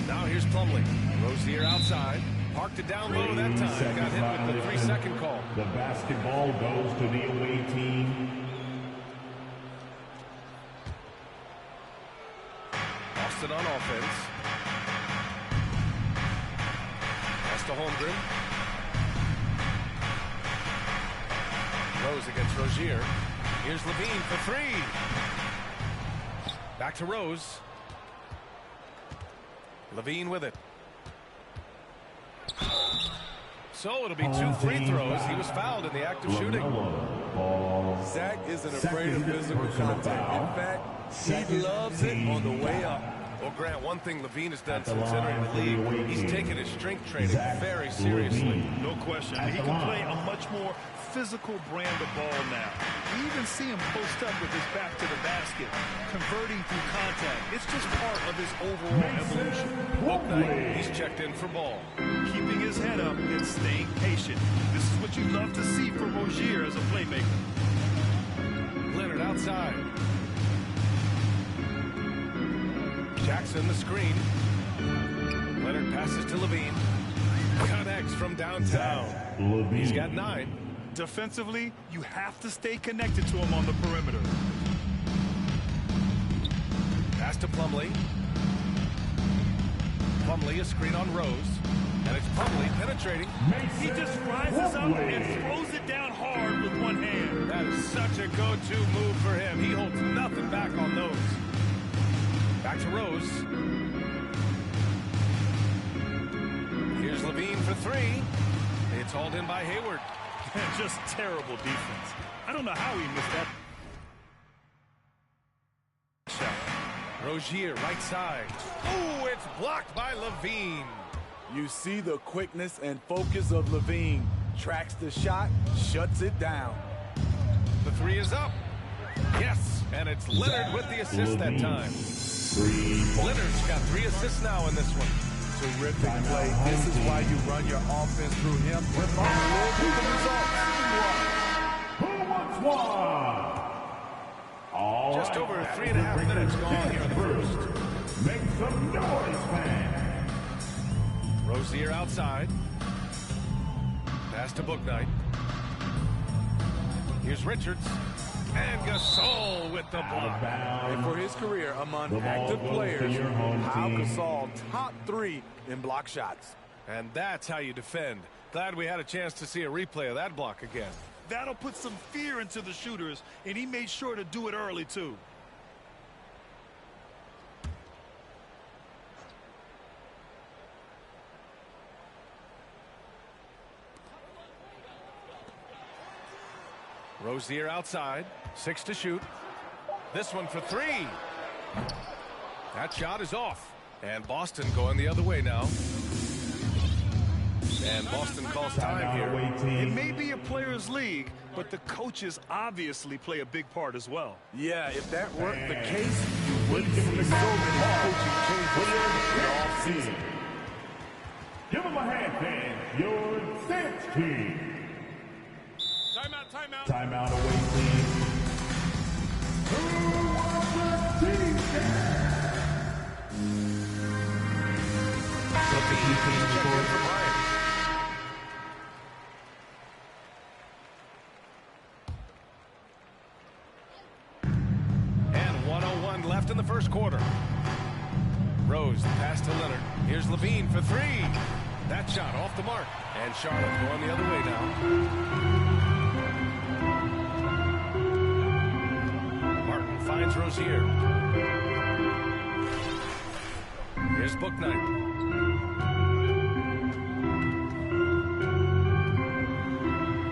Now here's Plumlee. Rozier outside. Parked it down low that time. Got hit with the 3-second call. The basketball goes to the away team. Boston on offense. Pass to Holmgren. Rose against Rozier. Here's Levine for 3. Back to Rose. Levine with it. So it'll be 2 free throws. He was fouled in the act of shooting. Zach isn't afraid of physical contact. In fact, he loves it on the way up. Well, Grant, one thing Levine has done since entering the league, he's taken his strength training very seriously. No question. He can play a much more physical brand of ball now. We even see him post up with his back to the basket, converting through contact. It's just part of his overall evolution. Bouknight, he's checked in for Ball. Keeping his head up and staying patient. This is what you love to see from Rozier as a playmaker. Leonard outside. Jackson the screen. Leonard passes to Levine. Connects from downtown. He's got 9. Defensively, you have to stay connected to him on the perimeter. Pass to Plumlee. Plumlee, a screen on Rose. And it's Plumlee penetrating. He just rises up and throws it down hard with one hand. That is such a go-to move for him. He holds nothing back on those. Back to Rose. three. It's hauled in by Hayward. Just terrible defense. I don't know how he missed that shot. Rozier, right side. Oh, it's blocked by Levine. You see the quickness and focus of Levine. Tracks the shot, shuts it down. The three is up. Yes, and it's Leonard with the assist that time. Leonard's got 3 assists now in this one. Terrific play. This is why you run your offense through him. With the Who wants one? All just right, over 3.5 minutes gone here in the first. Make some noise, fans. Rozier outside. Pass to Bouknight. Here's Richards. And Gasol with the block. And for his career among active players, Pau Gasol top 3 in block shots. And that's how you defend. Glad we had a chance to see a replay of that block again. That'll put some fear into the shooters, and he made sure to do it early, too. Rozier outside, 6 to shoot. This one for 3. That shot is off. And Boston going the other way now. And Boston calls time here. It may be a players' league, but the coaches obviously play a big part as well. Yeah, if that weren't the case, you wouldn't see so many coaching changes in the offseason. Give them a hand, fans. Your Saints team. Timeout. Timeout away team. Who wants the team And 1:01 left in the first quarter. Rose, pass to Leonard. Here's Levine for 3. That shot off the mark. And Charlotte going the other way now. Martin finds Rozier. Here's Bouknight.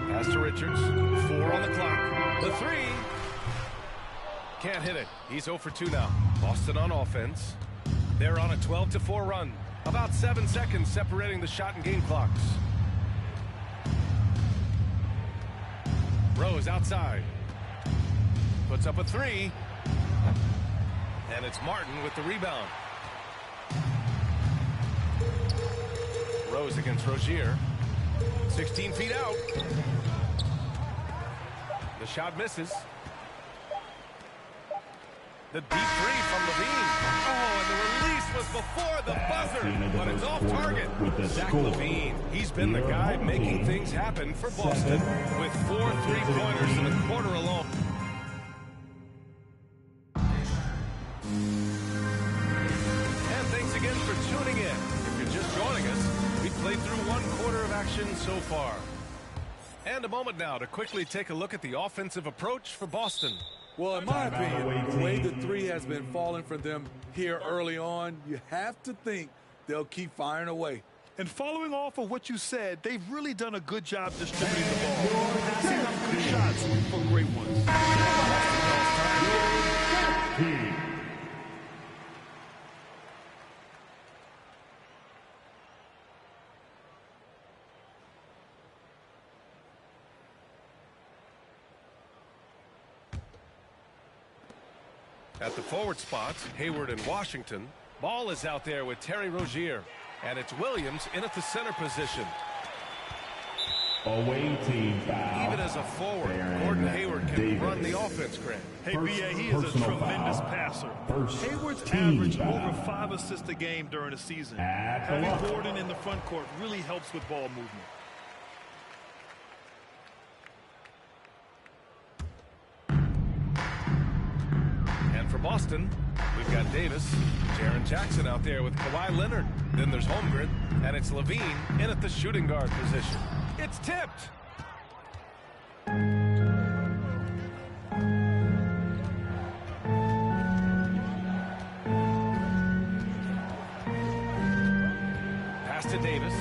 Pass to Richards. 4 on the clock. The 3. Can't hit it. He's 0 for 2 now. Boston on offense. They're on a 12-4 run. About 7 seconds separating the shot and game clocks. Rose outside. Puts up a 3. And it's Martin with the rebound. Rose against Rozier. 16 feet out. The shot misses. The deep 3 from Levine. Oh, and the release was before the buzzer, but it's off target. Zach Levine, he's been the guy making things happen for Boston with 4 3-pointers in the quarter alone. And thanks again for tuning in. If you're just joining us, we've played through 1 quarter of action so far. And a moment now to quickly take a look at the offensive approach for Boston. Well, in my opinion, the way the 3 has been falling for them here early on, you have to think they'll keep firing away. And following off of what you said, they've really done a good job distributing the ball. Passing up good shots for great ones. At the forward spots, Hayward and Washington. Ball is out there with Terry Rozier. And it's Williams in at the center position. Away team foul. Even as a forward, Gordon Hayward can run the offense, Grant. Hey, B.A., he is a tremendous passer. Hayward's averaged over 5 assists a game during the season. Having Gordon in the front court really helps with ball movement. For Boston, we've got Davis, Jaren Jackson out there with Kawhi Leonard. Then there's Holmgren, and it's Levine in at the shooting guard position. It's tipped. Pass to Davis.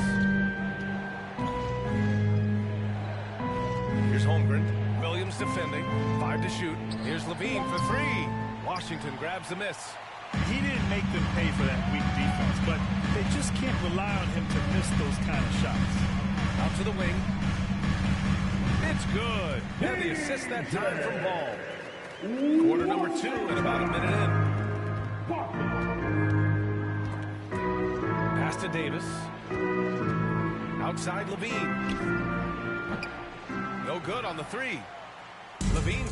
Holmgren. Williams defending. 5 to shoot. Here's Levine for 3. Washington grabs the miss. He didn't make them pay for that weak defense, but they just can't rely on him to miss those kind of shots. Out to the wing. It's good. And the assist that time from Ball. Quarter number 2 and about a minute in. Pass to Davis. Outside Levine. No good on the 3. Levine